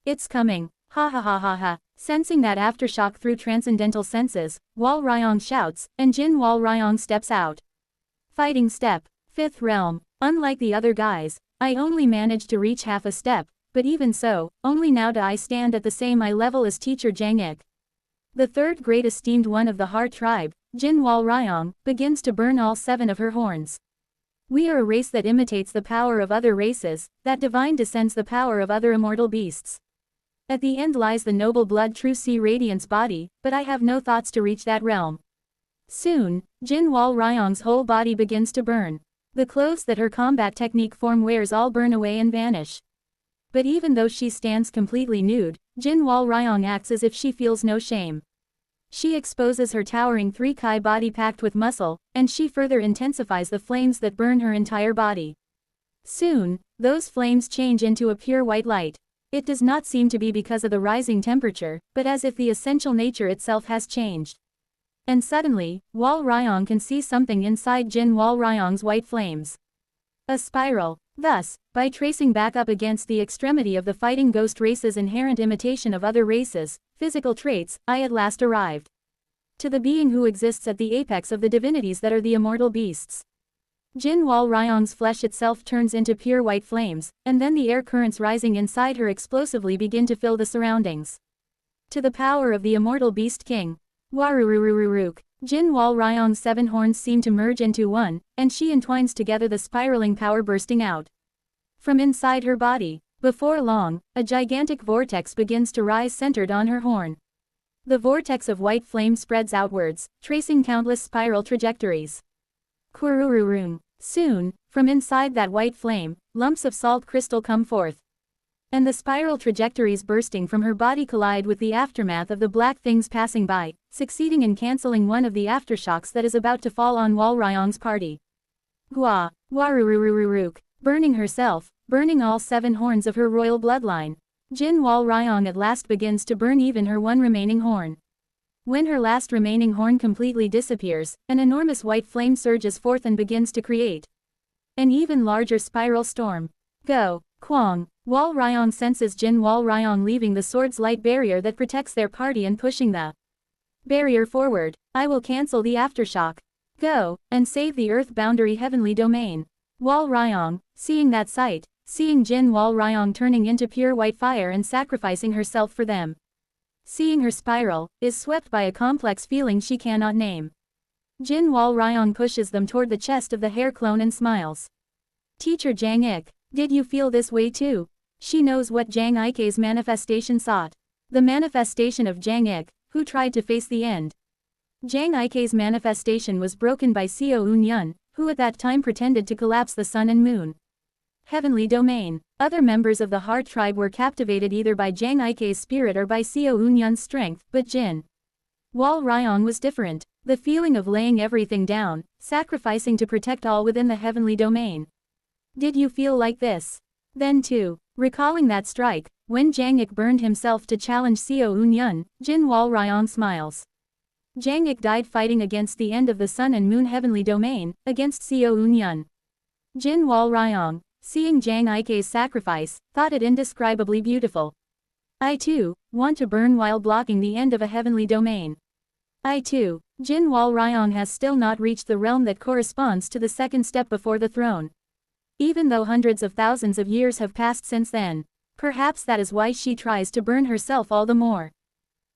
It's coming, ha ha ha ha ha. Sensing that aftershock through transcendental senses, Wal Ryong shouts, and Jin Wal Ryong steps out. Fighting step, 5th realm. Unlike the other guys, I only managed to reach half a step, but even so, only now do I stand at the same eye level as teacher Jang Ik. The third great esteemed one of the Heart tribe, Jin Wal Ryong, begins to burn all 7 of her horns. We are a race that imitates the power of other races, that divine descends the power of other immortal beasts. At the end lies the noble blood true sea radiance body, but I have no thoughts to reach that realm. Soon, Jin Wal Ryong's whole body begins to burn. The clothes that her combat technique form wears all burn away and vanish. But even though she stands completely nude, Jin Wal Ryong acts as if she feels no shame. She exposes her towering 3-kai body packed with muscle, and she further intensifies the flames that burn her entire body. Soon, those flames change into a pure white light. It does not seem to be because of the rising temperature, but as if the essential nature itself has changed. And suddenly, Wal Ryong can see something inside Jin Wal Ryong's white flames. A spiral. Thus, by tracing back up against the extremity of the fighting ghost race's inherent imitation of other races, physical traits, I at last arrived to the being who exists at the apex of the divinities that are the immortal beasts. Jin Wal Ryong's flesh itself turns into pure white flames, and then the air currents rising inside her explosively begin to fill the surroundings. To the power of the immortal beast king. Warururururuk. Jin Wal Ryong's 7 horns seem to merge into one, and she entwines together the spiraling power bursting out from inside her body. Before long, a gigantic vortex begins to rise centered on her horn. The vortex of white flame spreads outwards, tracing countless spiral trajectories. Kurururung. Soon, from inside that white flame, lumps of salt crystal come forth. And the spiral trajectories bursting from her body collide with the aftermath of the black things passing by, succeeding in cancelling one of the aftershocks that is about to fall on Wal Ryong's party. Gua. Warururururuk. Burning herself, burning all 7 horns of her royal bloodline. Jin Wal Ryong at last begins to burn even her one remaining horn. When her last remaining horn completely disappears, an enormous white flame surges forth and begins to create an even larger spiral storm. Go, Kwang. Wal Ryong senses Jin Wal Ryong leaving the sword's light barrier that protects their party and pushing the barrier forward. I will cancel the aftershock. Go, and save the earth boundary heavenly domain. Wal Ryong, seeing that sight, seeing Jin Wal Ryong turning into pure white fire and sacrificing herself for them, seeing her spiral, is swept by a complex feeling she cannot name. Jin Wal Ryong pushes them toward the chest of the hair clone and smiles. Teacher Jang Ik, did you feel this way too? She knows what Jang Ike's manifestation sought. The manifestation of Jang Ik, who tried to face the end. Jang Ike's manifestation was broken by Seo Un Yun, who at that time pretended to collapse the sun and moon. Heavenly Domain. Other members of the Heart tribe were captivated either by Jang Ike's spirit or by Seo Eun-yun's strength, but Jin Wal Ryong was different. The feeling of laying everything down, sacrificing to protect all within the heavenly domain. Did you feel like this? Then too, recalling that strike, when Jang Ik burned himself to challenge Seo Eun-yun, Jin Wal Ryong smiles. Jang Ik died fighting against the end of the Sun and Moon heavenly domain, against Seo Eun-yun. Jin Wal Ryong, seeing Jang Ike's sacrifice, thought it indescribably beautiful. I too, want to burn while blocking the end of a heavenly domain. I too, Jin Wal Ryong has still not reached the realm that corresponds to the second step before the throne. Even though hundreds of thousands of years have passed since then. Perhaps that is why she tries to burn herself all the more.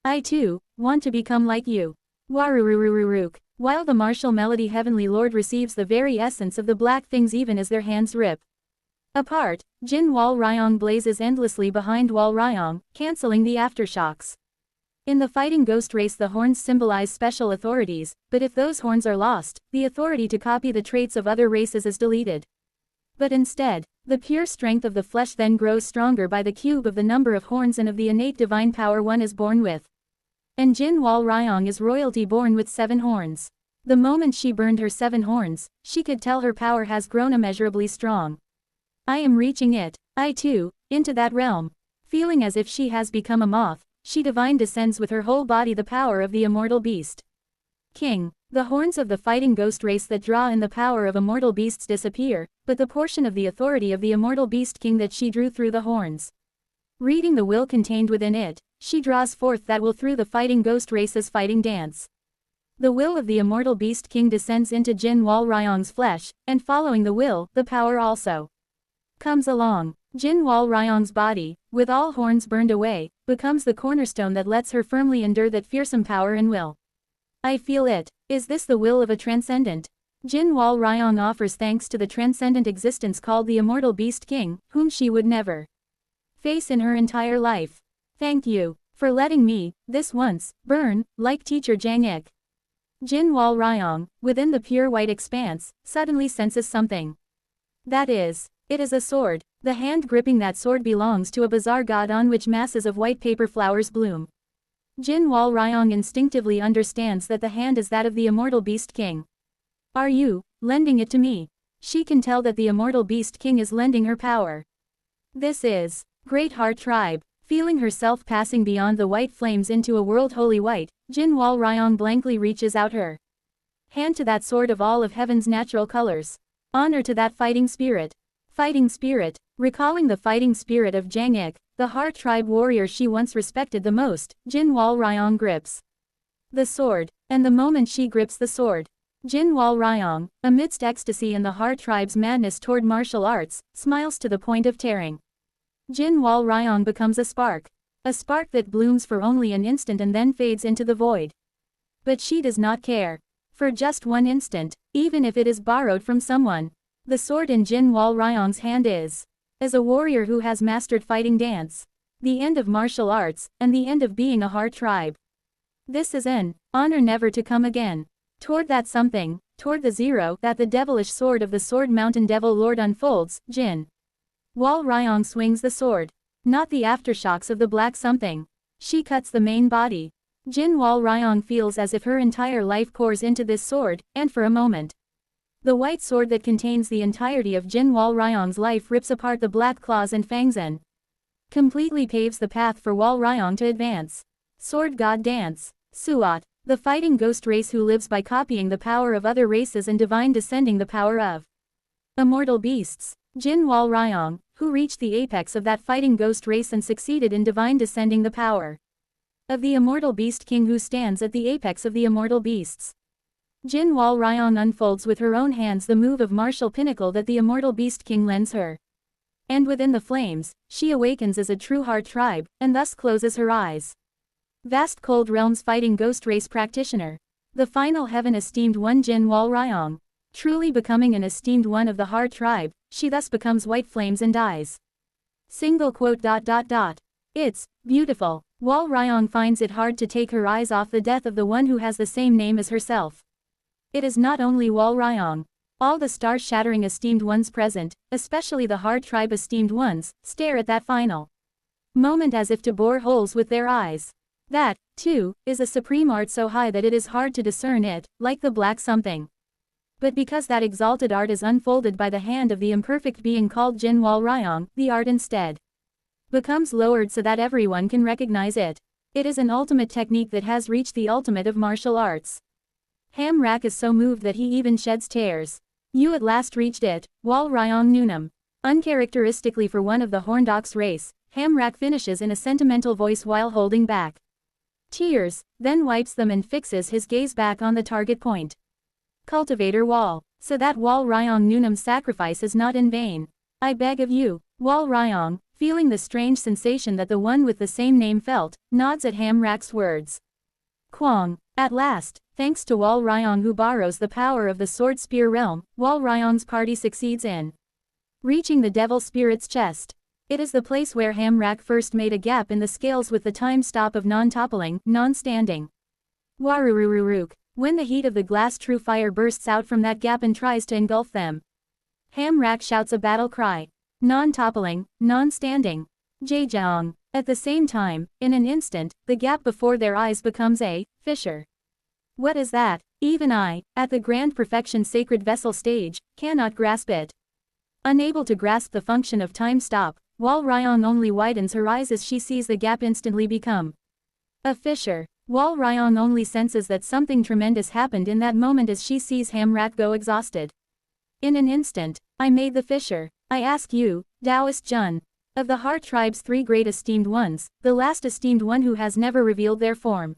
I too, want to become like you. Warururururuk. While the martial melody Heavenly Lord receives the very essence of the black things even as their hands rip apart, Jin Wal Ryong blazes endlessly behind Wal Ryong, cancelling the aftershocks. In the fighting ghost race the horns symbolize special authorities, but if those horns are lost, the authority to copy the traits of other races is deleted. But instead, the pure strength of the flesh then grows stronger by the cube of the number of horns and of the innate divine power one is born with. And Jin Wal Ryong is royalty born with 7 horns. The moment she burned her 7 horns, she could tell her power has grown immeasurably strong. I am reaching it, I too, into that realm. Feeling as if she has become a moth, she divine descends with her whole body the power of the immortal beast King. The horns of the fighting ghost race that draw in the power of immortal beasts disappear, but the portion of the authority of the immortal beast king that she drew through the horns. Reading the will contained within it, she draws forth that will through the fighting ghost race's fighting dance. The will of the immortal beast king descends into Jin Wal Ryong's flesh, and following the will, the power also comes along. Jin Wal Ryong's body, with all horns burned away, becomes the cornerstone that lets her firmly endure that fearsome power and will. I feel it. Is this the will of a transcendent? Jin Wal Ryong offers thanks to the transcendent existence called the immortal beast king, whom she would never face in her entire life. Thank you for letting me, this once, burn, like teacher Jang Ik. Jin Wal Ryong, within the pure white expanse, suddenly senses something. That is, it is a sword. The hand gripping that sword belongs to a bizarre god on which masses of white paper flowers bloom. Jin Wal Ryong instinctively understands that the hand is that of the immortal beast king. Are you lending it to me? She can tell that the immortal beast king is lending her power. This is Great Heart Tribe. Feeling herself passing beyond the white flames into a world wholly white, Jin Wal Ryong blankly reaches out her hand to that sword of all of heaven's natural colors. Honor to that fighting spirit. Fighting spirit. Recalling the fighting spirit of Jang Ik, the Heart tribe warrior she once respected the most, Jin Wal Ryong grips the sword. And the moment she grips the sword, Jin Wal Ryong, amidst ecstasy and the Heart tribe's madness toward martial arts, smiles to the point of tearing. Jin Wal Ryong becomes a spark that blooms for only an instant and then fades into the void. But she does not care. For just one instant, even if it is borrowed from someone. The sword in Jin Wal Ryong's hand is, as a warrior who has mastered fighting dance, the end of martial arts, and the end of being a Heart tribe. This is an honor never to come again. Toward that something, toward the zero that the devilish sword of the Sword Mountain Devil Lord unfolds, Jin Wal Ryong swings the sword. Not the aftershocks of the black something. She cuts the main body. Jin Wal Ryong feels as if her entire life pours into this sword, and for a moment, the white sword that contains the entirety of Jin Wal Ryong's life rips apart the black claws and fangs and completely paves the path for Wal Ryong to advance. Sword God Dance. Suat. The fighting ghost race who lives by copying the power of other races and divine descending the power of immortal beasts. Jin Wal Ryong, who reached the apex of that fighting ghost race and succeeded in divine descending the power of the immortal beast king who stands at the apex of the immortal beasts. Jin Wal Ryong unfolds with her own hands the move of martial pinnacle that the immortal beast king lends her. And within the flames, she awakens as a true Heart tribe, and thus closes her eyes. Vast cold realms fighting ghost race practitioner. The final heaven esteemed one Jin Wal Ryong. Truly becoming an esteemed one of the Heart tribe, she thus becomes white flames and dies. Single quote. It's beautiful. Wal Ryong finds it hard to take her eyes off the death of the one who has the same name as herself. It is not only Wal Ryong. All the star-shattering esteemed ones present, especially the hard tribe esteemed ones, stare at that final moment as if to bore holes with their eyes. That, too, is a supreme art so high that it is hard to discern it, like the black something. But because that exalted art is unfolded by the hand of the imperfect being called Jin Wal Ryong, the art instead becomes lowered so that everyone can recognize it. It is an ultimate technique that has reached the ultimate of martial arts. Ham Rak is so moved that he even sheds tears. You at last reached it, Wal Ryong Noonam. Uncharacteristically for one of the Horned Ox race, Ham Rak finishes in a sentimental voice while holding back tears, then wipes them and fixes his gaze back on the target point. Cultivator Wal. So that Wal Ryong Noonam's sacrifice is not in vain. I beg of you, Wal Ryong, feeling the strange sensation that the one with the same name felt, nods at Ham Rak's words. Kwang. At last, thanks to Wal Ryong who borrows the power of the sword spear realm, Wal Ryong's party succeeds in reaching the devil spirit's chest. It is the place where Ham Rak first made a gap in the scales with the time stop of non-toppling, non-standing. Warurururuk. When the heat of the glass true fire bursts out from that gap and tries to engulf them, Ham Rak shouts a battle cry. Non-toppling, non-standing. Jaejaong. At the same time, in an instant, the gap before their eyes becomes a fissure. What is that? Even I, at the grand perfection sacred vessel stage, cannot grasp it. Unable to grasp the function of time stop, Wal Ryong only widens her eyes as she sees the gap instantly become a fissure. Wal Ryong only senses that something tremendous happened in that moment as she sees Ham Rak go exhausted. In an instant, I made the fissure. I ask you, Taoist Jun. Of the Heart Tribe's three great esteemed ones, the last esteemed one who has never revealed their form.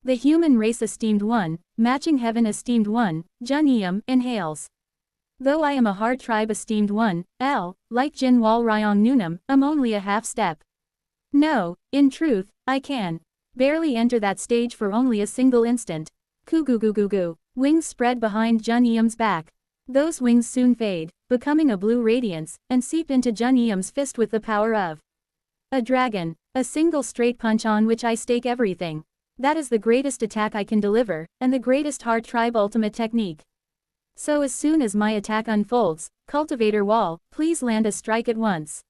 The human race esteemed one, matching heaven esteemed one, Jun Eum, inhales. Though I am a Heart Tribe esteemed one, like Jin Wal Ryong Noonam, am only a half step. No, in truth, I can barely enter that stage for only a single instant. Kugugugugu. Wings spread behind Jun Eum's back. Those wings soon fade, becoming a blue radiance, and seep into Jun Eum's fist with the power of a dragon. A single straight punch on which I stake everything. That is the greatest attack I can deliver, and the greatest Heart Tribe ultimate technique. So as soon as my attack unfolds, Cultivator Wal, please land a strike at once.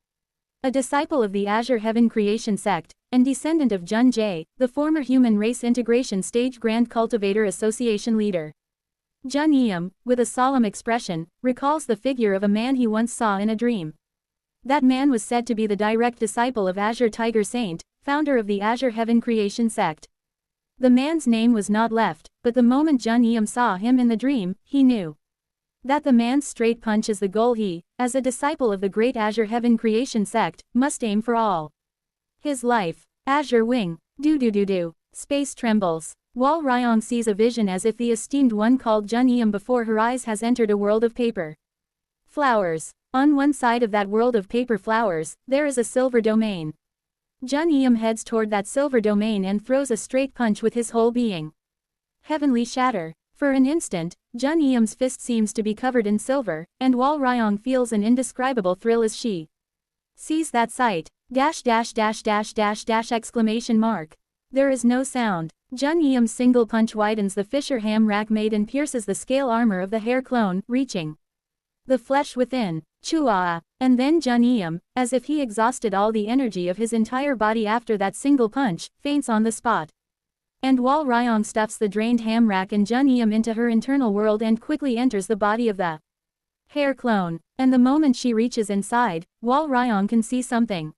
A disciple of the Azure Heaven Creation Sect, and descendant of Jun Jae, the former Human Race Integration Stage Grand Cultivator Association leader. Jun Eum, with a solemn expression, recalls the figure of a man he once saw in a dream. That man was said to be the direct disciple of Azure Tiger Saint, founder of the Azure Heaven Creation Sect. The man's name was not left, but the moment Jun Eum saw him in the dream, he knew that the man's straight punch is the goal he, as a disciple of the great Azure Heaven Creation Sect, must aim for all his life. Azure Wing. Do. Space trembles. Wal Ryong sees a vision as if the esteemed one called Jun Eum before her eyes has entered a world of paper flowers. On one side of that world of paper flowers, there is a silver domain. Jun Eum heads toward that silver domain and throws a straight punch with his whole being. Heavenly shatter. For an instant, Jun Eum's fist seems to be covered in silver, and Wal Ryong feels an indescribable thrill as she sees that sight. Exclamation mark. There is no sound. Jun Eum's single punch widens the fissure Ham Rak made and pierces the scale armor of the hair clone, reaching the flesh within. Chua. And then Jun Eum, as if he exhausted all the energy of his entire body after that single punch, faints on the spot. And Wal Ryong stuffs the drained Ham Rak and Jun Eum into her internal world and quickly enters the body of the hair clone. And the moment she reaches inside, Wal Ryong can see something.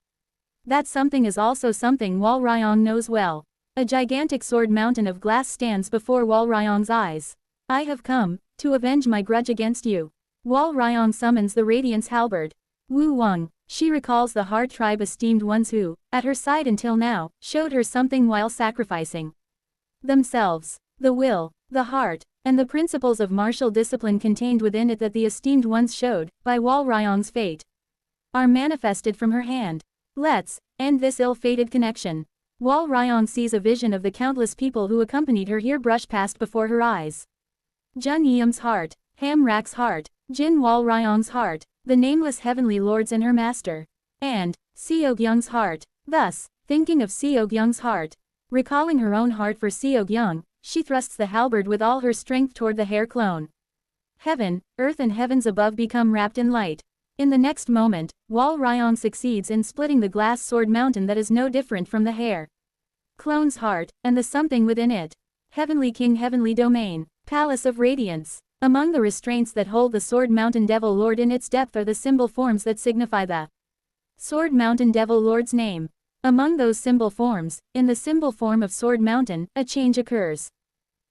That something is also something Wal Ryong knows well. A gigantic sword mountain of glass stands before Wal Ryong's eyes. I have come to avenge my grudge against you. Wal Ryong summons the Radiance Halberd. Wu Wang. She recalls the Heart Tribe esteemed ones who, at her side until now, showed her something while sacrificing themselves. The will, the heart, and the principles of martial discipline contained within it that the esteemed ones showed, by Wal Ryong's fate, are manifested from her hand. Let's end this ill-fated connection. Wal Ryong sees a vision of the countless people who accompanied her here brush past before her eyes. Jun Eum's heart, Ham Rak's heart, Jin Wal Ryong's heart, the nameless heavenly lords and her master, and Seogyung's heart. Thus, thinking of Seogyung's heart, recalling her own heart for Seogyung, she thrusts the halberd with all her strength toward the hair clone. Heaven, earth and heavens above become wrapped in light. In the next moment, Wal Ryong succeeds in splitting the glass sword mountain that is no different from the hair. Clone's heart, and the something within it. Heavenly King, Heavenly Domain, Palace of Radiance. Among the restraints that hold the Sword Mountain Devil Lord in its depth are the symbol forms that signify the Sword Mountain Devil Lord's name. Among those symbol forms, in the symbol form of Sword Mountain, a change occurs.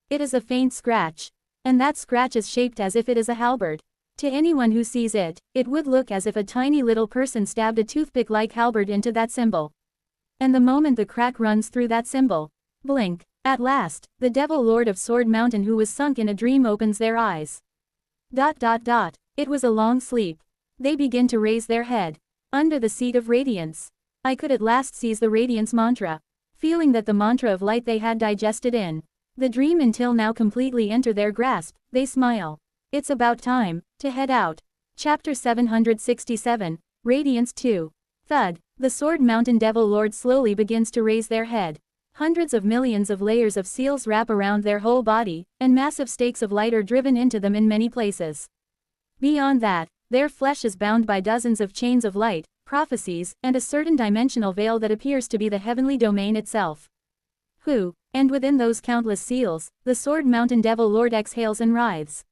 It is a faint scratch. And that scratch is shaped as if it is a halberd. To anyone who sees it, it would look as if a tiny little person stabbed a toothpick-like halberd into that symbol. And the moment the crack runs through that symbol, blink. At last, the Devil Lord of Sword Mountain who was sunk in a dream opens their eyes. It was a long sleep. They begin to raise their head. Under the seat of radiance. I could at last seize the radiance mantra. Feeling that the mantra of light they had digested in the dream until now completely enter their grasp, they smile. It's about time to head out. Chapter 767, Radiance 2. Thud. The Sword Mountain Devil Lord slowly begins to raise their head. Hundreds of millions of layers of seals wrap around their whole body, and massive stakes of light are driven into them in many places. Beyond that, their flesh is bound by dozens of chains of light, prophecies, and a certain dimensional veil that appears to be the heavenly domain itself. And within those countless seals, the Sword Mountain Devil Lord exhales and writhes.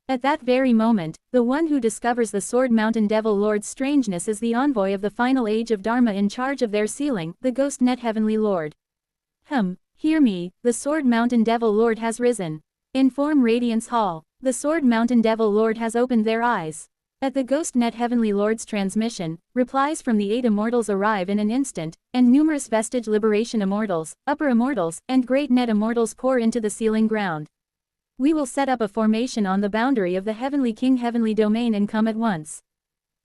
At that very moment, the one who discovers the Sword Mountain Devil Lord's strangeness is the envoy of the final age of Dharma in charge of their sealing, the Ghost Net Heavenly Lord. Hear me, the Sword Mountain Devil Lord has risen. Inform Radiance Hall. The Sword Mountain Devil Lord has opened their eyes. At the Ghost Net Heavenly Lord's transmission, replies from the 8 immortals arrive in an instant, and numerous vestige liberation immortals, upper immortals, and great net immortals pour into the sealing ground. We will set up a formation on the boundary of the Heavenly King Heavenly Domain and come at once.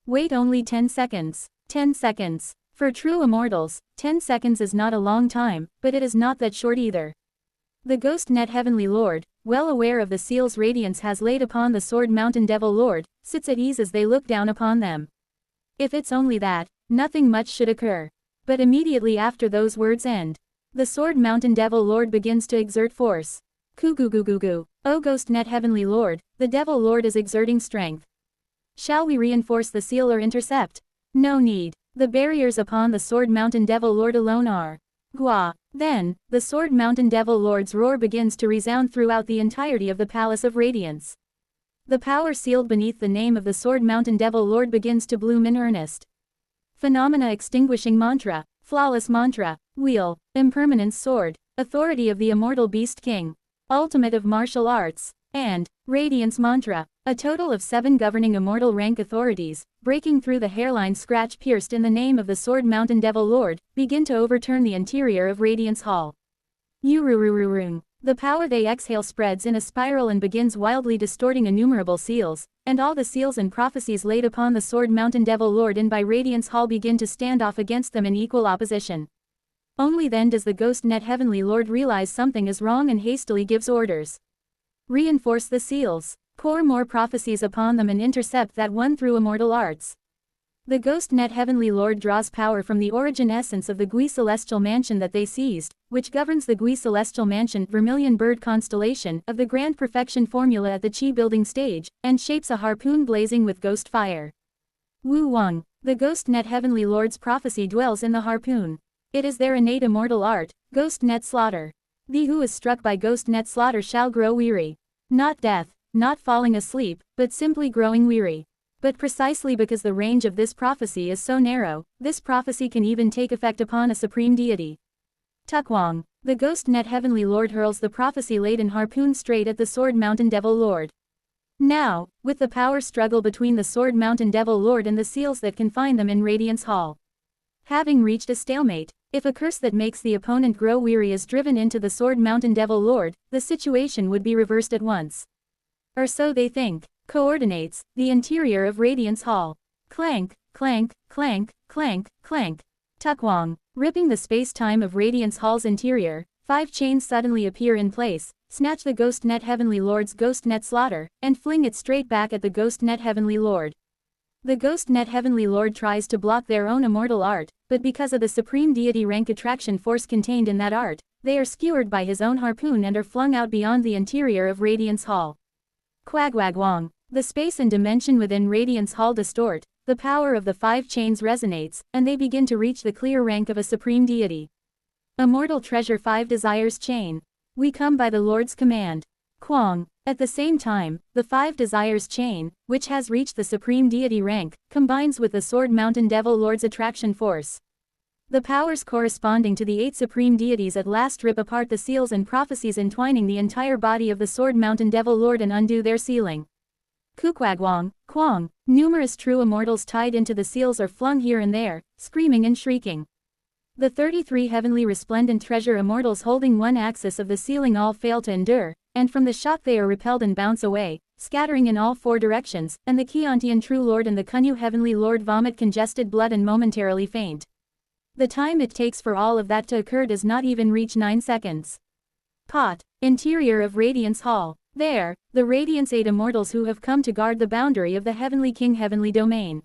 Wait only 10 seconds. 10 seconds. For true immortals, 10 seconds is not a long time, but it is not that short either. The Ghost Net Heavenly Lord, well aware of the seal's radiance has laid upon the Sword Mountain Devil Lord, sits at ease as they look down upon them. If it's only that, nothing much should occur. But immediately after those words end, the Sword Mountain Devil Lord begins to exert force. Goo. O Ghost Net Heavenly Lord, the Devil Lord is exerting strength. Shall we reinforce the seal or intercept? No need. The barriers upon the Sword Mountain Devil Lord alone are. Gua. Then, the Sword Mountain Devil Lord's roar begins to resound throughout the entirety of the Palace of Radiance. The power sealed beneath the name of the Sword Mountain Devil Lord begins to bloom in earnest. Phenomena extinguishing mantra, flawless mantra, wheel, impermanence sword, authority of the immortal beast king, ultimate of martial arts, and radiance mantra, a total of 7 governing immortal rank authorities, breaking through the hairline scratch pierced in the name of the Sword Mountain Devil Lord, begin to overturn the interior of Radiance Hall. Ururururung. The power they exhale spreads in a spiral and begins wildly distorting innumerable seals, and all the seals and prophecies laid upon the Sword Mountain Devil Lord and by Radiance Hall begin to stand off against them in equal opposition. Only then does the Ghost Net Heavenly Lord realize something is wrong and hastily gives orders. Reinforce the seals, pour more prophecies upon them and intercept that one through immortal arts. The Ghost Net Heavenly Lord draws power from the origin essence of the Gui Celestial Mansion that they seized, which governs the Gui Celestial Mansion Vermilion Bird constellation of the Grand Perfection formula at the Chi building stage, and shapes a harpoon blazing with ghost fire. Wu Wang. The Ghost Net Heavenly Lord's prophecy dwells in the harpoon. It is their innate immortal art, Ghost Net Slaughter. The who is struck by Ghost Net Slaughter shall grow weary. Not death, not falling asleep, but simply growing weary. But precisely because the range of this prophecy is so narrow, this prophecy can even take effect upon a supreme deity. Tukwang. The Ghost Net Heavenly Lord hurls the prophecy-laden harpoon straight at the Sword Mountain Devil Lord. Now, with the power struggle between the Sword Mountain Devil Lord and the seals that confine them in Radiance Hall having reached a stalemate, if a curse that makes the opponent grow weary is driven into the Sword Mountain Devil Lord, the situation would be reversed at once. Or so they think. Coordinates, the interior of Radiance Hall. Clank, clank, clank, clank, clank. Tukwang. Ripping the space-time of Radiance Hall's interior, 5 chains suddenly appear in place, snatch the Ghost Net Heavenly Lord's Ghost Net Slaughter, and fling it straight back at the Ghost Net Heavenly Lord. The Ghost Net Heavenly Lord tries to block their own immortal art, but because of the supreme deity rank attraction force contained in that art, they are skewered by his own harpoon and are flung out beyond the interior of Radiance Hall. Quagwagwang. The space and dimension within Radiance Hall distort, the power of the 5 chains resonates, and they begin to reach the clear rank of a supreme deity. Immortal Treasure 5 Desires Chain. We come by the Lord's command. Kwang. At the same time, the 5 Desires Chain, which has reached the supreme deity rank, combines with the Sword Mountain Devil Lord's attraction force. The powers corresponding to the 8 supreme deities at last rip apart the seals and prophecies entwining the entire body of the Sword Mountain Devil Lord and undo their sealing. Kukwagwang, Kwang. Numerous true immortals tied into the seals are flung here and there, screaming and shrieking. The 33 heavenly resplendent treasure immortals holding one axis of the sealing all fail to endure, and from the shock they are repelled and bounce away, scattering in all 4 directions, and the Keontian True Lord and the Kunyu Heavenly Lord vomit congested blood and momentarily faint. The time it takes for all of that to occur does not even reach 9 seconds. Pot. Interior of Radiance Hall. There, the Radiance 8 immortals who have come to guard the boundary of the Heavenly King Heavenly Domain.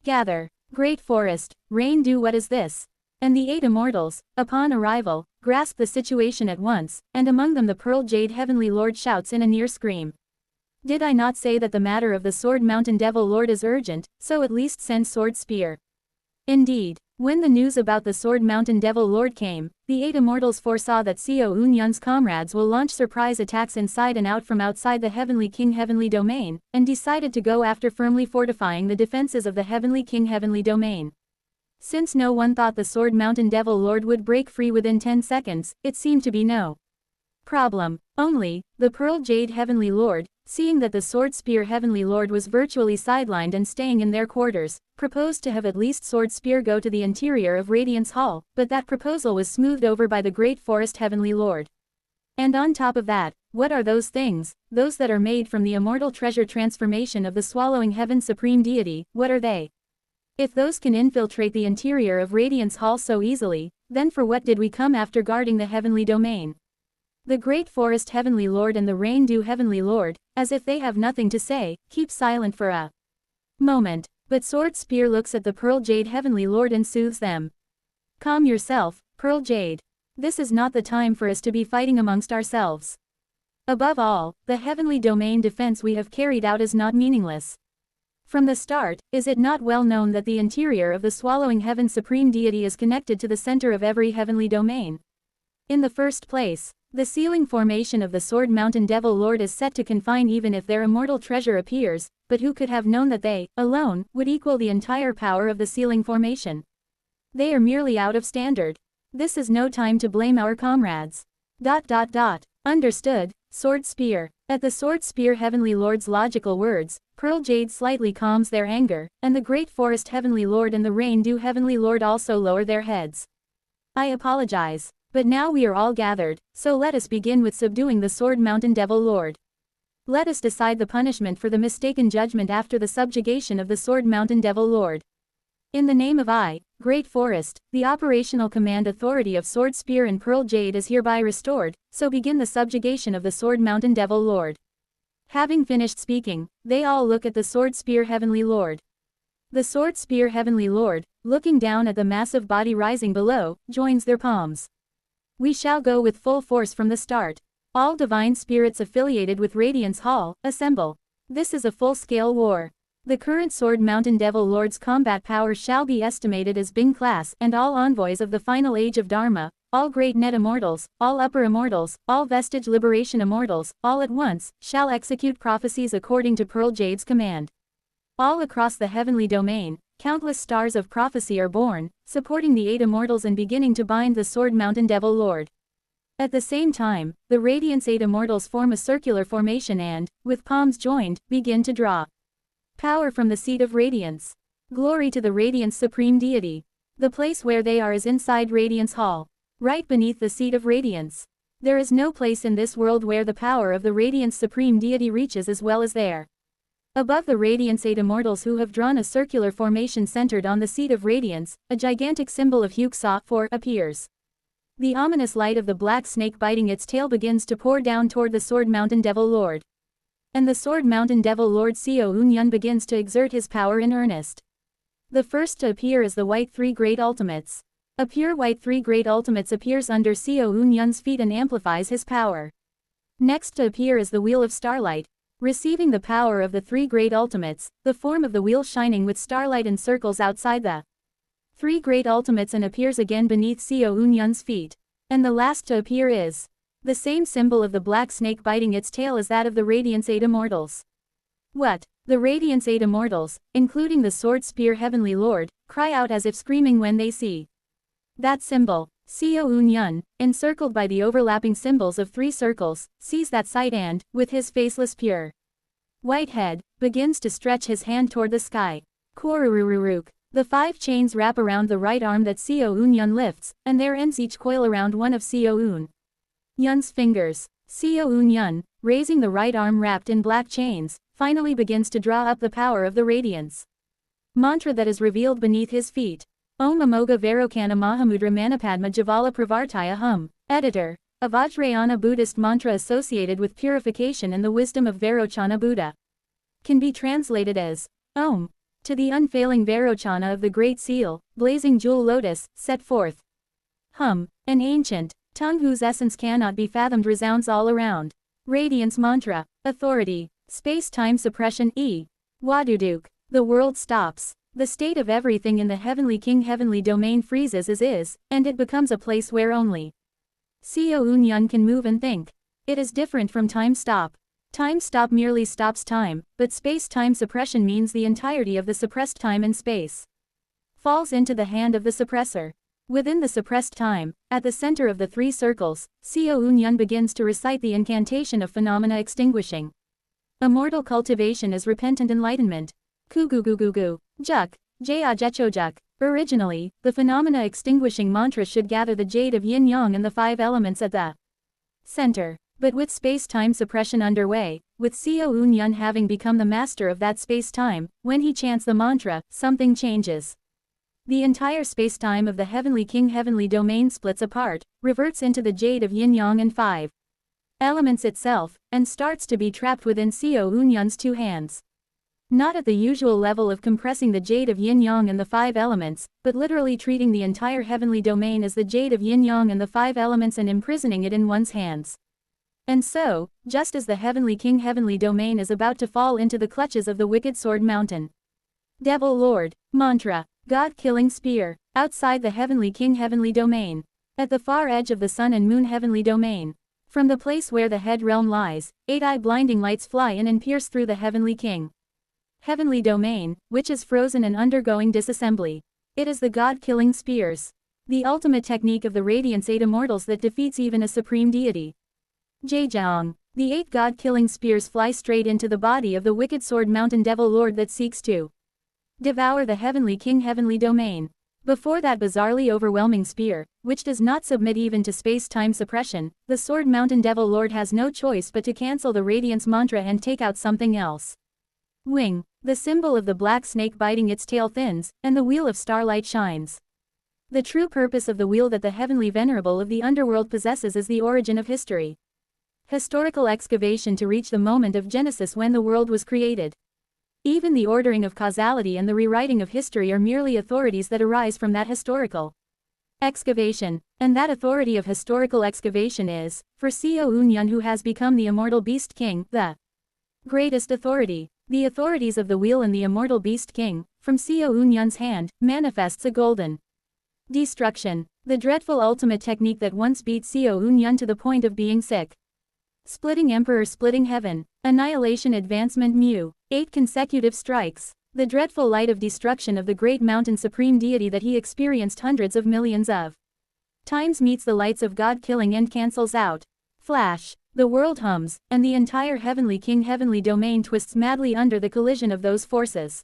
Gather. Great Forest, rain do what is this? And the 8 immortals, upon arrival, grasp the situation at once, and among them the Pearl Jade Heavenly Lord shouts in a near scream. Did I not say that the matter of the Sword Mountain Devil Lord is urgent, so at least send Sword Spear. Indeed, when the news about the Sword Mountain Devil Lord came, the 8 immortals foresaw that Seo Unyun's comrades will launch surprise attacks inside and out from outside the Heavenly King Heavenly Domain, and decided to go after firmly fortifying the defenses of the Heavenly King Heavenly Domain. Since no one thought the Sword Mountain Devil Lord would break free within 10 seconds, it seemed to be no problem. Only, the Pearl Jade Heavenly Lord, seeing that the Sword Spear Heavenly Lord was virtually sidelined and staying in their quarters, proposed to have at least Sword Spear go to the interior of Radiance Hall, but that proposal was smoothed over by the Great Forest Heavenly Lord. And on top of that, what are those things, those that are made from the immortal treasure transformation of the Swallowing Heaven Supreme Deity, what are they? If those can infiltrate the interior of Radiance Hall so easily, then for what did we come after guarding the Heavenly Domain? The Great Forest Heavenly Lord and the Rain Dew Heavenly Lord, as if they have nothing to say, keep silent for a moment, but Sword Spear looks at the Pearl Jade Heavenly Lord and soothes them. Calm yourself, Pearl Jade. This is not the time for us to be fighting amongst ourselves. Above all, the Heavenly Domain defense we have carried out is not meaningless. From the start, is it not well known that the interior of the Swallowing Heaven Supreme Deity is connected to the center of every heavenly domain? In the first place, the sealing formation of the Sword Mountain Devil Lord is set to confine even if their immortal treasure appears, but who could have known that they, alone, would equal the entire power of the sealing formation? They are merely out of standard. This is no time to blame our comrades. Understood, Sword Spear. At the Sword Spear Heavenly Lord's logical words, Pearl Jade slightly calms their anger, and the Great Forest Heavenly Lord and the Rain Dew Heavenly Lord also lower their heads. I apologize. But now we are all gathered, so let us begin with subduing the Sword Mountain Devil Lord. Let us decide the punishment for the mistaken judgment after the subjugation of the Sword Mountain Devil Lord. In the name of I, Great Forest, the operational command authority of Sword Spear and Pearl Jade is hereby restored, so begin the subjugation of the Sword Mountain Devil Lord. Having finished speaking, they all look at the Sword Spear Heavenly Lord. The Sword Spear Heavenly Lord, looking down at the massive body rising below, joins their palms. We shall go with full force from the start. All divine spirits affiliated with Radiance Hall, assemble. This is a full-scale war. The current Sword Mountain Devil Lord's combat power shall be estimated as Bing class, and all envoys of the final age of Dharma, all great net immortals, all upper immortals, all vestige liberation immortals, all at once, shall execute prophecies according to Pearl Jade's command. All across the heavenly domain, countless stars of prophecy are born, supporting the 8 immortals and beginning to bind the Sword Mountain Devil Lord. At the same time, the Radiance 8 immortals form a circular formation and, with palms joined, begin to draw power from the seat of radiance. Glory to the Radiance Supreme Deity. The place where they are is inside Radiance Hall, right beneath the seat of radiance. There is no place in this world where the power of the Radiance Supreme Deity reaches as well as there. Above the Radiance 8 immortals who have drawn a circular formation centered on the seat of radiance, a gigantic symbol of Hyuk-Sa-4 appears. The ominous light of the black snake biting its tail begins to pour down toward the Sword Mountain Devil Lord. And the Sword Mountain Devil Lord Seo Unyun begins to exert his power in earnest. The first to appear is the White 3 Great Ultimates. A pure White 3 Great Ultimates appears under Seo Unyun's feet and amplifies his power. Next to appear is the Wheel of Starlight. receiving the power of the three great ultimates, the form of the wheel shining with starlight and circles outside the three great ultimates, and appears again beneath Seo Unyun's feet. And the last to appear is the same symbol of the black snake biting its tail as that of the Radiance 8 Immortals. What? The Radiance 8 Immortals, including the Sword Spear Heavenly Lord, cry out as if screaming when they see that symbol. Seo Unyun, encircled by the overlapping symbols of three circles, sees that sight and, with his faceless pure white head, begins to stretch his hand toward the sky. Korurururuk. The 5 chains wrap around the right arm that Seo Unyun lifts, and their ends each coil around one of Seo Unyun's fingers. Seo Unyun, raising the right arm wrapped in black chains, finally begins to draw up the power of the radiance mantra that is revealed beneath his feet. Om Amoga Varokana Mahamudra Manapadma Javala Pravartaya Hum. Editor. A Vajrayana Buddhist mantra associated with purification and the wisdom of Vairocana Buddha. Can be translated as Om. To the unfailing Vairocana of the Great Seal, blazing jewel lotus, set forth. Hum. An ancient tongue whose essence cannot be fathomed resounds all around. Radiance mantra. Authority. Space-time suppression E. Waduduk. The world stops. The state of everything in the Heavenly King heavenly domain freezes as is, and it becomes a place where only Seo Unyun can move and think. It is different from time stop. Time stop merely stops time, but space-time suppression means the entirety of the suppressed time and space falls into the hand of the suppressor. Within the suppressed time, at the center of the three circles, Seo Unyun begins to recite the incantation of phenomena extinguishing. Immortal cultivation is repentant enlightenment. Kugugugugu. Juk. Jachojuk. Originally, the phenomena extinguishing mantra should gather the jade of yin yang and the 5 elements at the center. But with space-time suppression underway, with Seo Unyun having become the master of that space-time, when he chants the mantra, something changes. The entire space-time of the Heavenly King heavenly domain splits apart, reverts into the jade of yin yang and 5 elements itself, and starts to be trapped within Seo Unyun's 2 hands. Not at the usual level of compressing the jade of yin-yang and the 5 elements, but literally treating the entire heavenly domain as the jade of yin-yang and the 5 elements and imprisoning it in one's hands. And so, just as the Heavenly King heavenly domain is about to fall into the clutches of the wicked sword mountain Devil Lord, mantra, God-killing spear, outside the Heavenly King heavenly domain, at the far edge of the sun and moon heavenly domain, from the place where the head realm lies, 8 blinding lights fly in and pierce through the Heavenly King heavenly domain, which is frozen and undergoing disassembly. It is the God-killing spears. The ultimate technique of the Radiance 8 Immortals that defeats even a supreme deity. Zhejiang. The 8 God-killing spears fly straight into the body of the wicked sword mountain devil lord that seeks to devour the Heavenly King heavenly domain. Before that bizarrely overwhelming spear, which does not submit even to space-time suppression, the sword mountain devil lord has no choice but to cancel the radiance mantra and take out something else. Wing. The symbol of the black snake biting its tail thins, and the wheel of starlight shines. The true purpose of the wheel that the heavenly venerable of the underworld possesses is the origin of history. Historical excavation to reach the moment of Genesis when the world was created. Even the ordering of causality and the rewriting of history are merely authorities that arise from that historical excavation, and that authority of historical excavation is, for Seo Unyun who has become the immortal beast king, the greatest authority. The authorities of the wheel and the immortal beast king, from Seo Unyun's hand, manifests a golden destruction, the dreadful ultimate technique that once beat Seo Unyun to the point of being sick. Splitting emperor splitting heaven, annihilation advancement mu, 8 consecutive strikes, the dreadful light of destruction of the great mountain supreme deity that he experienced hundreds of millions of times meets the lights of God killing and cancels out. Flash. The world hums, and the entire Heavenly King heavenly domain twists madly under the collision of those forces.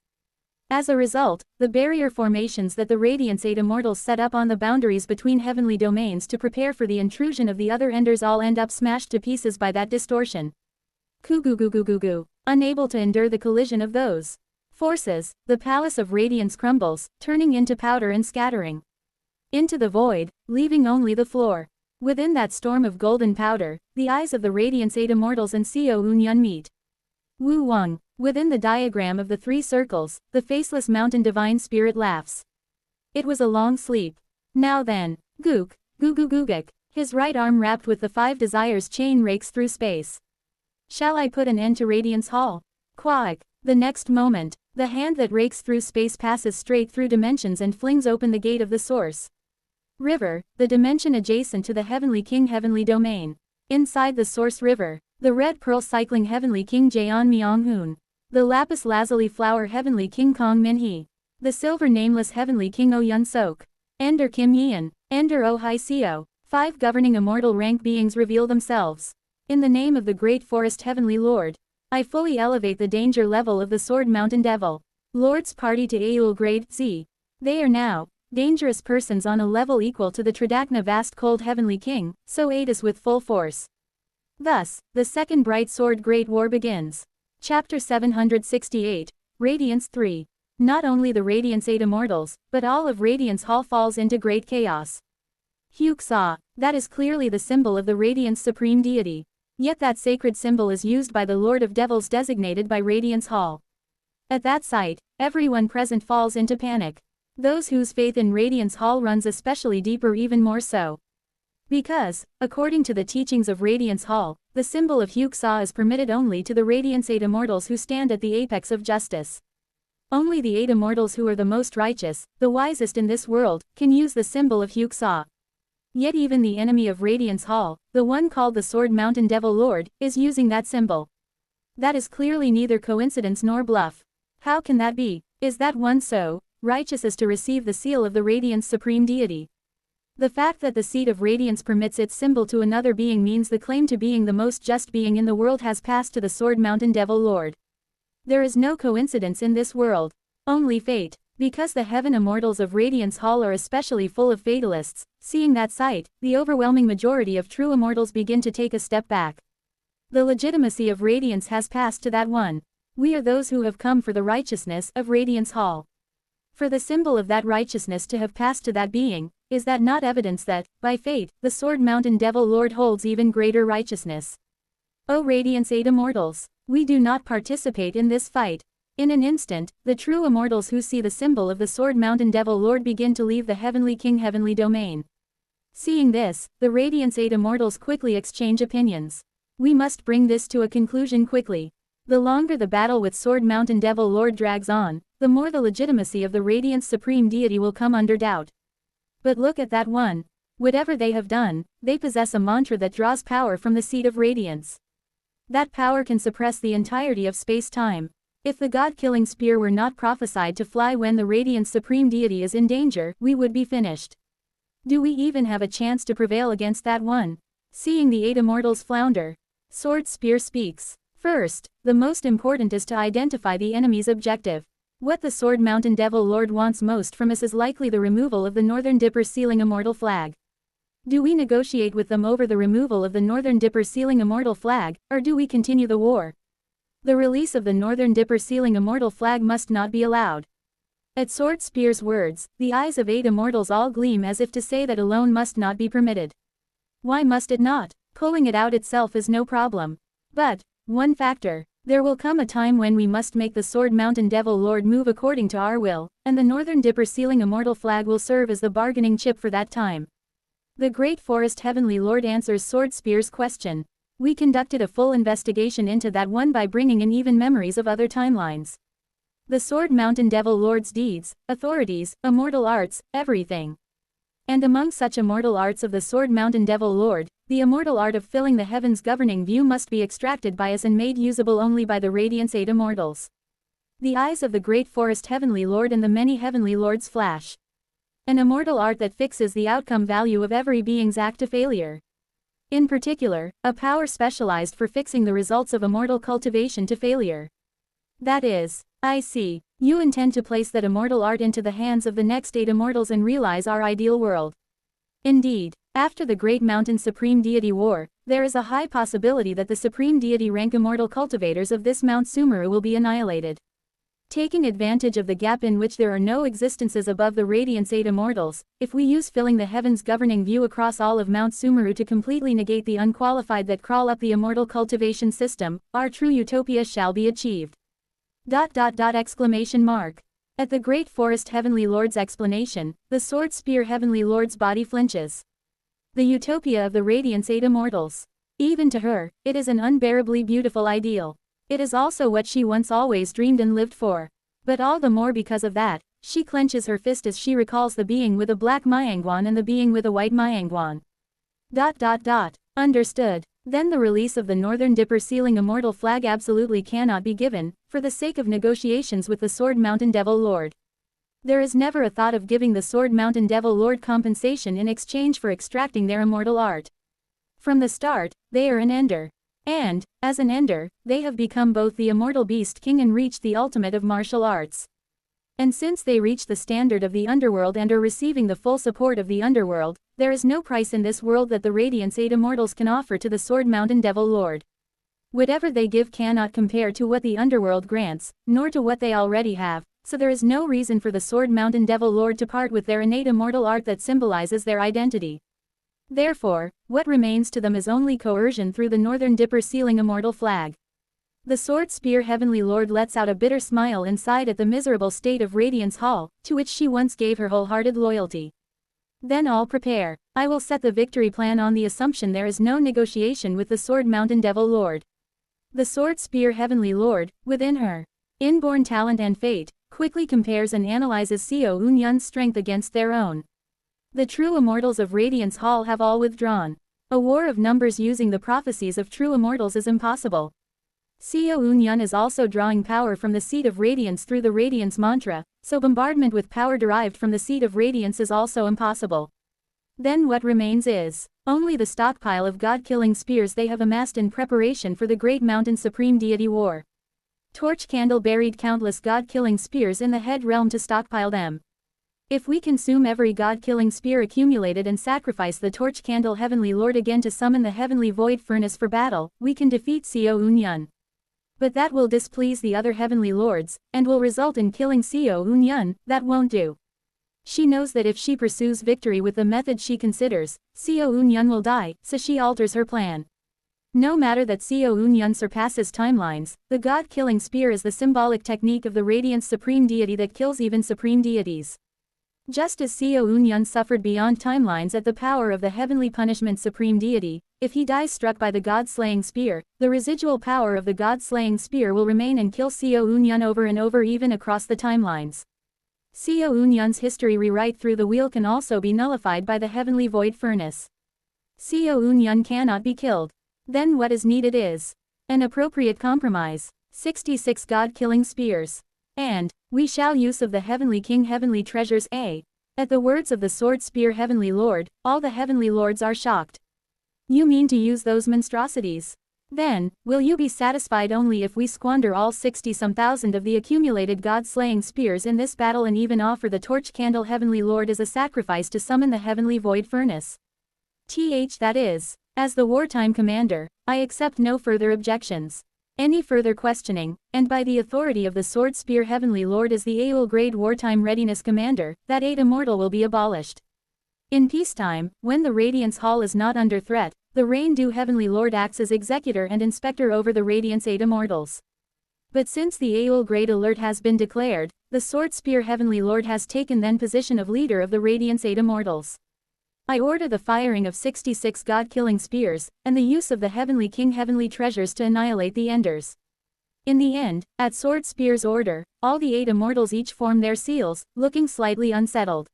As a result, the barrier formations that the Radiance 8 Immortals set up on the boundaries between heavenly domains to prepare for the intrusion of the other enders all end up smashed to pieces by that distortion. Kugugugugugu. Unable to endure the collision of those forces, the palace of radiance crumbles, turning into powder and scattering into the void, leaving only the floor. Within that storm of golden powder, the eyes of the Radiance 8 Immortals and Seo Unyun meet. Wu Wang. Within the diagram of the 3 circles, the faceless mountain divine spirit laughs. It was a long sleep. Now then, Gook, Guguguguk, his right arm wrapped with the 5 desires chain rakes through space. Shall I put an end to Radiance Hall? Quack. The next moment, the hand that rakes through space passes straight through dimensions and flings open the gate of the Source River, the dimension adjacent to the Heavenly King Heavenly Domain. Inside the Source River, the Red Pearl Cycling Heavenly King Jaeon Myung-hoon, the Lapis Lazuli Flower Heavenly King Kong Min-hee, the Silver Nameless Heavenly King Oh Yun-sok, Ender Kim Yeon, Ender Oh Hai-seo, 5 governing immortal rank beings reveal themselves. In the name of the Great Forest Heavenly Lord, I fully elevate the danger level of the Sword Mountain Devil Lord's party to Aul Grade Z. They are now dangerous persons on a level equal to the Tridakna Vast Cold Heavenly King, so aid us with full force. Thus, the Second Bright Sword Great War begins. Chapter 768, Radiance 3. Not only the Radiance 8 Immortals, but all of Radiance Hall falls into great chaos. Hyuk-sa, that is clearly the symbol of the Radiance Supreme Deity. Yet that sacred symbol is used by the Lord of Devils designated by Radiance Hall. At that sight, everyone present falls into panic. Those whose faith in Radiance Hall runs especially deep or even more so. Because, according to the teachings of Radiance Hall, the symbol of Hyuk-sa is permitted only to the Radiance 8 Immortals who stand at the apex of justice. Only the 8 Immortals who are the most righteous, the wisest in this world, can use the symbol of Hyuk-sa. Yet even the enemy of Radiance Hall, the one called the Sword Mountain Devil Lord, is using that symbol. That is clearly neither coincidence nor bluff. How can that be? Is that one so righteous as to receive the seal of the Radiance Supreme Deity? The fact that the seed of radiance permits its symbol to another being means the claim to being the most just being in the world has passed to the Sword Mountain Devil Lord. There is no coincidence in this world. Only fate. Because the Heaven Immortals of Radiance Hall are especially full of fatalists, seeing that sight, the overwhelming majority of true immortals begin to take a step back. The legitimacy of Radiance has passed to that one. We are those who have come for the righteousness of Radiance Hall. For the symbol of that righteousness to have passed to that being, is that not evidence that, by fate, the Sword Mountain Devil Lord holds even greater righteousness? O Radiance 8 Immortals, we do not participate in this fight. In an instant, the true immortals who see the symbol of the Sword Mountain Devil Lord begin to leave the Heavenly King Heavenly Domain. Seeing this, the Radiance 8 Immortals quickly exchange opinions. We must bring this to a conclusion quickly. The longer the battle with Sword Mountain Devil Lord drags on, the more the legitimacy of the Radiance Supreme Deity will come under doubt. But look at that one. Whatever they have done, they possess a mantra that draws power from the seed of radiance. That power can suppress the entirety of space-time. If the God-killing spear were not prophesied to fly when the Radiance Supreme Deity is in danger, we would be finished. Do we even have a chance to prevail against that one? Seeing the 8 Immortals flounder, Sword Spear speaks. First, the most important is to identify the enemy's objective. What the Sword Mountain Devil Lord wants most from us is likely the removal of the Northern Dipper Sealing Immortal Flag. Do we negotiate with them over the removal of the Northern Dipper Sealing Immortal Flag, or do we continue the war? The release of the Northern Dipper Sealing Immortal Flag must not be allowed. At Sword Spear's words, the eyes of 8 Immortals all gleam as if to say that alone must not be permitted. Why must it not? Pulling it out itself is no problem. But, one factor, there will come a time when we must make the Sword Mountain Devil Lord move according to our will, and the Northern Dipper Sealing Immortal Flag will serve as the bargaining chip for that time. The Great Forest Heavenly Lord answers Sword Spear's question. We conducted a full investigation into that one by bringing in even memories of other timelines. The Sword Mountain Devil Lord's deeds, authorities, immortal arts, everything. And among such immortal arts of the Sword Mountain Devil Lord, the immortal art of filling the heavens governing view must be extracted by us and made usable only by the Radiance 8 Immortals. The eyes of the Great Forest Heavenly Lord and the many Heavenly Lords flash. An immortal art that fixes the outcome value of every being's act to failure. In particular, a power specialized for fixing the results of immortal cultivation to failure. That is, I see, you intend to place that immortal art into the hands of the next 8 Immortals and realize our ideal world. Indeed, after the Great Mountain Supreme Deity War, there is a high possibility that the Supreme Deity rank immortal cultivators of this Mount Sumeru will be annihilated. Taking advantage of the gap in which there are no existences above the Radiance 8 Immortals, if we use filling the heavens governing view across all of Mount Sumeru to completely negate the unqualified that crawl up the immortal cultivation system, our true utopia shall be achieved. .. Exclamation mark. At the Great Forest Heavenly Lord's explanation, the Sword Spear Heavenly Lord's body flinches. The utopia of the Radiance 8 Immortals. Even to her, it is an unbearably beautiful ideal. It is also what she once always dreamed and lived for. But all the more because of that, she clenches her fist as she recalls the being with a black Myanguan and the being with a white Myanguan. Understood. Then the release of the Northern Dipper Sealing Immortal Flag absolutely cannot be given, for the sake of negotiations with the Sword Mountain Devil Lord. There is never a thought of giving the Sword Mountain Devil Lord compensation in exchange for extracting their immortal art. From the start, they are an ender. And, as an ender, they have become both the immortal Beast King and reached the ultimate of martial arts. And since they reach the standard of the underworld and are receiving the full support of the underworld, there is no price in this world that the Radiance 8 Immortals can offer to the Sword Mountain Devil Lord. Whatever they give cannot compare to what the underworld grants, nor to what they already have, so there is no reason for the Sword Mountain Devil Lord to part with their innate immortal art that symbolizes their identity. Therefore, what remains to them is only coercion through the Northern Dipper Sealing Immortal Flag. The Sword Spear Heavenly Lord lets out a bitter smile inside at the miserable state of Radiance Hall, to which she once gave her wholehearted loyalty. Then all prepare. I will set the victory plan on the assumption there is no negotiation with the Sword Mountain Devil Lord. The Sword Spear Heavenly Lord, within her inborn talent and fate, quickly compares and analyzes Xiao Unyun's strength against their own. The true immortals of Radiance Hall have all withdrawn. A war of numbers using the prophecies of true immortals is impossible. Xiao Unyun is also drawing power from the Seat of Radiance through the Radiance Mantra, so bombardment with power derived from the Seat of Radiance is also impossible. Then what remains is only the stockpile of god-killing spears they have amassed in preparation for the Great Mountain Supreme Deity War. Torch Candle buried countless god-killing spears in the head realm to stockpile them. If we consume every god-killing spear accumulated and sacrifice the Torch Candle Heavenly Lord again to summon the Heavenly Void Furnace for battle, we can defeat Xiao Unyun. But that will displease the other Heavenly Lords, and will result in killing Xiao Unyun. That won't do. She knows that if she pursues victory with the method she considers, Xiao Unyun will die, so she alters her plan. No matter that Xiao Unyun surpasses timelines, the god-killing spear is the symbolic technique of the Radiance Supreme Deity that kills even Supreme Deities. Just as Xiao Unyun suffered beyond timelines at the power of the Heavenly Punishment Supreme Deity, if he dies struck by the God-slaying spear, the residual power of the God-slaying spear will remain and kill Xiao Unyun over and over even across the timelines. Xiao Unyun's history rewrite through the wheel can also be nullified by the Heavenly Void Furnace. Xiao Unyun cannot be killed. Then what is needed is an appropriate compromise, 66 God-killing spears. And we shall use of the Heavenly King Heavenly Treasures A. At the words of the Sword Spear Heavenly Lord, all the Heavenly Lords are shocked. You mean to use those monstrosities? Then, will you be satisfied only if we squander all 60-some thousand of the accumulated god-slaying spears in this battle and even offer the Torch Candle Heavenly Lord as a sacrifice to summon the Heavenly Void Furnace? That is, as the wartime commander, I accept no further objections. Any further questioning, and by the authority of the Sword Spear Heavenly Lord as the AOL Grade Wartime Readiness Commander, that 8 Immortal will be abolished. In peacetime, when the Radiance Hall is not under threat, the Rain-Dew Heavenly Lord acts as executor and inspector over the Radiance 8 Immortals. But since the AOL Grade Alert has been declared, the Sword Spear Heavenly Lord has taken then position of leader of the Radiance 8 Immortals. I order the firing of 66 god-killing spears, and the use of the Heavenly King Heavenly Treasures to annihilate the Enders. In the end, at Sword Spear's order, all the 8 Immortals each form their seals, looking slightly unsettled.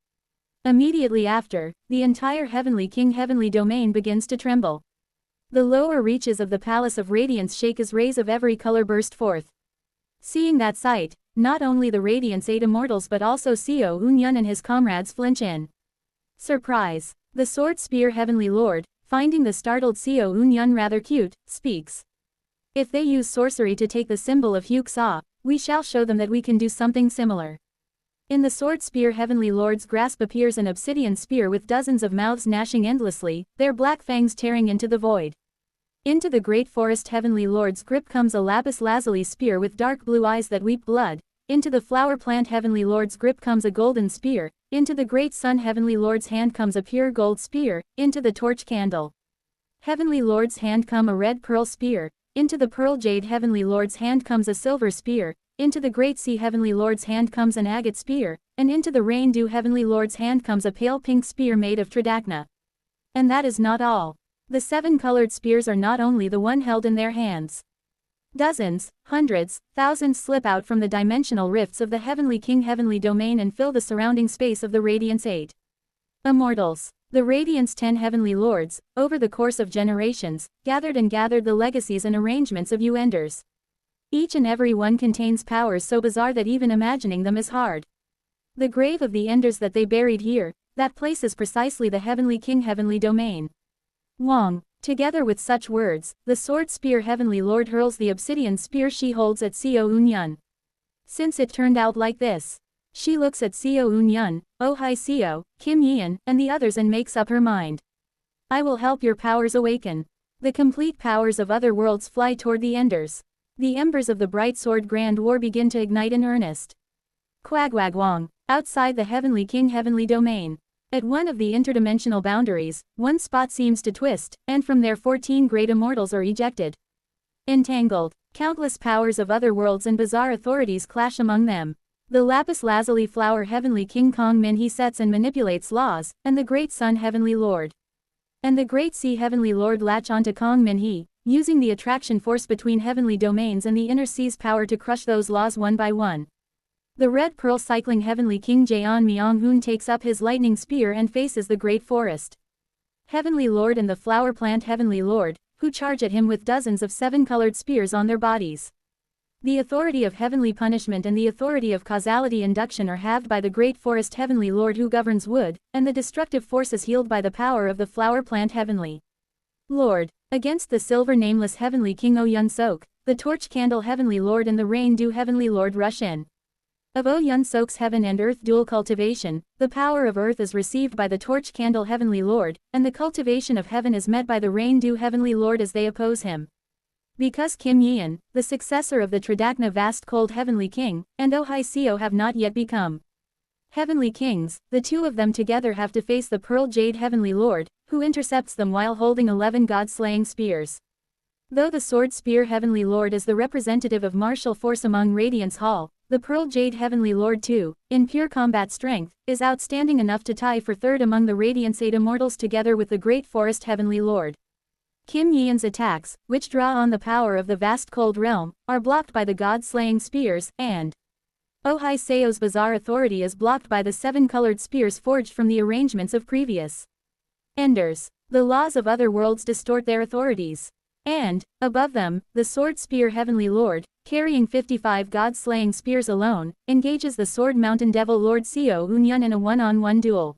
Immediately after, the entire Heavenly King Heavenly Domain begins to tremble. The lower reaches of the Palace of Radiance shake as rays of every color burst forth. Seeing that sight, not only the Radiance 8 Immortals but also Xiao Unyun and his comrades flinch in surprise. The Sword Spear Heavenly Lord, finding the startled Xiao Unyun rather cute, speaks. If they use sorcery to take the symbol of Huxa, we shall show them that we can do something similar. In the Sword Spear Heavenly Lord's grasp appears an obsidian spear with dozens of mouths gnashing endlessly, their black fangs tearing into the void. Into the Great Forest Heavenly Lord's grip comes a lapis lazuli spear with dark blue eyes that weep blood. Into the Flower Plant Heavenly Lord's grip comes a golden spear. Into the Great Sun Heavenly Lord's hand comes a pure gold spear. Into the Torch Candle Heavenly Lord's hand come a red pearl spear. Into the Pearl Jade Heavenly Lord's hand comes a silver spear. Into the Great Sea Heavenly Lord's hand comes an agate spear. And into the Rain-Dew Heavenly Lord's hand comes a pale pink spear made of tridacna. And that is not all. The 7 colored spears are not only the one held in their hands. Dozens, hundreds, thousands slip out from the dimensional rifts of the Heavenly King heavenly domain and fill the surrounding space of the Radiance 8. Immortals. The Radiance 10 heavenly lords, over the course of generations, gathered the legacies and arrangements of you Enders. Each and every one contains powers so bizarre that even imagining them is hard. The grave of the Enders that they buried here, that place is precisely the Heavenly King heavenly domain. Wong. Together with such words, the sword spear heavenly lord hurls the obsidian spear she holds at Seo Unyun. Since it turned out like this. She looks at Seo Unyun, Oh Hai Seo, Kim Yeon, and the others and makes up her mind. I will help your powers awaken. The complete powers of other worlds fly toward the Enders. The embers of the bright sword grand war begin to ignite in earnest. Quagwag Wong. Outside the Heavenly King heavenly domain. At one of the interdimensional boundaries, one spot seems to twist, and from there 14 great immortals are ejected. Entangled. Countless powers of other worlds and bizarre authorities clash among them. The lapis lazuli flower heavenly King Kong Min he sets and manipulates laws, and the great sun heavenly lord. And the great sea heavenly lord latch onto Kong Min he, using the attraction force between heavenly domains and the inner sea's power to crush those laws one by one. The red pearl cycling heavenly King Jaeon Myong-hoon takes up his lightning spear and faces the great forest. Heavenly Lord and the flower plant heavenly lord, who charge at him with dozens of 7-colored spears on their bodies. The authority of heavenly punishment and the authority of causality induction are halved by the great forest heavenly lord who governs wood, and the destructive forces healed by the power of the flower plant heavenly lord. Against the silver nameless heavenly King Oh Yun Sok, the torch candle heavenly lord and the rain dew heavenly lord rush in. Of Oh Yun Sok's heaven and earth dual cultivation, the power of earth is received by the torch candle heavenly lord, and the cultivation of heaven is met by the rain dew heavenly lord as they oppose him. Because Kim Yeon, the successor of the Tridakna vast cold heavenly king, and Oh Hai Seo have not yet become heavenly kings, the two of them together have to face the pearl jade heavenly lord, who intercepts them while holding 11 god-slaying spears. Though the sword spear heavenly lord is the representative of martial force among Radiance Hall, the pearl jade heavenly lord too, in pure combat strength, is outstanding enough to tie for third among the Radiance 8 immortals together with the great forest heavenly lord. Kim Yeon's attacks, which draw on the power of the vast cold realm, are blocked by the god-slaying spears, and Oh Hai Seo's bizarre authority is blocked by the 7-colored spears forged from the arrangements of previous Enders. The laws of other worlds distort their authorities. And, above them, the sword spear heavenly lord, carrying 55 god-slaying spears alone, engages the sword mountain devil lord Seo Unyun in a one-on-one duel.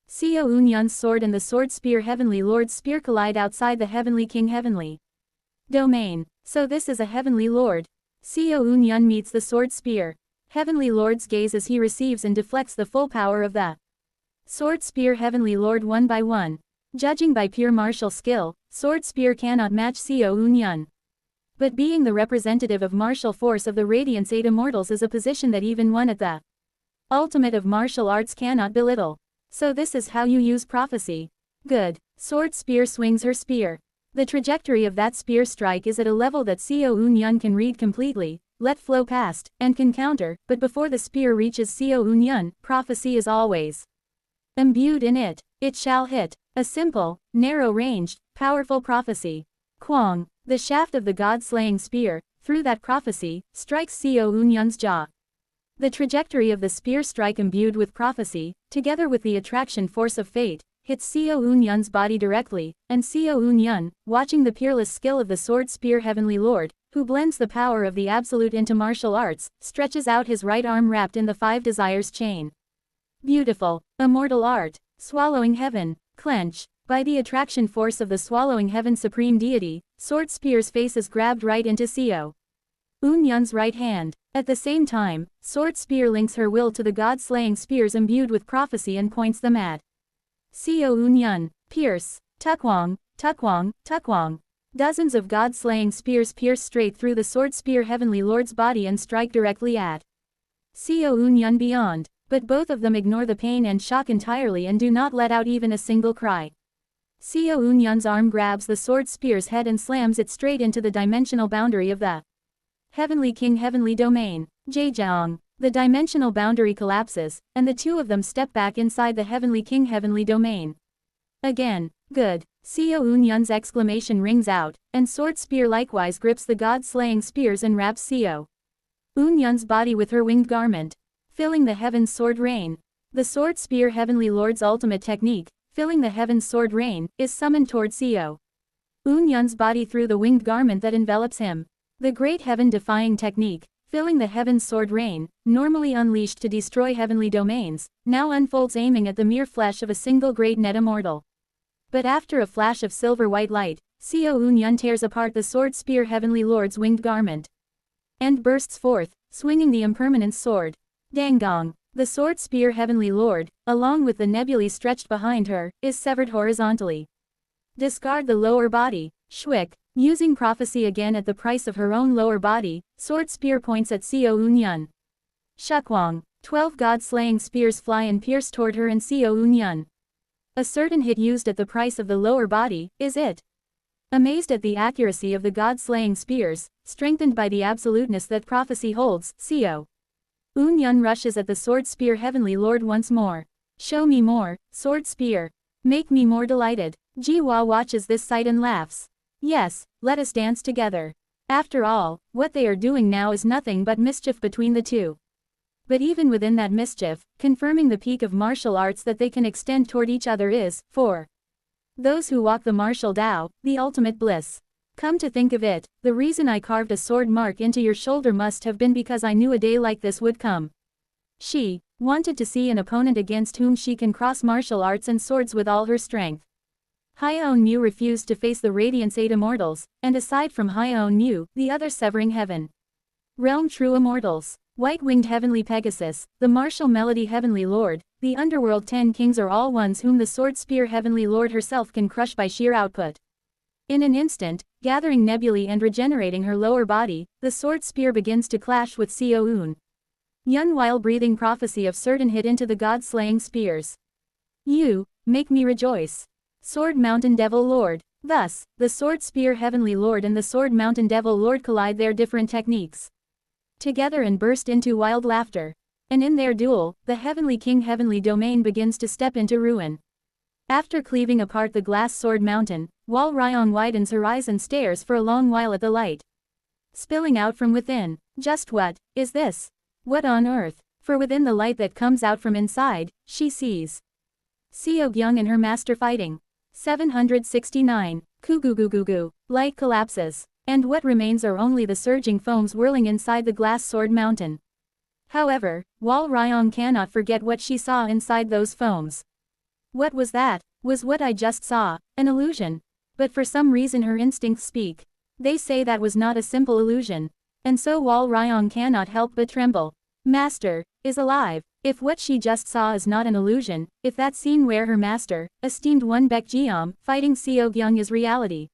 Seo Unyun's sword and the sword spear heavenly lord's spear collide outside the heavenly king heavenly domain. So this is a heavenly lord. Seo Unyun meets the sword spear heavenly lord's gaze as he receives and deflects the full power of the sword spear heavenly lord one by one. Judging by pure martial skill, sword spear cannot match Seo Unyun. But being the representative of martial force of the Radiance 8 immortals is a position that even one at the ultimate of martial arts cannot belittle. So this is how you use prophecy. Good. Sword spear swings her spear. The trajectory of that spear strike is at a level that Seo Unyun can read completely, let flow past, and can counter, but before the spear reaches Seo Unyun, prophecy is always imbued in it. It shall hit. A simple, narrow-ranged, powerful prophecy. Kwang. The shaft of the god-slaying spear, through that prophecy, strikes Seo Unyun's jaw. The trajectory of the spear strike imbued with prophecy, together with the attraction force of fate, hits Seo Unyun's body directly, and Seo Unyun, watching the peerless skill of the sword spear heavenly lord, who blends the power of the absolute into martial arts, stretches out his right arm wrapped in the 5 desires chain. Beautiful. Immortal art. Swallowing heaven. Clench. By the attraction force of the swallowing heaven supreme deity, sword spear's face is grabbed right into Seo Unyun's right hand. At the same time, sword spear links her will to the god-slaying spears imbued with prophecy and points them at Seo Unyun. Pierce. Tukwang, tukwang, tukwang. Dozens of god-slaying spears pierce straight through the sword spear heavenly lord's body and strike directly at Seo Unyun beyond. But both of them ignore the pain and shock entirely and do not let out even a single cry. Seo Unyun's arm grabs the sword spear's head and slams it straight into the dimensional boundary of the Heavenly King heavenly domain. Jaejeong. The dimensional boundary collapses, and the two of them step back inside the Heavenly King heavenly domain. Again. Good. Seo Eun-yun's exclamation rings out, and sword spear likewise grips the god-slaying spears and wraps Seo Eun-yun's body with her winged garment, filling the heavens' sword rain. The sword spear Heavenly Lord's ultimate technique, filling the heavens' sword rain, is summoned toward Seo Eun-yun's body through the winged garment that envelops him. The great heaven-defying technique, filling the heavens' sword rain, normally unleashed to destroy heavenly domains, now unfolds aiming at the mere flesh of a single great net immortal. But after a flash of silver-white light, Seo Eun-yun tears apart the sword spear Heavenly Lord's winged garment and bursts forth, swinging the impermanent sword. Dangong. The sword spear Heavenly Lord, along with the nebulae stretched behind her, is severed horizontally. Discard the lower body. Shwick. Using prophecy again at the price of her own lower body, sword spear points at Seo Eun-yun. Shukwang. 12 god-slaying spears fly and pierce toward her and Seo Eun-yun. A certain hit used at the price of the lower body, is it? Amazed at the accuracy of the god-slaying spears, strengthened by the absoluteness that prophecy holds, Seo Eun-yun rushes at the sword spear Heavenly Lord once more. Show me more, sword spear. Make me more delighted. Ji-hwa watches this sight and laughs. Yes, let us dance together. After all, what they are doing now is nothing but mischief between the two. But even within that mischief, confirming the peak of martial arts that they can extend toward each other is, for those who walk the martial Tao, the ultimate bliss. Come to think of it, the reason I carved a sword mark into your shoulder must have been because I knew a day like this would come. She wanted to see an opponent against whom she can cross martial arts and swords with all her strength. Hyeon-mu refused to face the Radiance 8 immortals, and aside from Hyeon-mu, the other severing heaven realm true immortals. White-winged heavenly Pegasus, the martial melody Heavenly Lord, the underworld 10 kings are all ones whom the sword spear Heavenly Lord herself can crush by sheer output. In an instant, gathering nebulae and regenerating her lower body, the sword spear begins to clash with Seo Eun-yun while breathing prophecy of certain hit into the god-slaying spears. You make me rejoice. Sword Mountain Devil Lord. Thus, the sword spear Heavenly Lord and the sword Mountain Devil Lord collide their different techniques together and burst into wild laughter. And in their duel, the Heavenly King Heavenly Domain begins to step into ruin. After cleaving apart the glass sword mountain, Wal Ryong widens her eyes and stares for a long while at the light spilling out from within. Just what is this? What on earth? For within the light that comes out from inside, she sees Seo Gyung and her master fighting. 769. Kugugugugu. Light collapses. And what remains are only the surging foams whirling inside the glass sword mountain. However, Wal Ryong cannot forget what she saw inside those foams. What was that? Was what I just saw an illusion? But for some reason her instincts speak. They say that was not a simple illusion. And so Wal Ryong cannot help but tremble. Master is alive. If what she just saw is not an illusion, if that scene where her master, esteemed one Baek Jeom, fighting Seo Gyung is reality,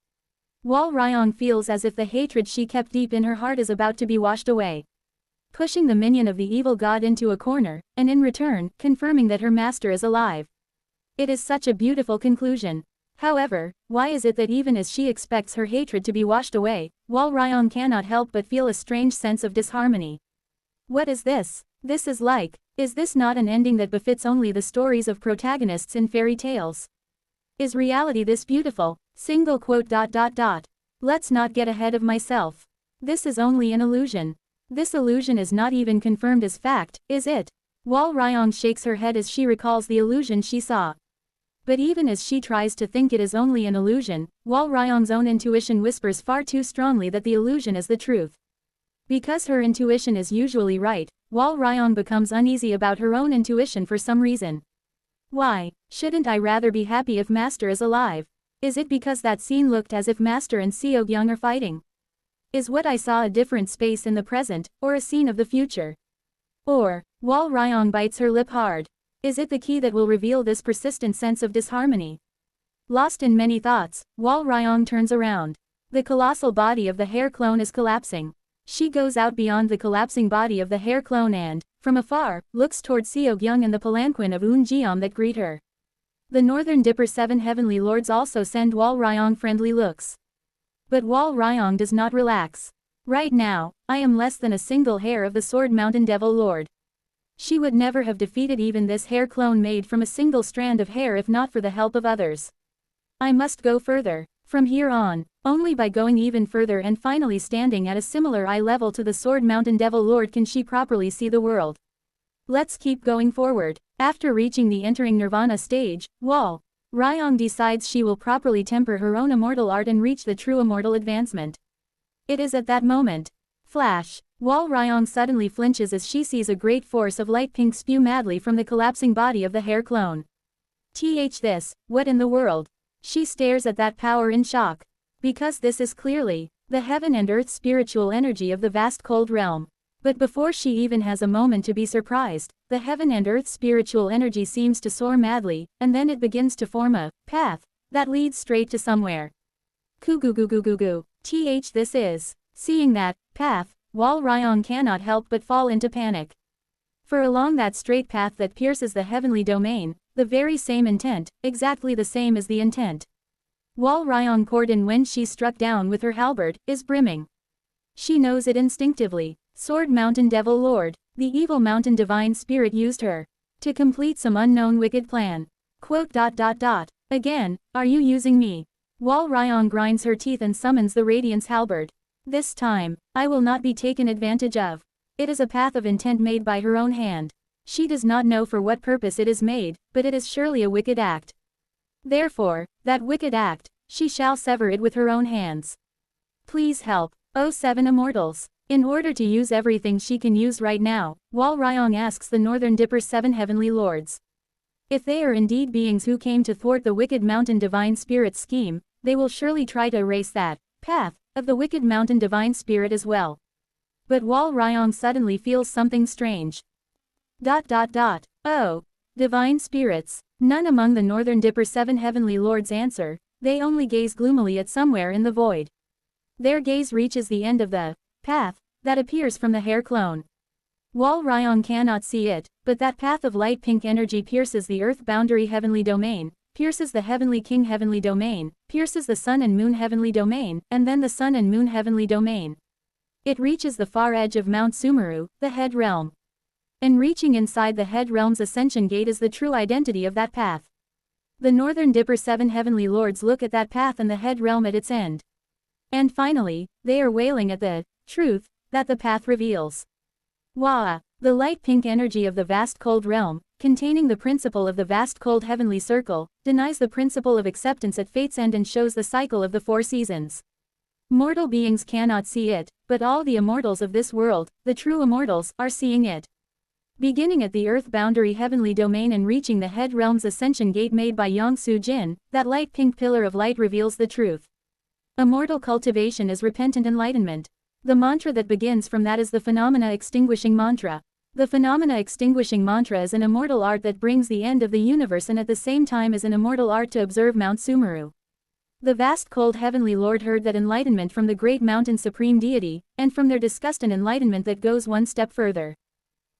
Wal Ryong feels as if the hatred she kept deep in her heart is about to be washed away. Pushing the minion of the evil god into a corner, and in return, confirming that her master is alive. It is such a beautiful conclusion. However, why is it that even as she expects her hatred to be washed away, Wal Ryong cannot help but feel a strange sense of disharmony? What is this? This is this not an ending that befits only the stories of protagonists in fairy tales? Is reality this beautiful? Single quote. Let's not get ahead of myself. This is only an illusion. This illusion is not even confirmed as fact, is it? Wal Ryong shakes her head as she recalls the illusion she saw. But even as she tries to think it is only an illusion, Wal Ryong's own intuition whispers far too strongly that the illusion is the truth. Because her intuition is usually right, Wal Ryong becomes uneasy about her own intuition for some reason. Why shouldn't I rather be happy if Master is alive? Is it because that scene looked as if Master and Seo Gyung are fighting? Is what I saw a different space in the present, or a scene of the future? Or, Wal Ryong bites her lip hard. Is it the key that will reveal this persistent sense of disharmony? Lost in many thoughts, Wal Ryong turns around. The colossal body of the hair clone is collapsing. She goes out beyond the collapsing body of the hair clone and, from afar, looks toward Seo Gyung and the palanquin of Eun Jeom that greet her. The Northern Dipper 7 heavenly lords also send Wal Ryong friendly looks. But Wal Ryong does not relax. Right now, I am less than a single hair of the Sword Mountain Devil Lord. She would never have defeated even this hair clone made from a single strand of hair if not for the help of others. I must go further. From here on, only by going even further and finally standing at a similar eye level to the Sword Mountain Devil Lord can she properly see the world. Let's keep going forward. After reaching the entering nirvana stage, Wall Ryong decides she will properly temper her own immortal art and reach the true immortal advancement. It is at that moment. Flash. Wall Ryong suddenly flinches as she sees a great force of light pink spew madly from the collapsing body of the hair clone. This, what in the world? She stares at that power in shock. Because this is clearly the heaven and earth spiritual energy of the vast cold realm. But before she even has a moment to be surprised, the heaven and earth spiritual energy seems to soar madly, and then it begins to form a path that leads straight to somewhere. This is. Seeing that path, Wall Ryong cannot help but fall into panic. For along that straight path that pierces the heavenly domain, the very same intent, exactly the same as the intent Wall Ryong poured in when she struck down with her halberd, is brimming. She knows it instinctively. Sword Mountain Devil Lord, the evil mountain divine spirit used her to complete some unknown wicked plan. Again, are you using me? Wall Ryong grinds her teeth and summons the Radiance halberd. This time, I will not be taken advantage of. It is a path of intent made by her own hand. She does not know for what purpose it is made, but it is surely a wicked act. Therefore, that wicked act, she shall sever it with her own hands. Please help, O seven immortals. In order to use everything she can use right now, Wall Ryong asks the Northern Dipper's seven heavenly lords. If they are indeed beings who came to thwart the wicked mountain divine spirit's scheme, they will surely try to erase that path of the wicked mountain divine spirit as well. But Wall Ryong suddenly feels something strange. Oh, divine spirits. None among the Northern Dipper's seven heavenly lords answer, they only gaze gloomily at somewhere in the void. Their gaze reaches the end of the path that appears from the hair clone. Wall Ryong cannot see it, but that path of light pink energy pierces the earth boundary heavenly domain, pierces the heavenly king heavenly domain, pierces the sun and moon heavenly domain, and then the sun and moon heavenly domain. It reaches the far edge of Mount Sumeru, the head realm. And reaching inside the head realm's ascension gate is the true identity of that path. The Northern Dipper seven heavenly lords look at that path and the head realm at its end. And finally, they are wailing at the truth that the path reveals. Wah! The light pink energy of the vast cold realm, containing the principle of the vast cold heavenly circle, denies the principle of acceptance at fate's end and shows the cycle of the four seasons. Mortal beings cannot see it, but all the immortals of this world, the true immortals, are seeing it. Beginning at the earth boundary heavenly domain and reaching the head realm's ascension gate made by Yongsu Jin, that light pink pillar of light reveals the truth. Immortal cultivation is repentant enlightenment. The mantra that begins from that is the phenomena extinguishing mantra. The phenomena extinguishing mantra is an immortal art that brings the end of the universe and at the same time is an immortal art to observe Mount Sumeru. The vast cold heavenly lord heard that enlightenment from the great mountain supreme deity, and from their disgust an enlightenment that goes one step further.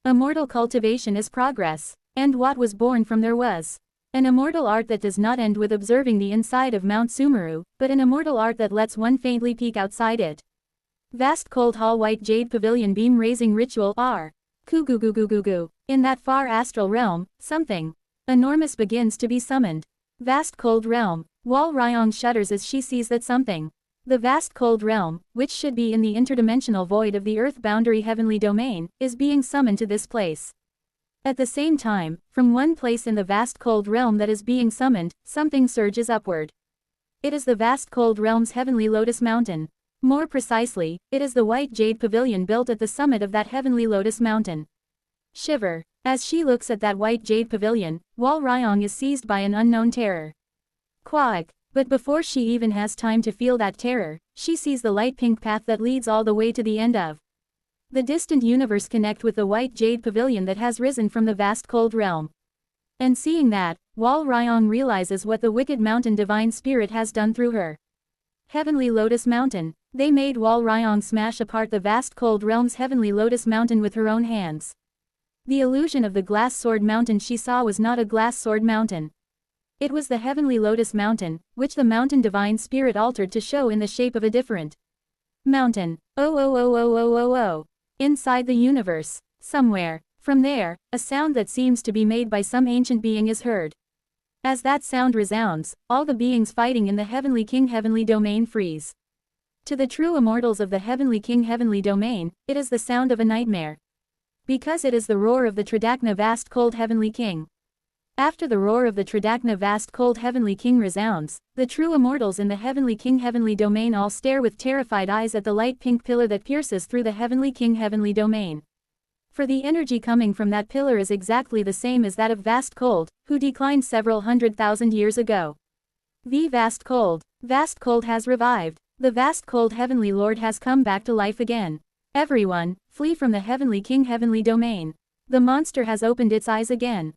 Immortal cultivation is progress, and what was born from there was an immortal art that does not end with observing the inside of Mount Sumeru, but an immortal art that lets one faintly peek outside it. Vast cold hall white jade pavilion beam raising ritual R. In that far astral realm, something enormous begins to be summoned. Vast cold realm. Wall Ryong shudders as she sees that something. The vast cold realm, which should be in the interdimensional void of the earth boundary heavenly domain, is being summoned to this place. At the same time, from one place in the vast cold realm that is being summoned, something surges upward. It is the vast cold realm's heavenly lotus mountain. More precisely, it is the white jade pavilion built at the summit of that heavenly lotus mountain. Shiver. As she looks at that white jade pavilion, Wall Ryong is seized by an unknown terror. Quack. But before she even has time to feel that terror, she sees the light pink path that leads all the way to the end of the distant universe connect with the white jade pavilion that has risen from the vast cold realm. And seeing that, Wall Ryong realizes what the wicked mountain divine spirit has done through her. Heavenly Lotus Mountain. They made Wall Ryong smash apart the vast cold realm's heavenly lotus mountain with her own hands. The illusion of the glass sword mountain she saw was not a glass sword mountain. It was the heavenly lotus mountain, which the mountain divine spirit altered to show in the shape of a different mountain. Oh. Inside the universe. Somewhere. From there, a sound that seems to be made by some ancient being is heard. As that sound resounds, all the beings fighting in the Heavenly King Heavenly Domain freeze. To the true immortals of the Heavenly King Heavenly Domain, it is the sound of a nightmare. Because it is the roar of the Tridakna vast cold Heavenly King. After the roar of the Tridakna vast cold Heavenly King resounds, the true immortals in the Heavenly King Heavenly Domain all stare with terrified eyes at the light pink pillar that pierces through the Heavenly King Heavenly Domain. For the energy coming from that pillar is exactly the same as that of Vast Cold, who declined several 100,000 years ago. The Vast Cold has revived. The Vast Cold Heavenly Lord has come back to life again. Everyone, flee from the Heavenly King Heavenly Domain. The monster has opened its eyes again.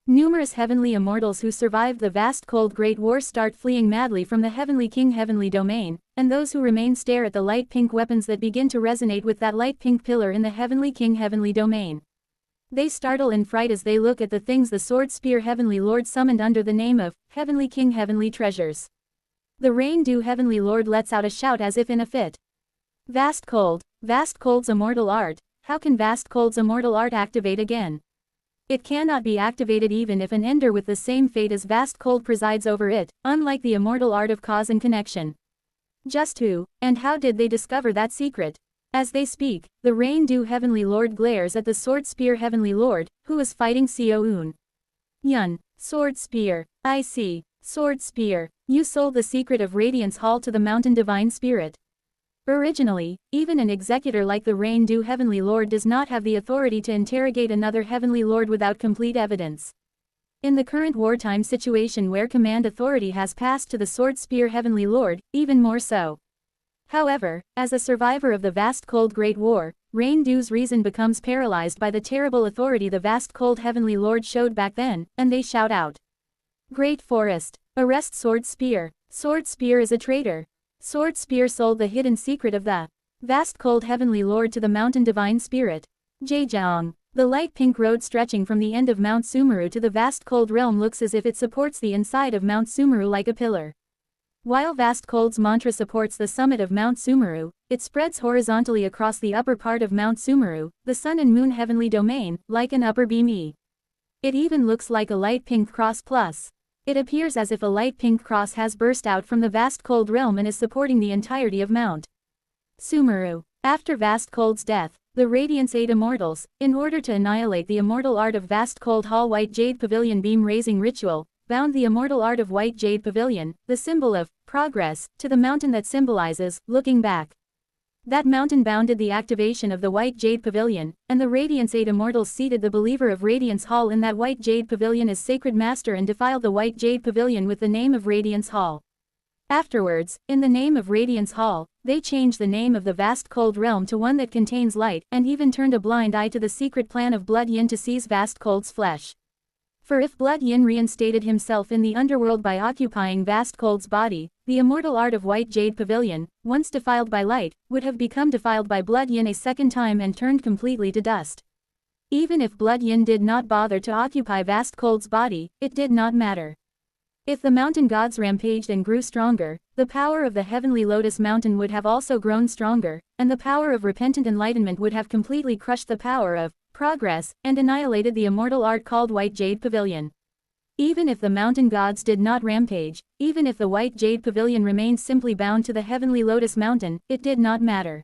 Numerous heavenly immortals who survived the Vast Cold Great War start fleeing madly from the Heavenly King Heavenly Domain, and those who remain stare at the light pink weapons that begin to resonate with that light pink pillar in the Heavenly King Heavenly Domain. They startle in fright as they look at the things the Sword Spear Heavenly Lord summoned under the name of Heavenly King Heavenly Treasures. The Rain Dew Heavenly Lord lets out a shout as if in a fit. Vast Cold's immortal art. How can Vast Cold's immortal art activate again? It cannot be activated even if an ender with the same fate as Vast Cold presides over it, unlike the immortal art of cause and connection. Just who, and how did they discover that secret? As they speak, the Rain Dew Heavenly Lord glares at the Sword Spear Heavenly Lord, who is fighting Seoun. Yun, Sword Spear, I see, Sword Spear, you sold the secret of Radiance Hall to the Mountain Divine Spirit. Originally, even an executor like the Rain Dew Heavenly Lord does not have the authority to interrogate another Heavenly Lord without complete evidence. In the current wartime situation where command authority has passed to the Sword Spear Heavenly Lord, even more so. However, as a survivor of the Vast Cold Great War, Rain Dew's reason becomes paralyzed by the terrible authority the Vast Cold Heavenly Lord showed back then, and they shout out. Great Forest, arrest Sword Spear. Sword Spear is a traitor. Sword Spear sold the hidden secret of the Vast Cold Heavenly Lord to the Mountain Divine Spirit. Zhejiang. The light pink road stretching from the end of Mount Sumeru to the Vast Cold Realm looks as if it supports the inside of Mount Sumeru like a pillar. While Vast Cold's mantra supports the summit of Mount Sumeru, it spreads horizontally across the upper part of Mount Sumeru, the Sun and Moon Heavenly Domain, like an upper beam E. It even looks like a light pink cross plus. It appears as if a light pink cross has burst out from the Vast Cold Realm and is supporting the entirety of Mount Sumeru. After Vast Cold's death, the Radiance 8 Immortals, in order to annihilate the immortal art of Vast Cold Hall White Jade Pavilion Beam Raising Ritual, bound the immortal art of White Jade Pavilion, the symbol of progress, to the mountain that symbolizes looking back. That mountain bounded the activation of the White Jade Pavilion, and the Radiance 8 Immortals seated the believer of Radiance Hall in that White Jade Pavilion as sacred master and defiled the White Jade Pavilion with the name of Radiance Hall. Afterwards, in the name of Radiance Hall, they changed the name of the Vast Cold Realm to one that contains light, and even turned a blind eye to the secret plan of Blood Yin to seize Vast Cold's flesh. For if Blood Yin reinstated himself in the underworld by occupying Vast Cold's body, the immortal art of White Jade Pavilion, once defiled by light, would have become defiled by Blood Yin a second time and turned completely to dust. Even if Blood Yin did not bother to occupy Vast Cold's body, it did not matter. If the mountain gods rampaged and grew stronger, the power of the Heavenly Lotus Mountain would have also grown stronger, and the power of repentant enlightenment would have completely crushed the power of progress, and annihilated the immortal art called White Jade Pavilion. Even if the mountain gods did not rampage, even if the White Jade Pavilion remained simply bound to the Heavenly Lotus Mountain, it did not matter.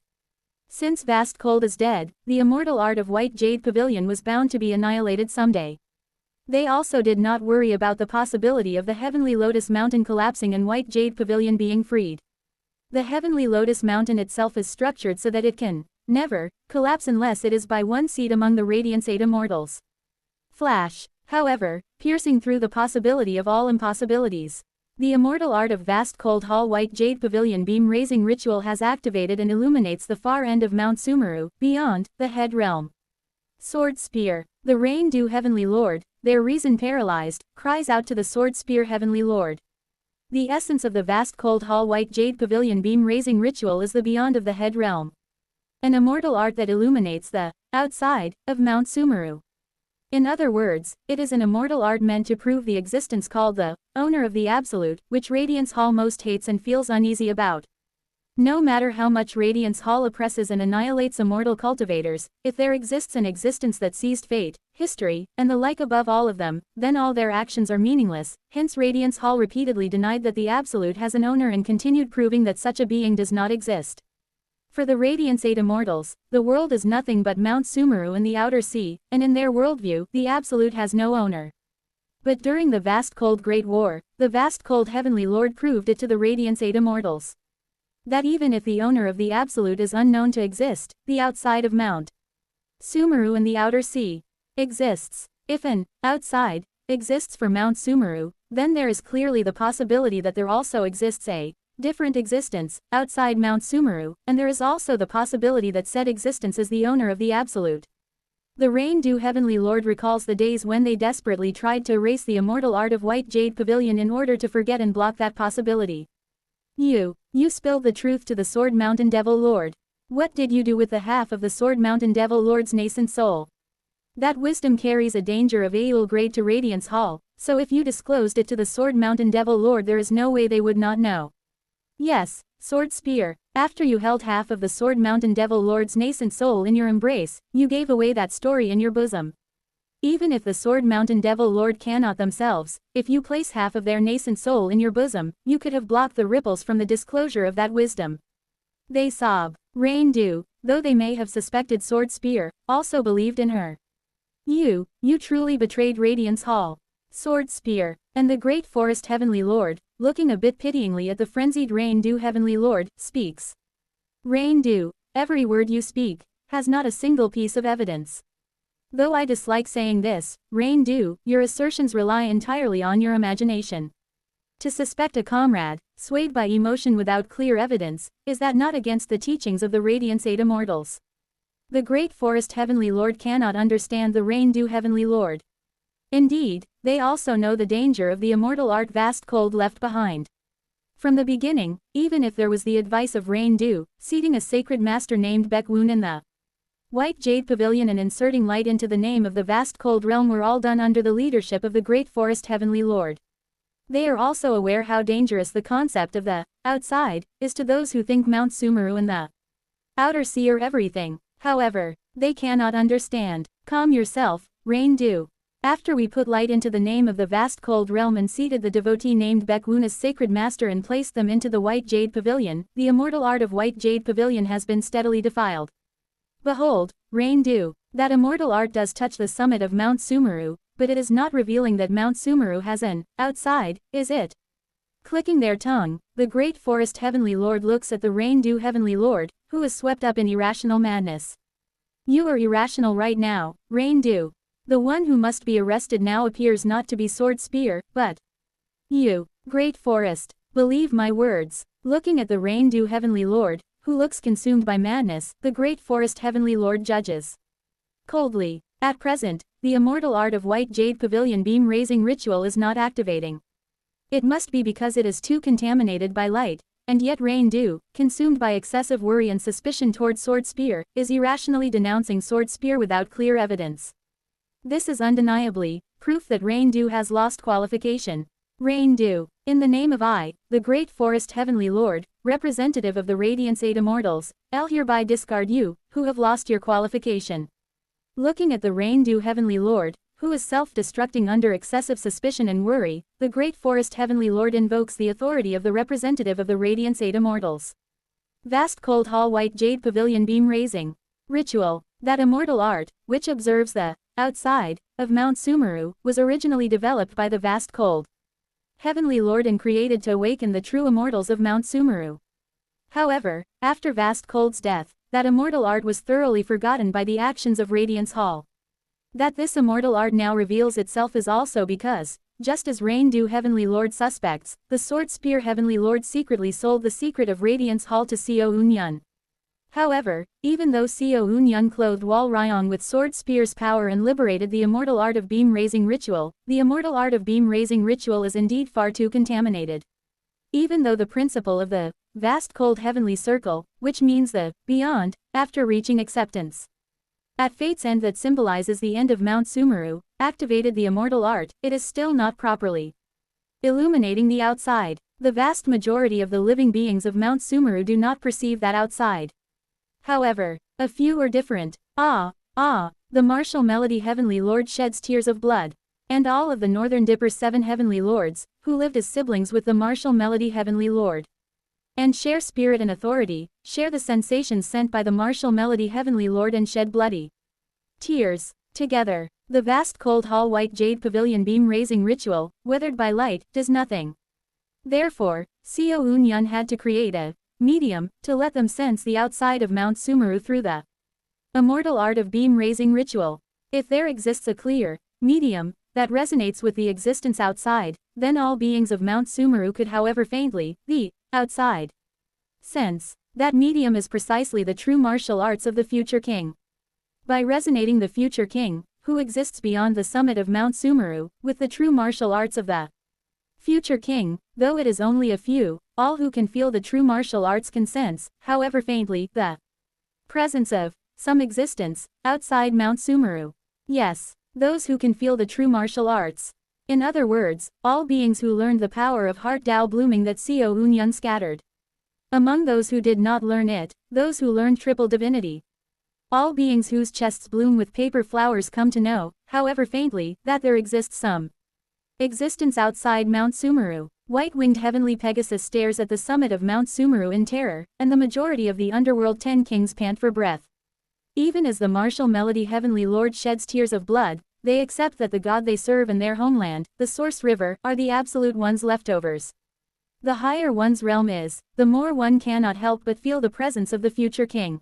Since Vast Cold is dead, the immortal art of White Jade Pavilion was bound to be annihilated someday. They also did not worry about the possibility of the Heavenly Lotus Mountain collapsing and White Jade Pavilion being freed. The Heavenly Lotus Mountain itself is structured so that it can never collapse unless it is by one seed among the Radiance 8 Immortals. Flash, however, piercing through the possibility of all impossibilities. The immortal art of Vast Cold Hall White Jade Pavilion Beam Raising Ritual has activated and illuminates the far end of Mount Sumeru, beyond the head realm. Sword Spear. The Rain Dew Heavenly Lord, their reason paralyzed, cries out to the Sword Spear Heavenly Lord. The essence of the Vast Cold Hall White Jade Pavilion Beam Raising Ritual is the beyond of the head realm. An immortal art that illuminates the outside of Mount Sumeru. In other words, it is an immortal art meant to prove the existence called the owner of the Absolute, which Radiance Hall most hates and feels uneasy about. No matter how much Radiance Hall oppresses and annihilates immortal cultivators, if there exists an existence that seized fate, history, and the like above all of them, then all their actions are meaningless. Hence Radiance Hall repeatedly denied that the Absolute has an owner and continued proving that such a being does not exist. For the Radiance 8 Immortals, the world is nothing but Mount Sumeru and the outer sea, and in their worldview, the Absolute has no owner. But during the vast cold Great War, the vast cold Heavenly Lord proved it to the Radiance 8 Immortals. That even if the owner of the Absolute is unknown to exist, the outside of Mount Sumeru and the outer sea exists. If an outside exists for Mount Sumeru, then there is clearly the possibility that there also exists a different existence outside Mount Sumeru, and there is also the possibility that said existence is the owner of the Absolute. The Rain-Dew Heavenly Lord recalls the days when they desperately tried to erase the immortal art of White Jade Pavilion in order to forget and block that possibility. You spilled the truth to the Sword Mountain Devil Lord. What did you do with the half of the Sword Mountain Devil Lord's nascent soul? That wisdom carries a danger of AUL grade to Radiance Hall, so if you disclosed it to the Sword Mountain Devil Lord there is no way they would not know. Yes, Sword Spear, after you held half of the Sword Mountain Devil Lord's nascent soul in your embrace, you gave away that story in your bosom. Even if the Sword Mountain Devil Lord cannot themselves, if you place half of their nascent soul in your bosom, you could have blocked the ripples from the disclosure of that wisdom. They sob. Rain-Dew, though they may have suspected Sword Spear, also believed in her. You truly betrayed Radiance Hall. Sword Spear, and the Great Forest Heavenly Lord, looking a bit pityingly at the frenzied Rain-Dew Heavenly Lord, speaks. Rain-Dew, every word you speak has not a single piece of evidence. Though I dislike saying this, Rain-Dew, your assertions rely entirely on your imagination. To suspect a comrade, swayed by emotion without clear evidence, is that not against the teachings of the Radiance 8 Immortals? The Great Forest Heavenly Lord cannot understand the Rain-Dew Heavenly Lord. Indeed, they also know the danger of the immortal art vast cold left behind. From the beginning, even if there was the advice of Rain-Dew, seating a sacred master named Baekwoon in the White Jade Pavilion and inserting light into the name of the vast cold realm were all done under the leadership of the Great Forest Heavenly Lord. They are also aware how dangerous the concept of the outside is to those who think Mount Sumeru and the outer sea are everything. However, they cannot understand. Calm yourself, Rain-Dew. After we put light into the name of the vast cold realm and seated the devotee named Baekwoon as sacred master and placed them into the White Jade Pavilion, the immortal art of White Jade Pavilion has been steadily defiled. Behold, Rain-Dew, that immortal art does touch the summit of Mount Sumeru, but it is not revealing that Mount Sumeru has an outside, is it? Clicking their tongue, the Great Forest Heavenly Lord looks at the Rain-Dew Heavenly Lord, who is swept up in irrational madness. You are irrational right now, Rain-Dew. The one who must be arrested now appears not to be Sword Spear, but you, Great Forest. Believe my words. Looking at the Rain-Dew Heavenly Lord, who looks consumed by madness, the Great Forest Heavenly Lord judges coldly. At present, the immortal art of White Jade Pavilion beam raising ritual is not activating. It must be because it is too contaminated by light, and yet Rain-Dew, consumed by excessive worry and suspicion toward Sword Spear, is irrationally denouncing Sword Spear without clear evidence. This is undeniably proof that Rain-Dew has lost qualification. Rain-Dew, in the name of I, the Great Forest Heavenly Lord, representative of the Radiance 8 Immortals, I'll hereby discard you, who have lost your qualification. Looking at the Rain-Dew Heavenly Lord, who is self-destructing under excessive suspicion and worry, the Great Forest Heavenly Lord invokes the authority of the representative of the Radiance 8 Immortals. Vast Cold Hall White Jade Pavilion Beam Raising Ritual. That immortal art, which observes the outside of Mount Sumeru, was originally developed by the Vast Cold Heavenly Lord and created to awaken the true immortals of Mount Sumeru. However, after Vast Cold's death, that immortal art was thoroughly forgotten by the actions of Radiance Hall. That this immortal art now reveals itself is also because, just as Rain-Dew Heavenly Lord suspects, the Sword Spear Heavenly Lord secretly sold the secret of Radiance Hall to Seo Eun-yun. However, even though Seo Eun-yun clothed Wal Ryong with Sword Spear's power and liberated the immortal art of beam raising ritual, the immortal art of beam raising ritual is indeed far too contaminated. Even though the principle of the vast cold heavenly circle, which means the beyond, after reaching acceptance at fate's end that symbolizes the end of Mount Sumeru, activated the immortal art, it is still not properly illuminating the outside. The vast majority of the living beings of Mount Sumeru do not perceive that outside. However, a few are different. The martial melody Heavenly Lord sheds tears of blood. And all of the Northern Dipper's 7 Heavenly Lords, who lived as siblings with the martial melody Heavenly Lord, and share spirit and authority, share the sensations sent by the martial melody Heavenly Lord and shed bloody tears. Together, the vast cold hall white jade pavilion beam raising ritual, weathered by light, does nothing. Therefore, Seo Eun-yun had to create a medium to let them sense the outside of Mount Sumeru through the immortal art of beam raising ritual. If there exists a clear medium that resonates with the existence outside, then all beings of Mount Sumeru could, however faintly, the outside sense that medium is precisely the true martial arts of the future king. By resonating the future king, who exists beyond the summit of Mount Sumeru, with the true martial arts of the future king, though it is only a few, all who can feel the true martial arts can sense, however faintly, the presence of some existence outside Mount Sumeru. Yes, those who can feel the true martial arts. In other words, all beings who learned the power of heart Tao blooming that Seo Eun-yun scattered. Among those who did not learn it, those who learned triple divinity. All beings whose chests bloom with paper flowers come to know, however faintly, that there exists some existence outside Mount Sumeru. White-winged heavenly Pegasus stares at the summit of Mount Sumeru in terror, and the majority of the underworld 10 kings pant for breath. Even as the martial melody Heavenly Lord sheds tears of blood, they accept that the God they serve and their homeland, the Source River, are the Absolute One's leftovers. The higher one's realm is, the more one cannot help but feel the presence of the future king.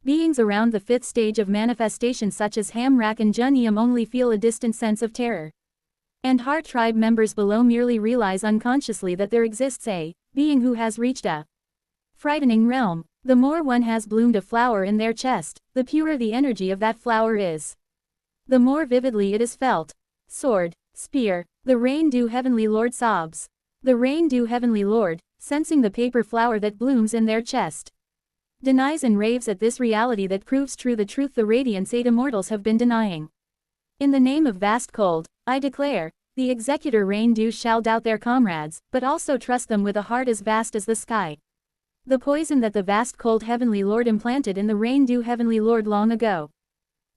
Beings around the 5th stage of manifestation such as Hamrak and Jun-eum only feel a distant sense of terror. And Heart Tribe members below merely realize unconsciously that there exists a being who has reached a frightening realm. The more one has bloomed a flower in their chest, the purer the energy of that flower is. The more vividly it is felt. Sword, spear, the rain-dew Heavenly Lord sobs. The rain-dew Heavenly Lord, sensing the paper flower that blooms in their chest, denies and raves at this reality that proves true the truth the Radiance 8 Immortals have been denying. In the name of vast cold, I declare, the executor rain-dew shall doubt their comrades, but also trust them with a heart as vast as the sky. The poison that the vast cold Heavenly Lord implanted in the rain-dew Heavenly Lord long ago.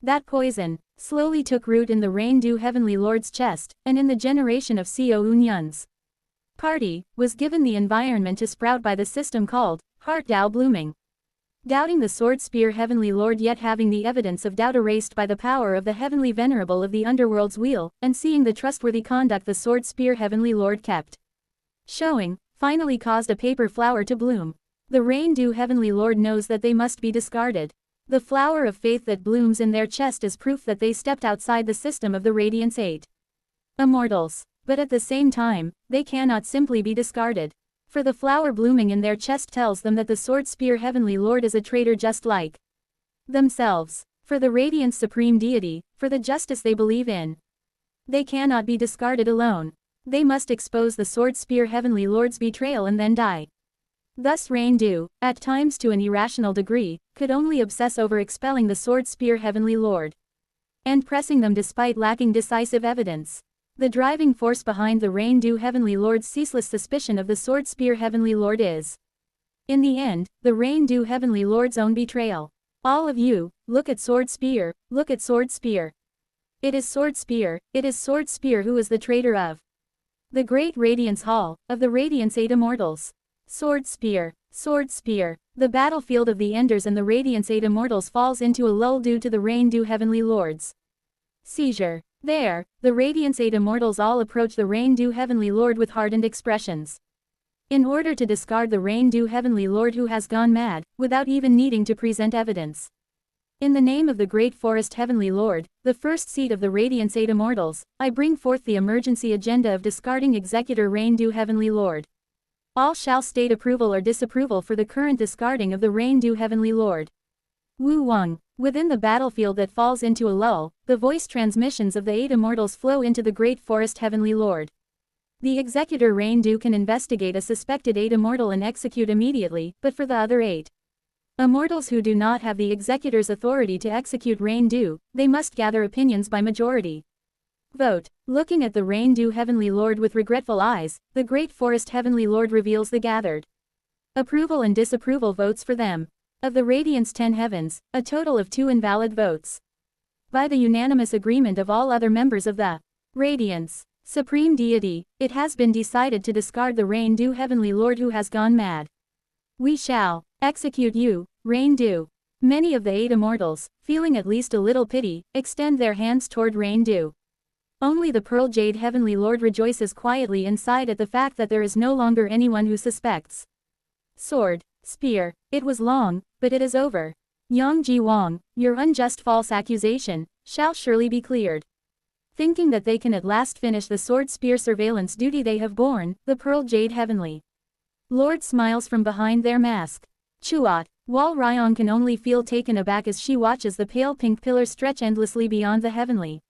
That poison slowly took root in the rain-dew Heavenly Lord's chest, and in the generation of Seo Eun-yun's party, was given the environment to sprout by the system called Heart Tao blooming. Doubting the sword spear Heavenly Lord yet having the evidence of doubt erased by the power of the Heavenly Venerable of the Underworld's wheel, and seeing the trustworthy conduct the sword spear Heavenly Lord kept showing, finally caused a paper flower to bloom. The rain-dew Heavenly Lord knows that they must be discarded. The flower of faith that blooms in their chest is proof that they stepped outside the system of the Radiance 8 Immortals. But at the same time, they cannot simply be discarded. For the flower blooming in their chest tells them that the sword spear Heavenly Lord is a traitor just like themselves. For the Radiance Supreme Deity, for the justice they believe in. They cannot be discarded alone. They must expose the sword spear Heavenly Lord's betrayal and then die. Thus rain-dew, at times to an irrational degree, could only obsess over expelling the sword spear Heavenly Lord. And pressing them despite lacking decisive evidence. The driving force behind the rain-dew Heavenly Lord's ceaseless suspicion of the sword spear Heavenly Lord is, in the end, the rain-dew Heavenly Lord's own betrayal. All of you, look at sword spear, look at sword spear. It is sword spear who is the traitor of the great Radiance Hall, of the Radiance 8 Immortals. Sword spear. The battlefield of the Enders and the Radiance 8 Immortals falls into a lull due to the rain-dew Heavenly Lord's seizure. There, the Radiance 8 Immortals all approach the rain-dew Heavenly Lord with hardened expressions. In order to discard the rain-dew Heavenly Lord who has gone mad, without even needing to present evidence. In the name of the Great Forest Heavenly Lord, the first seat of the Radiance 8 Immortals, I bring forth the emergency agenda of discarding Executor Rain-dew Heavenly Lord. All shall state approval or disapproval for the current discarding of the rain-dew Heavenly Lord. Wu Wang. Within the battlefield that falls into a lull, the voice transmissions of the 8 Immortals flow into the Great Forest Heavenly Lord. The Executor Rain-dew can investigate a suspected 8 Immortal and execute immediately, but for the other 8 Immortals who do not have the Executor's authority to execute Rain-dew, they must gather opinions by majority Vote. Looking at the rain-dew Heavenly Lord with regretful eyes, the great forest Heavenly Lord reveals the gathered approval and disapproval votes for them. Of the Radiant's 10 heavens, a total of 2 invalid votes. By the unanimous agreement of all other members of the Radiance Supreme Deity, it has been decided to discard the rain-dew Heavenly Lord who has gone mad. We shall execute you, rain-dew. Many of the 8 immortals, feeling at least a little pity, extend their hands toward rain-dew. Only the Pearl Jade Heavenly Lord rejoices quietly inside at the fact that there is no longer anyone who suspects. Sword, spear, it was long, but it is over. Yang Ji Wang, your unjust false accusation, shall surely be cleared. Thinking that they can at last finish the sword-spear surveillance duty they have borne, the Pearl Jade Heavenly Lord smiles from behind their mask. Chuat, Wal Ryong can only feel taken aback as she watches the pale pink pillar stretch endlessly beyond the heavenly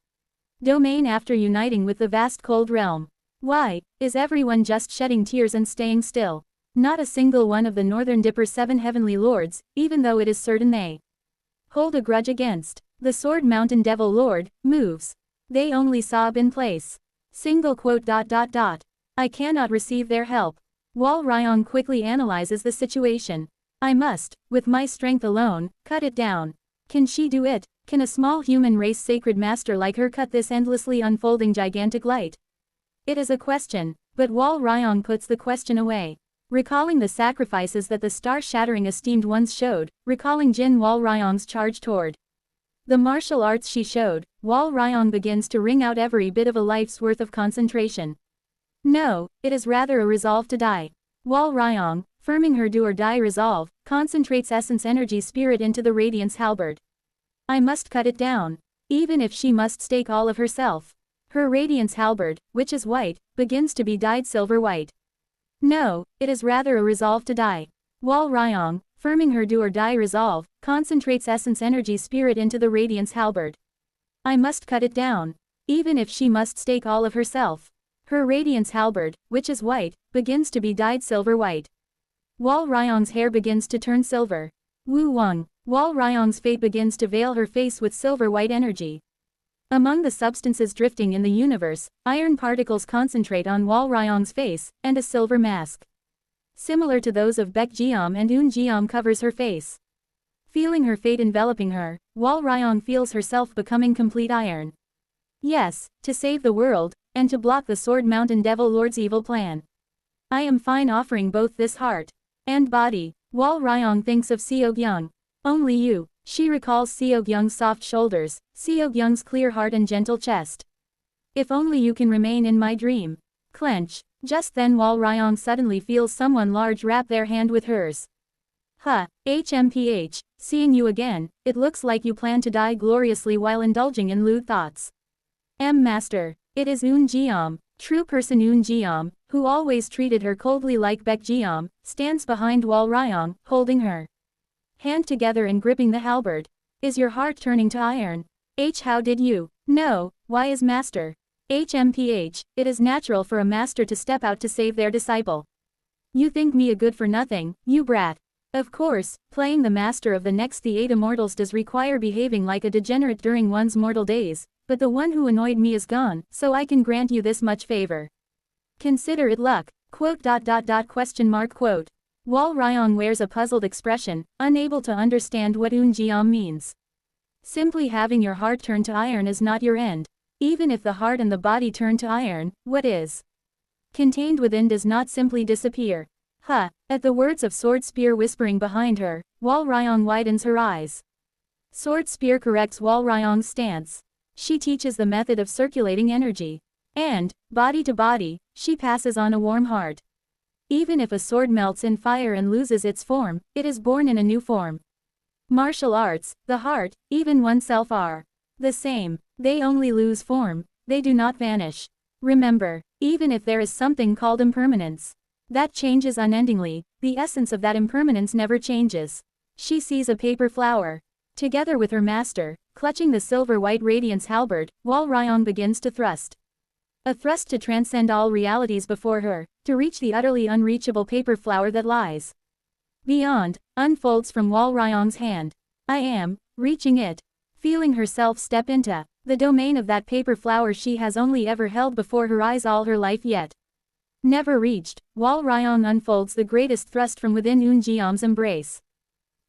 domain after uniting with the vast cold realm. Why is everyone just shedding tears and staying still? Not a single one of the Northern Dipper's 7 heavenly lords, even though it is certain they hold a grudge against the Sword Mountain Devil Lord, moves. They only sob in place. Single quote. I cannot receive their help. Wal Ryong quickly analyzes the situation. I must, with my strength alone, cut it down. Can she do it? Can a small human race sacred master like her cut this endlessly unfolding gigantic light? It is a question, but Wal Ryong puts the question away. Recalling the sacrifices that the star-shattering esteemed ones showed, recalling Jin Wal Ryong's charge toward the martial arts she showed, Wal Ryong begins to wring out every bit of a life's worth of concentration. No, it is rather a resolve to die. Wal Ryong, firming her do-or-die resolve, concentrates essence energy spirit into the radiance halberd. I must cut it down. Even if she must stake all of herself. Her radiance halberd, which is white, begins to be dyed silver white. No, it is rather a resolve to die. Wal Ryong, firming her do-or-die resolve, concentrates essence energy spirit into the radiance halberd. I must cut it down. Even if she must stake all of herself. Her radiance halberd, which is white, begins to be dyed silver white. Wal Ryong's hair begins to turn silver. Wu Wang, Wal Ryong's fate begins to veil her face with silver white energy. Among the substances drifting in the universe, iron particles concentrate on Wal Ryong's face, and a silver mask, similar to those of Baek Jeom and Eun Jeom, covers her face. Feeling her fate enveloping her, Wal Ryong feels herself becoming complete iron. Yes, to save the world, and to block the Sword Mountain Devil Lord's evil plan. I am fine offering both this heart and body. Wal Ryong thinks of Seok-young. Only you. She recalls Seok-young's soft shoulders, Seok-young's clear heart and gentle chest. If only you can remain in my dream. Clench. Just then Wal Ryong suddenly feels someone large wrap their hand with hers. HMPH, seeing you again, it looks like you plan to die gloriously while indulging in lewd thoughts. Master. It is Eun Jeom, true person Eun Jeom, who always treated her coldly like Baek Jeom, stands behind Wal Ryong, holding her hand together and gripping the halberd. Is your heart turning to iron? How did you know? Why is master? HMPH, it is natural for a master to step out to save their disciple. You think me a good for nothing, you brat. Of course, playing the master of the next the 8 immortals does require behaving like a degenerate during one's mortal days, but the one who annoyed me is gone, so I can grant you this much favor. Consider it luck. Quote. Wal Ryong wears a puzzled expression, unable to understand what Eun Jeom means. Simply having your heart turn to iron is not your end. Even if the heart and the body turn to iron, what is contained within does not simply disappear. At the words of Sword Spear whispering behind her, Wal Ryong widens her eyes. Sword Spear corrects Wal Ryong's stance. She teaches the method of circulating energy. And, body to body, she passes on a warm heart. Even if a sword melts in fire and loses its form, it is born in a new form. Martial arts, the heart, even oneself are the same. They only lose form, they do not vanish. Remember, even if there is something called impermanence, that changes unendingly, the essence of that impermanence never changes. She sees a paper flower. Together with her master, clutching the silver-white radiance halberd, Wal Ryong begins to thrust. A thrust to transcend all realities before her, to reach the utterly unreachable paper flower that lies beyond, unfolds from Wal Ryong's hand. I am reaching it. Feeling herself step into The domain of that paper flower she has only ever held before her eyes all her life yet never reached. Wal Ryong unfolds the greatest thrust from within Eunjeom's embrace.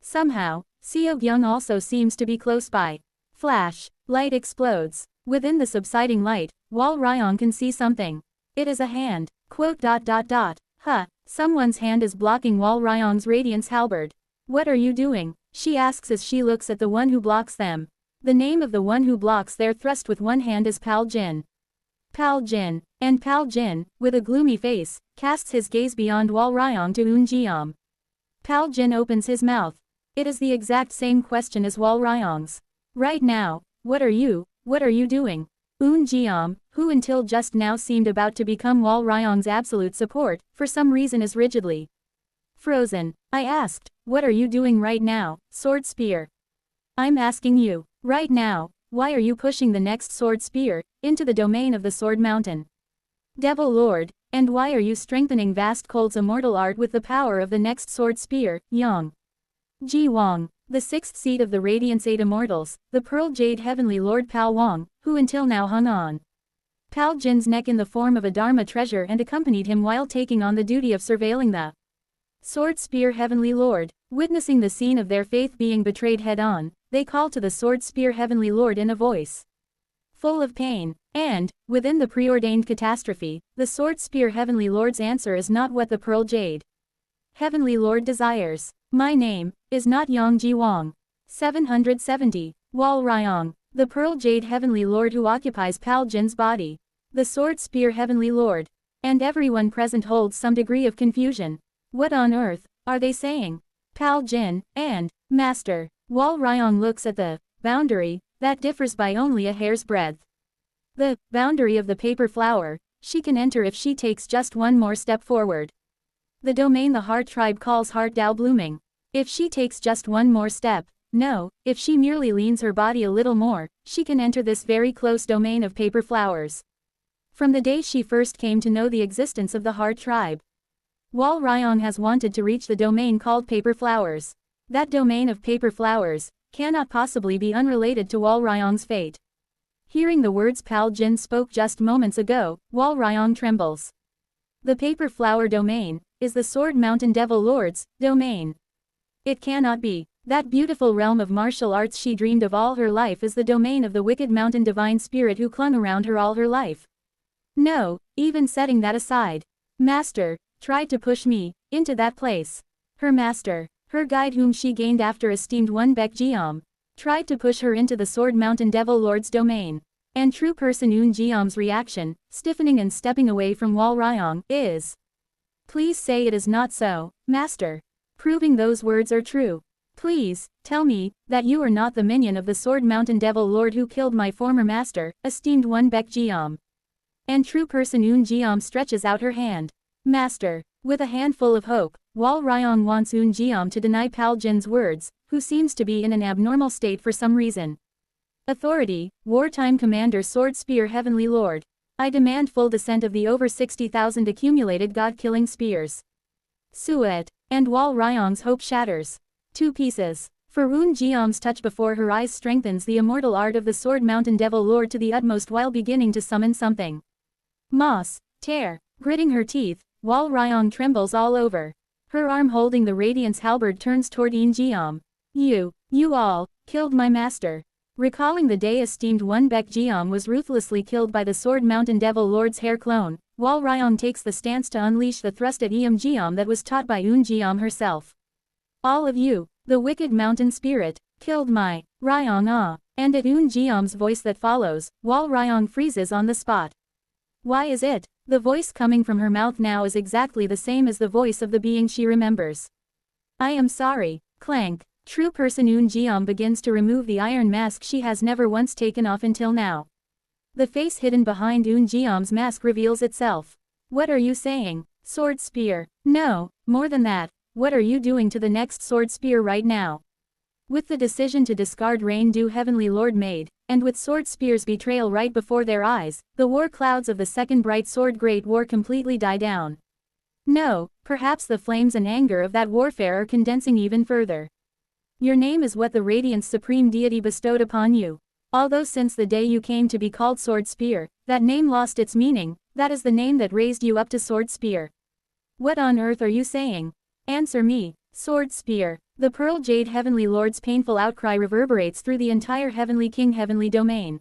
Somehow, Seok-young also seems to be close by. Flash, light explodes. Within the subsiding light, Wal Ryong can see something. It is a hand. Huh, someone's hand is blocking Wal Ryong's radiance halberd. What are you doing? She asks as she looks at the one who blocks them. The name of the one who blocks their thrust with one hand is Pal Jin. Pal Jin, and Pal Jin, with a gloomy face, casts his gaze beyond Wal Ryong to Eunjeom. Pal Jin opens his mouth. It is the exact same question as Wal Ryong's. Right now, what are you doing? Eunjeom, who until just now seemed about to become Wal Ryong's absolute support, for some reason is rigidly frozen. I asked, what are you doing right now, sword spear? I'm asking you, right now, why are you pushing the next sword spear into the domain of the Sword Mountain? Devil Lord, and why are you strengthening Vast Cold's immortal art with the power of the next sword spear, Yang? Ji Wang, the sixth seed of the Radiance Eight Immortals, the Pearl Jade Heavenly Lord Pal Wang, who until now hung on Pal Jin's neck in the form of a Dharma treasure and accompanied him while taking on the duty of surveilling the Sword Spear Heavenly Lord. Witnessing the scene of their faith being betrayed head-on, they call to the Sword Spear Heavenly Lord in a voice full of pain. And, within the preordained catastrophe, the Sword Spear Heavenly Lord's answer is not what the Pearl Jade Heavenly Lord desires. My name is not Yang Ji Wang. 770. Wal Ryong, the Pearl Jade Heavenly Lord who occupies Pal Jin's body. The Sword Spear Heavenly Lord. And everyone present holds some degree of confusion. What on earth are they saying? Pal Jin, and Master. Wal Ryong looks at the boundary that differs by only a hair's breadth. The boundary of the paper flower she can enter if she takes just one more step forward. The domain the Heart Tribe calls Heart Dao Blooming. If she takes just one more step, no, if she merely leans her body a little more, she can enter this very close domain of paper flowers. From the day she first came to know the existence of the Heart Tribe, Wal Ryong has wanted to reach the domain called paper flowers. That domain of paper flowers cannot possibly be unrelated to Wal Ryong's fate. Hearing the words Pal Jin spoke just moments ago, Wal Ryong trembles. The paper flower domain is the Sword Mountain Devil Lord's domain. It cannot be. That beautiful realm of martial arts she dreamed of all her life is the domain of the wicked mountain divine spirit who clung around her all her life. No, even setting that aside. Master tried to push me into that place. Her master, her guide whom she gained after esteemed one Baek Jeom, tried to push her into the Sword Mountain Devil Lord's domain. And true person Eunjeom's reaction, stiffening and stepping away from Wal Ryong, is, please say it is not so, Master. Proving those words are true. Please, tell me, that you are not the minion of the Sword Mountain Devil Lord who killed my former master, esteemed one Baek Jeom. And true person Eunjeom stretches out her hand. Master. With a handful of hope, Wal Ryong wants Eunjeom to deny Pal Jin's words, who seems to be in an abnormal state for some reason. Authority, Wartime Commander Sword Spear Heavenly Lord. I demand full descent of the over 60,000 accumulated god-killing spears. Suet. And Wal Ryong's hope shatters. 2 pieces. For Eunjeom's touch before her eyes strengthens the immortal art of the Sword Mountain Devil Lord to the utmost while beginning to summon something. Moss. Tear. Gritting her teeth, Wal Ryong trembles all over. Her arm holding the Radiance halberd turns toward Eunjeom. You all, killed my master. Recalling the day esteemed one Baek Jeom was ruthlessly killed by the Sword Mountain Devil Lord's hair clone, Wal Ryong takes the stance to unleash the thrust at Eunjeom that was taught by Eunjeom herself. All of you, the wicked mountain spirit, killed my Ryong ah. And at Eunjeom's voice that follows, Wal Ryong freezes on the spot. Why is it? The voice coming from her mouth now is exactly the same as the voice of the being she remembers. I am sorry. Clank. True person Eunjeom begins to remove the iron mask she has never once taken off until now. The face hidden behind Eunjeom's mask reveals itself. What are you saying? Sword spear. No, more than that. What are you doing to the next sword spear right now? With the decision to discard Rain Dew Heavenly Lord made, and with Sword Spear's betrayal right before their eyes, the war clouds of the Second Bright Sword Great War completely die down. No, perhaps the flames and anger of that warfare are condensing even further. Your name is what the Radiance Supreme Deity bestowed upon you. Although since the day you came to be called Sword Spear, that name lost its meaning, that is the name that raised you up to Sword Spear. What on earth are you saying? Answer me, Sword Spear. The Pearl Jade Heavenly Lord's painful outcry reverberates through the entire Heavenly King Heavenly domain.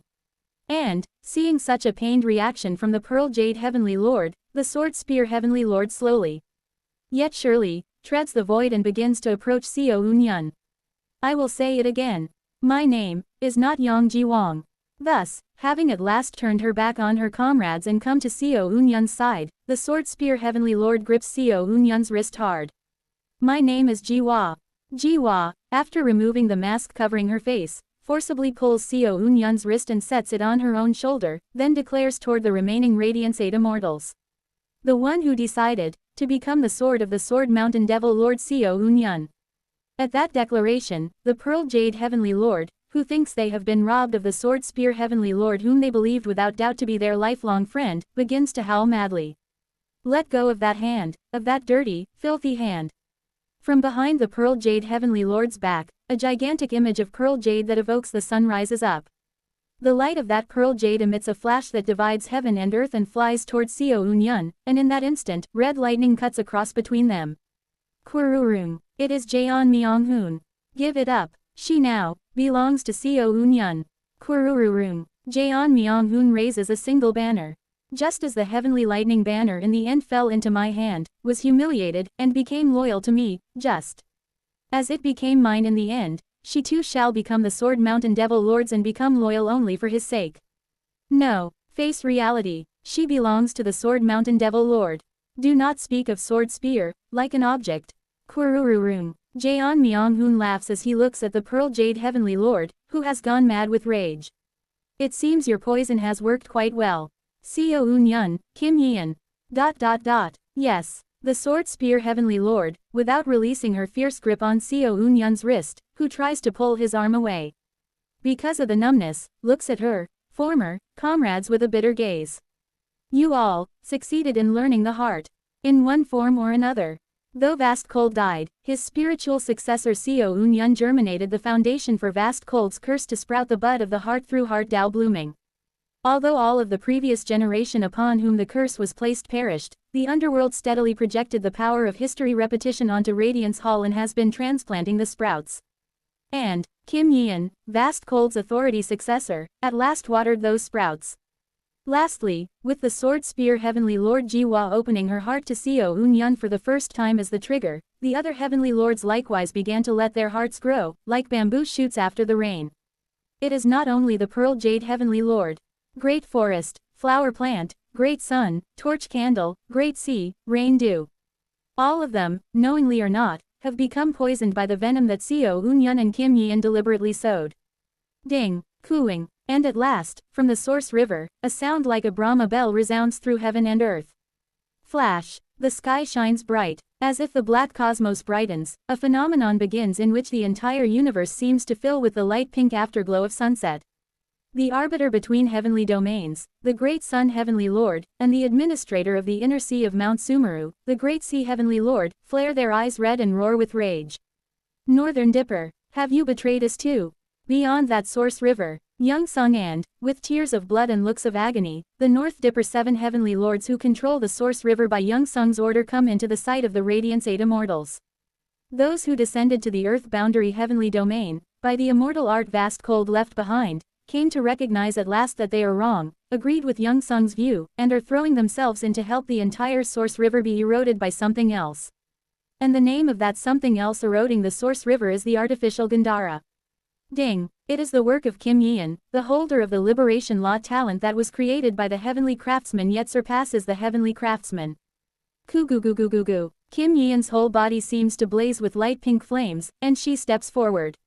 And, seeing such a pained reaction from the Pearl Jade Heavenly Lord, the Sword Spear Heavenly Lord slowly, yet surely, treads the void and begins to approach Xiao Unyun. I will say it again. My name is not Yang Ji Wang. Thus, having at last turned her back on her comrades and come to Xiao Unyun's side, the Sword Spear Heavenly Lord grips Xiao Unyun's wrist hard. My name is Jiwa. Jiwa, after removing the mask covering her face, forcibly pulls Xiao Unyun's wrist and sets it on her own shoulder, then declares toward the remaining Radiance 8 immortals. The one who decided to become the sword of the Sword Mountain Devil Lord Xiao Unyun. At that declaration, the Pearl Jade Heavenly Lord, who thinks they have been robbed of the Sword Spear Heavenly Lord whom they believed without doubt to be their lifelong friend, begins to howl madly. Let go of that hand, of that dirty, filthy hand. From behind the Pearl Jade Heavenly Lord's back, a gigantic image of Pearl Jade that evokes the sun rises up. The light of that Pearl Jade emits a flash that divides heaven and earth and flies towards Xiao Unyun, and in that instant, red lightning cuts across between them. Quirurung. It is Jaeon Myung-hoon. Give it up. She now belongs to Xiao Unyun. Quirurung. Jaeon Myung-hoon raises a single banner. Just as the heavenly lightning banner in the end fell into my hand, was humiliated, and became loyal to me, just as it became mine in the end, she too shall become the Sword Mountain Devil Lords and become loyal only for his sake. No, face reality, she belongs to the Sword Mountain Devil Lord. Do not speak of Sword Spear, like an object. Quirurung. Jaeon Myung-hoon laughs as he looks at the Pearl Jade Heavenly Lord, who has gone mad with rage. It seems your poison has worked quite well. Xiao Unyun, Kim Yeon. Yes, the Sword Spear Heavenly Lord, without releasing her fierce grip on Xiao Unyun's wrist, who tries to pull his arm away. Because of the numbness, looks at her former comrades with a bitter gaze. You all succeeded in learning the heart. In one form or another. Though Vast Cold died, his spiritual successor Xiao Unyun germinated the foundation for Vast Cold's curse to sprout the bud of the heart through heart Tao blooming. Although all of the previous generation upon whom the curse was placed perished, the underworld steadily projected the power of history repetition onto Radiance Hall and has been transplanting the sprouts. And Kim Yeon, Vast Cold's authority successor, at last watered those sprouts. Lastly, with the Sword Spear Heavenly Lord Jiwa opening her heart to Xiao Unyun for the first time as the trigger, the other Heavenly Lords likewise began to let their hearts grow, like bamboo shoots after the rain. It is not only the Pearl Jade Heavenly Lord. Great forest, flower plant, great sun, torch candle, great sea, rain dew. All of them, knowingly or not, have become poisoned by the venom that Xiao Unyun and Kim Yeon deliberately sowed. Ding, cooing, and at last, from the source river, a sound like a Brahma bell resounds through heaven and earth. Flash, the sky shines bright, as if the black cosmos brightens, a phenomenon begins in which the entire universe seems to fill with the light pink afterglow of sunset. The arbiter between heavenly domains, the great Sun Heavenly Lord, and the administrator of the inner sea of Mount Sumeru, the great Sea Heavenly Lord, flare their eyes red and roar with rage. Northern Dipper, have you betrayed us too? Beyond that source river, Young Sung and, with tears of blood and looks of agony, the North Dipper 7 Heavenly Lords who control the source river by Young Sung's order come into the sight of the Radiance 8 immortals. Those who descended to the earth boundary heavenly domain, by the immortal art Vast Cold left behind, came to recognize at last that they are wrong, agreed with Young Sung's view, and are throwing themselves in to help the entire source river be eroded by something else. And the name of that something else eroding the source river is the artificial Gandhara. Ding, it is the work of Kim Yeon, the holder of the Liberation Law talent that was created by the heavenly craftsman yet surpasses the heavenly craftsman. Goo. Kim Yeon's whole body seems to blaze with light pink flames, and she steps forward.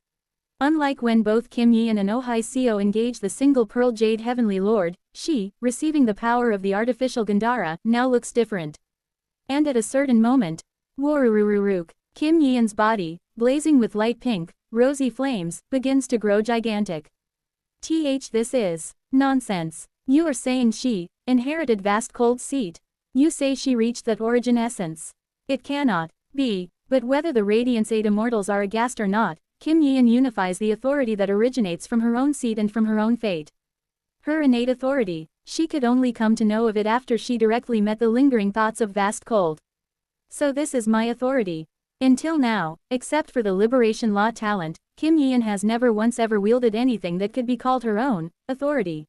Unlike when both Kim Yeon and Ohai Seo engage the single Pearl Jade Heavenly Lord, she, receiving the power of the artificial Gandhara, now looks different. And at a certain moment, Warurururuk, Kim Yeon's body, blazing with light pink, rosy flames, begins to grow gigantic. This is nonsense. You are saying she inherited Vast Cold's seat. You say she reached that origin essence. It cannot be, but whether the Radiance 8 immortals are aghast or not, Kim Yin unifies the authority that originates from her own seat and from her own fate. Her innate authority, she could only come to know of it after she directly met the lingering thoughts of vast cold. So this is my authority. Until now, except for the liberation law talent, Kim Yin has never once ever wielded anything that could be called her own authority.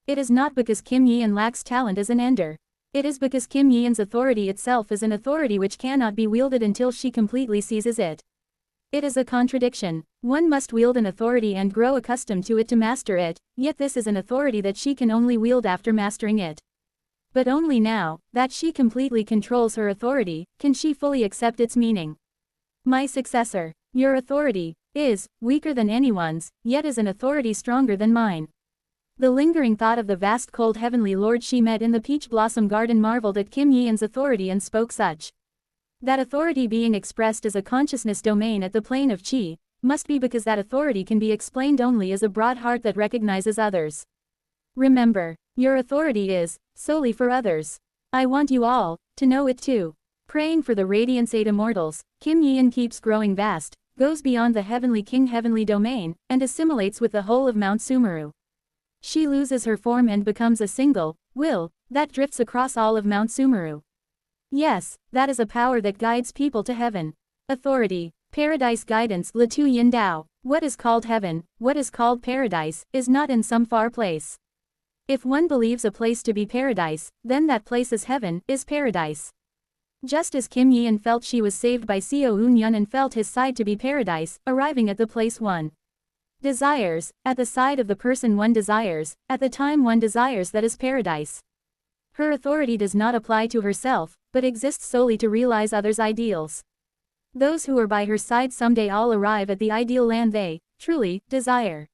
It is not because Kim Yin lacks talent as an ender. It is because Kim Yin's authority itself is an authority which cannot be wielded until she completely seizes it. It is a contradiction. One must wield an authority and grow accustomed to it to master it, yet this is an authority that she can only wield after mastering it. But only now, that she completely controls her authority, can she fully accept its meaning. My successor, your authority, is weaker than anyone's, yet is an authority stronger than mine. The lingering thought of the vast cold heavenly lord she met in the peach blossom garden marveled at Kim Yin's authority and spoke such. That authority being expressed as a consciousness domain at the plane of Qi, must be because that authority can be explained only as a broad heart that recognizes others. Remember, your authority is solely for others. I want you all to know it too. Praying for the Radiance 8 Immortals, Kim Yin keeps growing vast, goes beyond the Heavenly King heavenly domain, and assimilates with the whole of Mount Sumeru. She loses her form and becomes a single will that drifts across all of Mount Sumeru. Yes, that is a power that guides people to heaven. Authority, paradise guidance Le Tu Yin Dao. What is called heaven, what is called paradise, is not in some far place. If one believes a place to be paradise, then that place is heaven, is paradise. Just as Kim Yin felt she was saved by Xiao Unyun and felt his side to be paradise, arriving at the place one desires, at the side of the person one desires, at the time one desires, that is paradise. Her authority does not apply to herself, but exists solely to realize others' ideals. Those who are by her side someday all arrive at the ideal land they, truly, desire.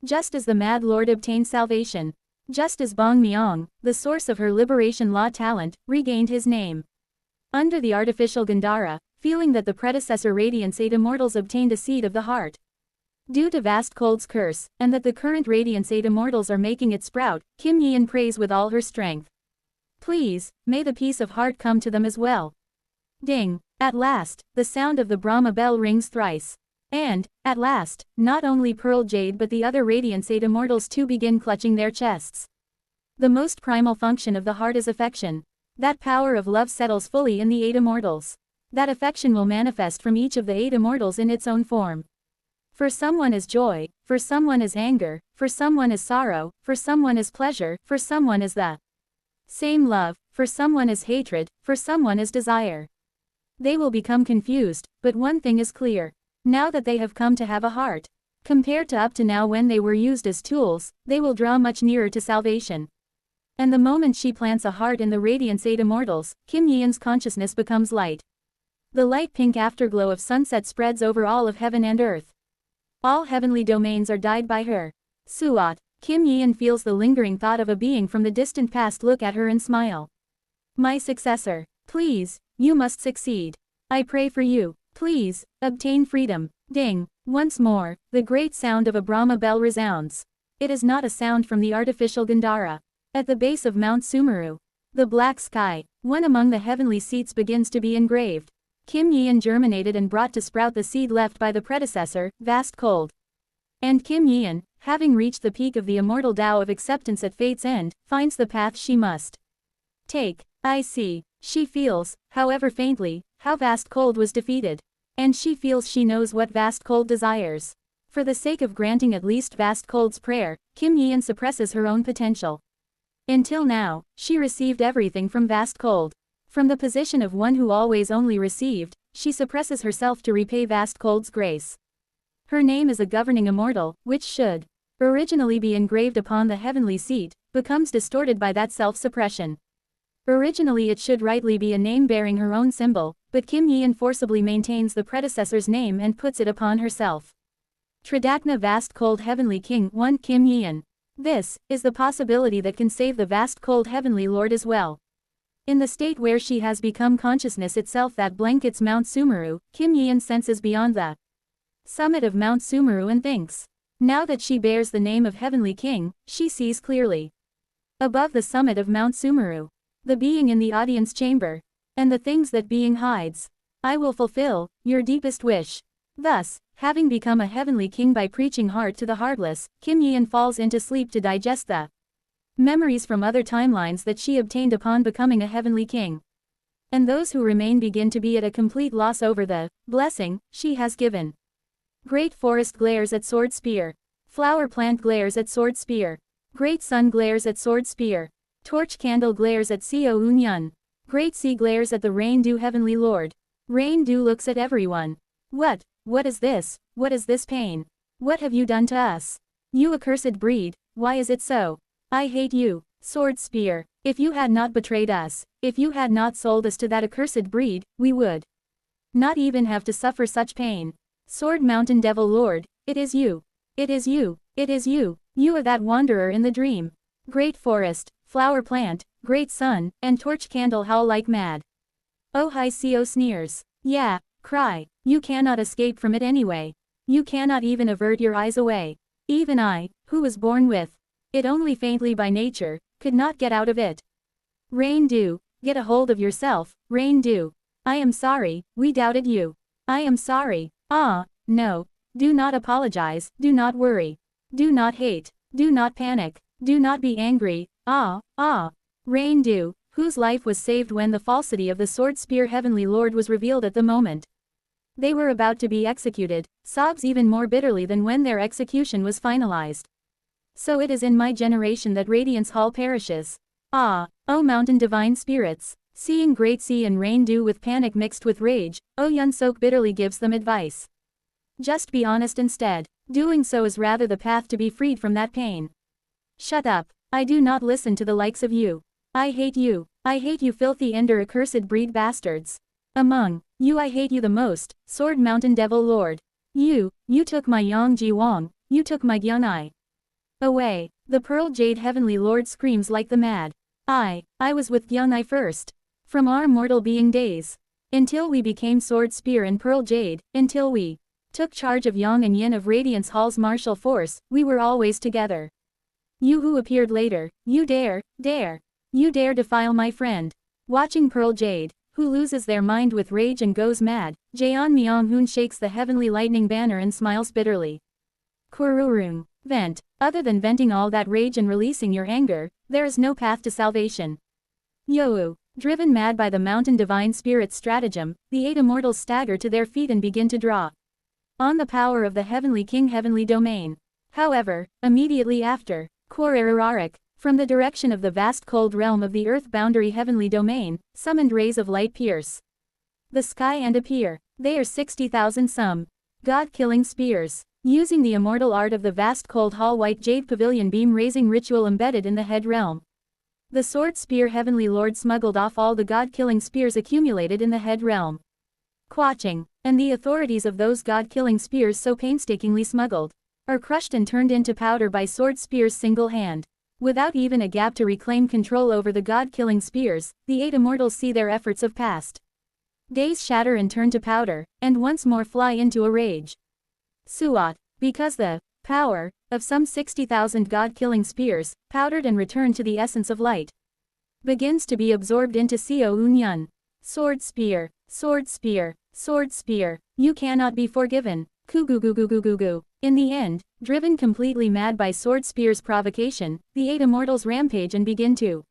Just as the Mad Lord obtained salvation. Just as Bong Miang, the source of her liberation law talent, regained his name. Under the artificial Gandhara, feeling that the predecessor Radiance 8 Immortals obtained a seed of the heart. Due to Vast Cold's curse, and that the current Radiance 8 Immortals are making it sprout, Kim Yin prays with all her strength. Please, may the peace of heart come to them as well. Ding! At last, the sound of the Brahma bell rings thrice. And, at last, not only Pearl Jade but the other Radiance 8 Immortals too begin clutching their chests. The most primal function of the heart is affection. That power of love settles fully in the 8 Immortals. That affection will manifest from each of the 8 Immortals in its own form. For someone is joy, for someone is anger, for someone is sorrow, for someone is pleasure, for someone is the same love, for someone is hatred, for someone is desire. They will become confused, but one thing is clear. Now that they have come to have a heart, compared to up to now when they were used as tools, they will draw much nearer to salvation. And the moment she plants a heart in the Radiance 8 Immortals, Kim Yin's consciousness becomes light. The light pink afterglow of sunset spreads over all of heaven and earth. All heavenly domains are dyed by her. Suat. Kim Yin feels the lingering thought of a being from the distant past look at her and smile. My successor. Please, you must succeed. I pray for you. Please, obtain freedom. Ding. Once more, the great sound of a Brahma bell resounds. It is not a sound from the artificial Gandhara. At the base of Mount Sumeru, the black sky, one among the heavenly seats begins to be engraved. Kim Yin germinated and brought to sprout the seed left by the predecessor, Vast Cold. And Kim Yin, having reached the peak of the immortal Tao of acceptance at fate's end, finds the path she must take. I see. She feels, however faintly, how Vast Cold was defeated. And she feels she knows what Vast Cold desires. For the sake of granting at least Vast Cold's prayer, Kim Yin suppresses her own potential. Until now, she received everything from Vast Cold. From the position of one who always only received, she suppresses herself to repay Vast Cold's grace. Her name is a governing immortal, which should originally be engraved upon the heavenly seat, becomes distorted by that self-suppression. Originally it should rightly be a name bearing her own symbol, but Kim Yin forcibly maintains the predecessor's name and puts it upon herself. Tridakna Vast Cold Heavenly King 1 Kim Yin. This is the possibility that can save the Vast Cold Heavenly Lord as well. In the state where she has become consciousness itself that blankets Mount Sumeru, Kim Yin senses beyond the summit of Mount Sumeru and thinks. Now that she bears the name of Heavenly King, she sees clearly. Above the summit of Mount Sumeru, the being in the audience chamber, and the things that being hides. I will fulfill your deepest wish. Thus, having become a heavenly king by preaching heart to the heartless, Kim Yeon falls into sleep to digest the memories from other timelines that she obtained upon becoming a heavenly king. And those who remain begin to be at a complete loss over the blessing she has given. Great forest glares at sword spear. Flower plant glares at sword spear. Great sun glares at sword spear. Torch candle glares at Seo Eun-yun. Great sea glares at the rain dew heavenly lord. Rain dew looks at everyone. What is this? What is this pain? What have you done to us? You accursed breed, why is it so? I hate you, sword spear. If you had not betrayed us, if you had not sold us to that accursed breed, we would not even have to suffer such pain. Sword mountain devil lord, it is you. It is you, it is you, you are that wanderer in the dream. Great forest, flower plant, great sun, and torch candle howl like mad. Oh hi Seo sneers. Yeah, cry, you cannot escape from it anyway. You cannot even avert your eyes away. Even I, who was born with it only faintly by nature, could not get out of it. Rain dew, get a hold of yourself, rain dew. I am sorry, we doubted you. I am sorry. No, do not apologize, do not worry. Do not hate, do not panic, do not be angry, Rain dew, whose life was saved when the falsity of the sword spear heavenly lord was revealed at the moment they were about to be executed, sobs even more bitterly than when their execution was finalized. So it is in my generation that Radiance Hall perishes. Oh mountain divine spirits, seeing great sea and rain dew with panic mixed with rage, Oh Yun Sok bitterly gives them advice. Just be honest instead. Doing so is rather the path to be freed from that pain. Shut up, I do not listen to the likes of you. I hate you filthy ender accursed breed bastards. Among you I hate you the most, sword mountain devil lord. You took my Yang Ji Wang, you took my Gyunai away. The pearl jade heavenly lord screams like the mad. I was with Gyunai first. From our mortal being days. Until we became sword spear and pearl jade, until we took charge of Yang and Yin of Radiance Hall's martial force, we were always together. You who appeared later, you dare defile my friend. Watching pearl jade, who loses their mind with rage and goes mad, Jaeon Myung-hoon shakes the heavenly lightning banner and smiles bitterly. Kururung, vent. Other than venting all that rage and releasing your anger, there is no path to salvation. Youuu, driven mad by the mountain divine spirit's stratagem, the 8 immortals stagger to their feet and begin to draw on the power of the heavenly king heavenly domain. However, immediately after, Quorararik, from the direction of the vast cold realm of the earth boundary heavenly domain, summoned rays of light pierce the sky and appear. They are 60,000 some god-killing spears. Using the immortal art of the vast cold hall white jade pavilion beam raising ritual embedded in the head realm. The sword spear heavenly lord smuggled off all the god-killing spears accumulated in the head realm. Quaching, and the authorities of those god-killing spears so painstakingly smuggled, are crushed and turned into powder by sword spear's single hand. Without even a gap to reclaim control over the god-killing spears, the 8 immortals see their efforts of past days shatter and turn to powder, and once more fly into a rage. Suat, because the power of some 60,000 god-killing spears, powdered and returned to the essence of light, begins to be absorbed into Seo Eun-yun. Sword spear, sword spear, sword spear, you cannot be forgiven. Kugugugugugugu. In the end, driven completely mad by sword spear's provocation, the 8 immortals rampage and begin to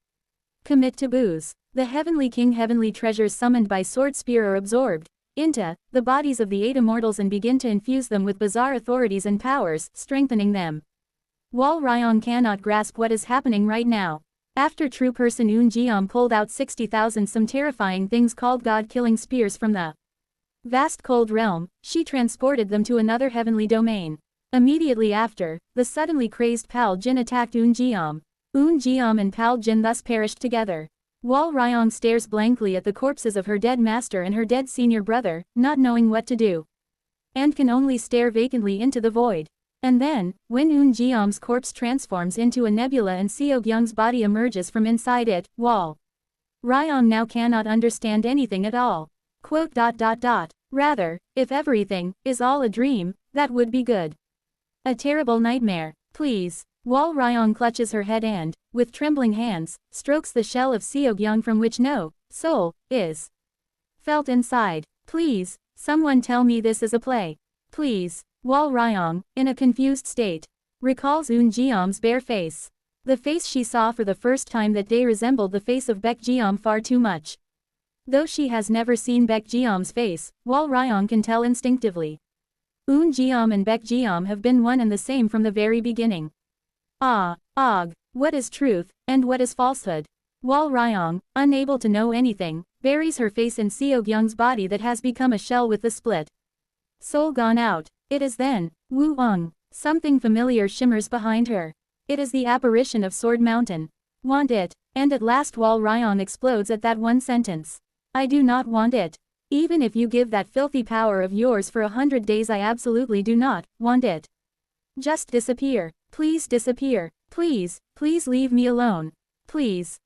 commit taboos. The heavenly king heavenly treasures summoned by sword spear are absorbed into the bodies of the 8 immortals and begin to infuse them with bizarre authorities and powers, strengthening them. Wal Ryong cannot grasp what is happening right now. After true person Eun Jeom pulled out 60,000 some terrifying things called god-killing spears from the vast cold realm, she transported them to another heavenly domain. Immediately after, the suddenly crazed Pal Jin attacked Eun Jeom. Eun Jeom and Pal Jin thus perished together. Wal Ryong stares blankly at the corpses of her dead master and her dead senior brother, not knowing what to do. And can only stare vacantly into the void. And then, when Eun Jeom's corpse transforms into a nebula and Seo Gyung's body emerges from inside it, Wal Ryong now cannot understand anything at all. Rather, if everything is all a dream, that would be good. A terrible nightmare, please. Wal Ryong clutches her head and, with trembling hands, strokes the shell of Seo Gyung from which no soul is felt inside. Please, someone tell me this is a play. Please. Wal Ryong, in a confused state, recalls Eun Jeom's bare face. The face she saw for the first time that day resembled the face of Baek Jeom far too much. Though she has never seen Baek Jeom's face, Wal Ryong can tell instinctively. Eun Jeom and Baek Jeom have been one and the same from the very beginning. What is truth, and what is falsehood? Wal Ryong, unable to know anything, buries her face in Seo Gyung's body that has become a shell with the split soul gone out. It is then, Woo Ung. Something familiar shimmers behind her. It is the apparition of Sword Mountain. Want it, and at last Wal Ryong explodes at that one sentence. I do not want it. Even if you give that filthy power of yours for 100 days, I absolutely do not want it. Just disappear. Please disappear. Please, please leave me alone. Please.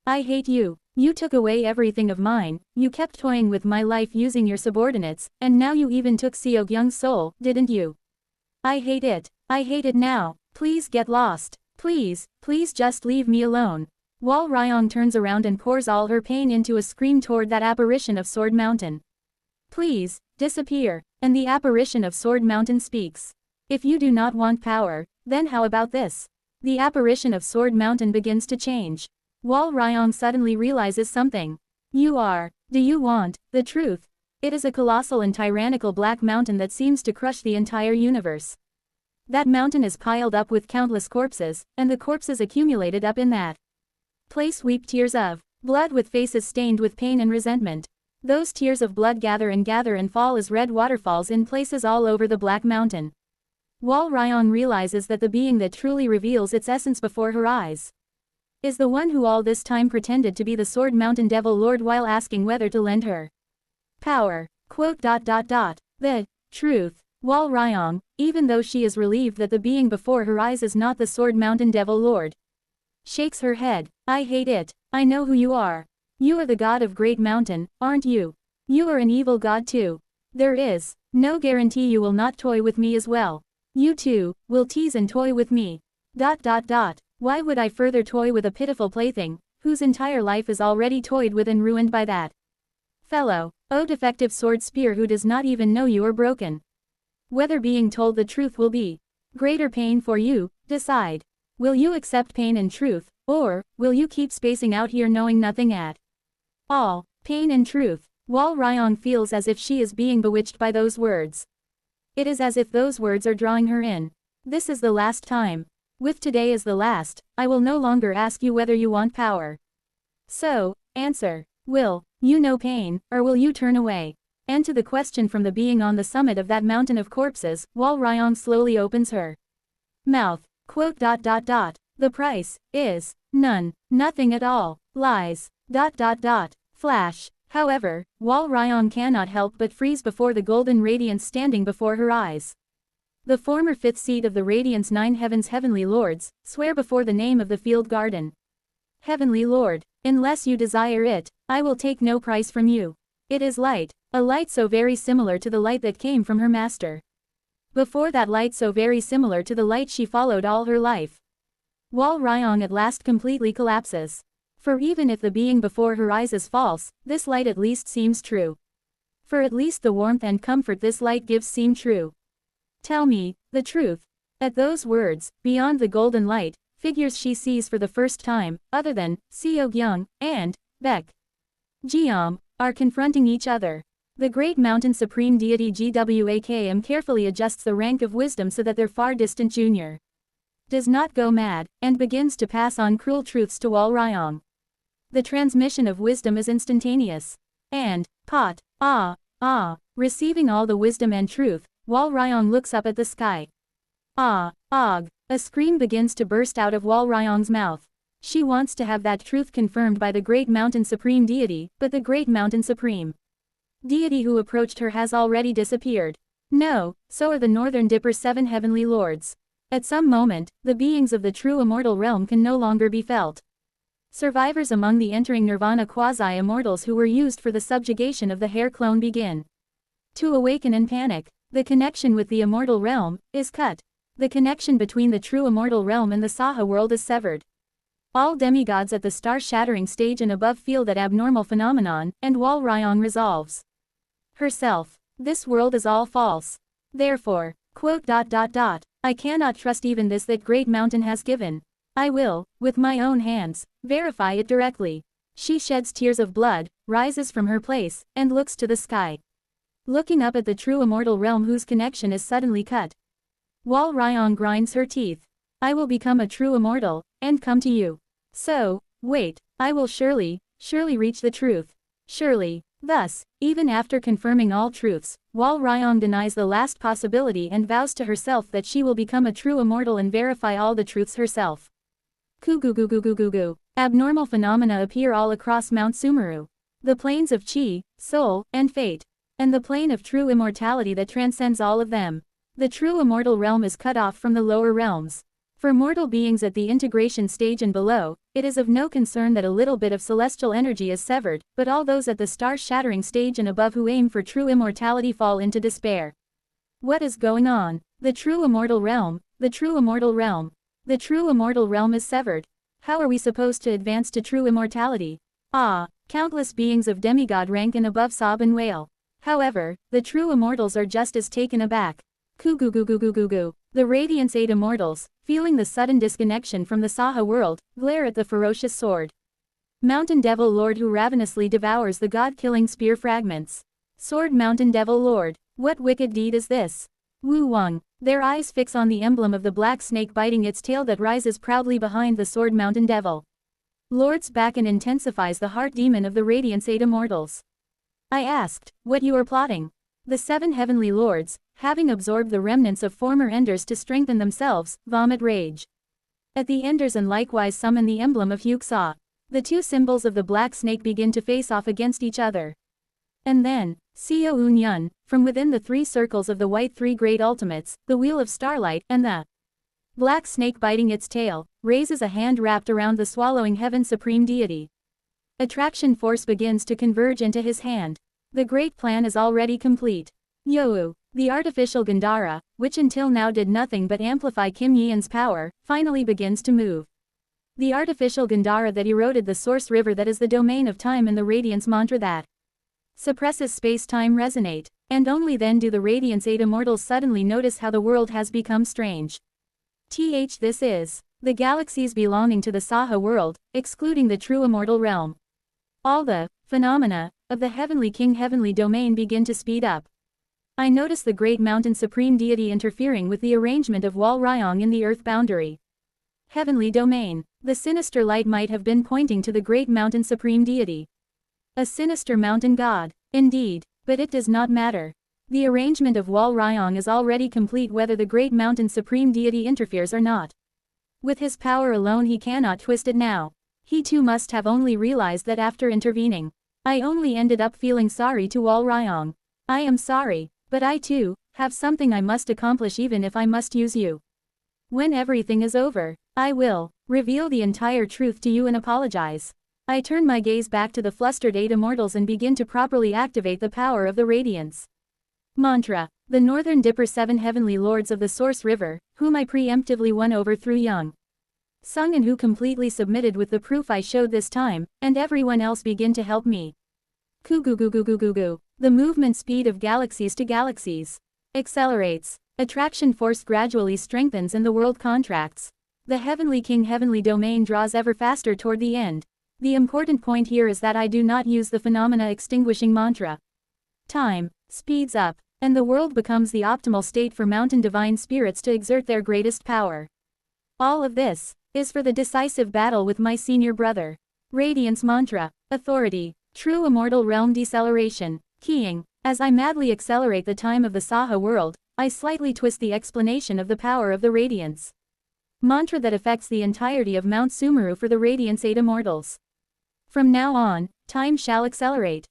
I hate you. You took away everything of mine, you kept toying with my life using your subordinates, and now you even took Seo Gyung's soul, didn't you? I hate it. I hate it now. Please get lost. Please, please just leave me alone. Wal Ryong turns around and pours all her pain into a scream toward that apparition of Sword Mountain. Please, disappear. And the apparition of Sword Mountain speaks. If you do not want power, then how about this? The apparition of Sword Mountain begins to change. Wal Ryong suddenly realizes something. Do you want, the truth? It is a colossal and tyrannical black mountain that seems to crush the entire universe. That mountain is piled up with countless corpses, and the corpses accumulated up in that place weep tears of blood with faces stained with pain and resentment. Those tears of blood gather and fall as red waterfalls in places all over the black mountain. Wal Ryong realizes that the being that truly reveals its essence before her eyes is the one who all this time pretended to be the Sword Mountain Devil Lord while asking whether to lend her power. The truth. Wal Ryong, even though she is relieved that the being before her eyes is not the Sword Mountain Devil Lord, shakes her head. I hate it. I know who you are. You are the god of Great Mountain, aren't you? You are an evil god too. There is no guarantee you will not toy with me as well. You too will tease and toy with me. Why would I further toy with a pitiful plaything, whose entire life is already toyed with and ruined by that fellow, defective sword spear who does not even know you are broken? Whether being told the truth will be greater pain for you, decide. Will you accept pain and truth, or will you keep spacing out here knowing nothing at all? Pain and truth. Wal Ryong feels as if she is being bewitched by those words. It is as if those words are drawing her in. This is the last time. With today as the last, I will no longer ask you whether you want power. So, answer. Will you know pain, or will you turn away? And to the question from the being on the summit of that mountain of corpses, Wal Ryong slowly opens her mouth. The price is none, nothing at all, lies. Flash. However, Wal Ryong cannot help but freeze before the golden radiance standing before her eyes. The former fifth seat of the Radiance 9 Heaven's Heavenly Lords, swear before the name of the field garden. Heavenly Lord, unless you desire it, I will take no price from you. It is light, a light so very similar to the light that came from her master. Before that light so very similar to the light she followed all her life. Wal Ryong at last completely collapses. For even if the being before her eyes is false, this light at least seems true. For at least the warmth and comfort this light gives seem true. Tell me the truth. At those words, beyond the golden light, figures she sees for the first time, other than Seo Gyung and Baek Jeom, are confronting each other. The Great Mountain Supreme Deity GWAKM carefully adjusts the rank of wisdom so that their far distant junior does not go mad, and begins to pass on cruel truths to Wal Ryong. The transmission of wisdom is instantaneous. And, receiving all the wisdom and truth, Wal Ryong looks up at the sky. A scream begins to burst out of Wal Ryong's mouth. She wants to have that truth confirmed by the Great Mountain Supreme Deity, but the Great Mountain Supreme Deity who approached her has already disappeared. No, so are the Northern Dipper's 7 Heavenly Lords. At some moment, the beings of the true immortal realm can no longer be felt. Survivors among the entering Nirvana quasi-immortals who were used for the subjugation of the hair clone begin to awaken and panic. The connection with the immortal realm is cut. The connection between the true immortal realm and the Saha world is severed. All demigods at the star-shattering stage and above feel that abnormal phenomenon, and Wal Ryong resolves herself. This world is all false. Therefore, quote. I cannot trust even this that great mountain has given. I will, with my own hands, verify it directly. She sheds tears of blood, rises from her place, and looks to the sky. Looking up at the true immortal realm whose connection is suddenly cut. Wal Ryong grinds her teeth. I will become a true immortal, and come to you. So, wait, I will surely reach the truth. Surely. Thus, even after confirming all truths, Wal Ryong denies the last possibility and vows to herself that she will become a true immortal and verify all the truths herself. Kugugugugugugugu. Abnormal phenomena appear all across Mount Sumeru. The planes of Qi, Soul, and Fate. And the plane of true immortality that transcends all of them. The true immortal realm is cut off from the lower realms. For mortal beings at the integration stage and below, it is of no concern that a little bit of celestial energy is severed, but all those at the star-shattering stage and above who aim for true immortality fall into despair. What is going on? The true immortal realm, the true immortal realm. The true immortal realm is severed. How are we supposed to advance to true immortality? Ah, countless beings of demigod rank and above sob and wail. However, the true immortals are just as taken aback. Kugugugugugugu. The Radiance 8 immortals, feeling the sudden disconnection from the Saha world, glare at the ferocious sword. Mountain Devil Lord who ravenously devours the god-killing spear fragments. Sword Mountain Devil Lord, what wicked deed is this? Wu Wang. Their eyes fix on the emblem of the black snake biting its tail that rises proudly behind the sword Mountain Devil. Lord's back and intensifies the heart demon of the Radiance 8 immortals. I asked, what you are plotting? The 7 heavenly lords, having absorbed the remnants of former enders to strengthen themselves, vomit rage. At the enders and likewise summon the emblem of Huxia. The 2 symbols of the black snake begin to face off against each other. And then, Xiao Unyun, from within the 3 circles of the white 3 great ultimates, the wheel of starlight, and the black snake biting its tail, raises a hand wrapped around the swallowing heaven supreme deity. Attraction force begins to converge into his hand. The great plan is already complete. Youwu, the artificial Gandhara, which until now did nothing but amplify Kim Yian's power, finally begins to move. The artificial Gandhara that eroded the source river that is the domain of time and the radiance mantra that suppresses space-time resonate, and only then do the Radiance 8 immortals suddenly notice how the world has become strange. This is the galaxies belonging to the Saha world, excluding the true immortal realm. All the phenomena of the Heavenly King heavenly domain begin to speed up. I notice the great mountain supreme deity interfering with the arrangement of Wal Ryong in the earth boundary. Heavenly domain. The sinister light might have been pointing to the great mountain supreme deity. A sinister mountain god, indeed, but it does not matter. The arrangement of Wal Ryong is already complete whether the great mountain supreme deity interferes or not. With his power alone he cannot twist it now. He too must have only realized that after intervening. I only ended up feeling sorry to Wal Ryong. I am sorry, but I too have something I must accomplish even if I must use you. When everything is over, I will reveal the entire truth to you and apologize. I turn my gaze back to the flustered 8 immortals and begin to properly activate the power of the radiance. Mantra. The Northern Dipper 7 heavenly lords of the Source River, whom I preemptively won over through Young Sung and who completely submitted with the proof I showed this time, and everyone else begin to help me. Kugugugugugugu. The movement speed of galaxies to galaxies accelerates. Attraction force gradually strengthens and the world contracts. The Heavenly King heavenly domain draws ever faster toward the end. The important point here is that I do not use the phenomena extinguishing mantra. Time speeds up, and the world becomes the optimal state for mountain divine spirits to exert their greatest power. All of this is for the decisive battle with my senior brother. Radiance mantra, authority, true immortal realm deceleration, keying. As I madly accelerate the time of the Saha world, I slightly twist the explanation of the power of the radiance mantra that affects the entirety of Mount Sumeru for the Radiance 8 immortals. From now on, time shall accelerate.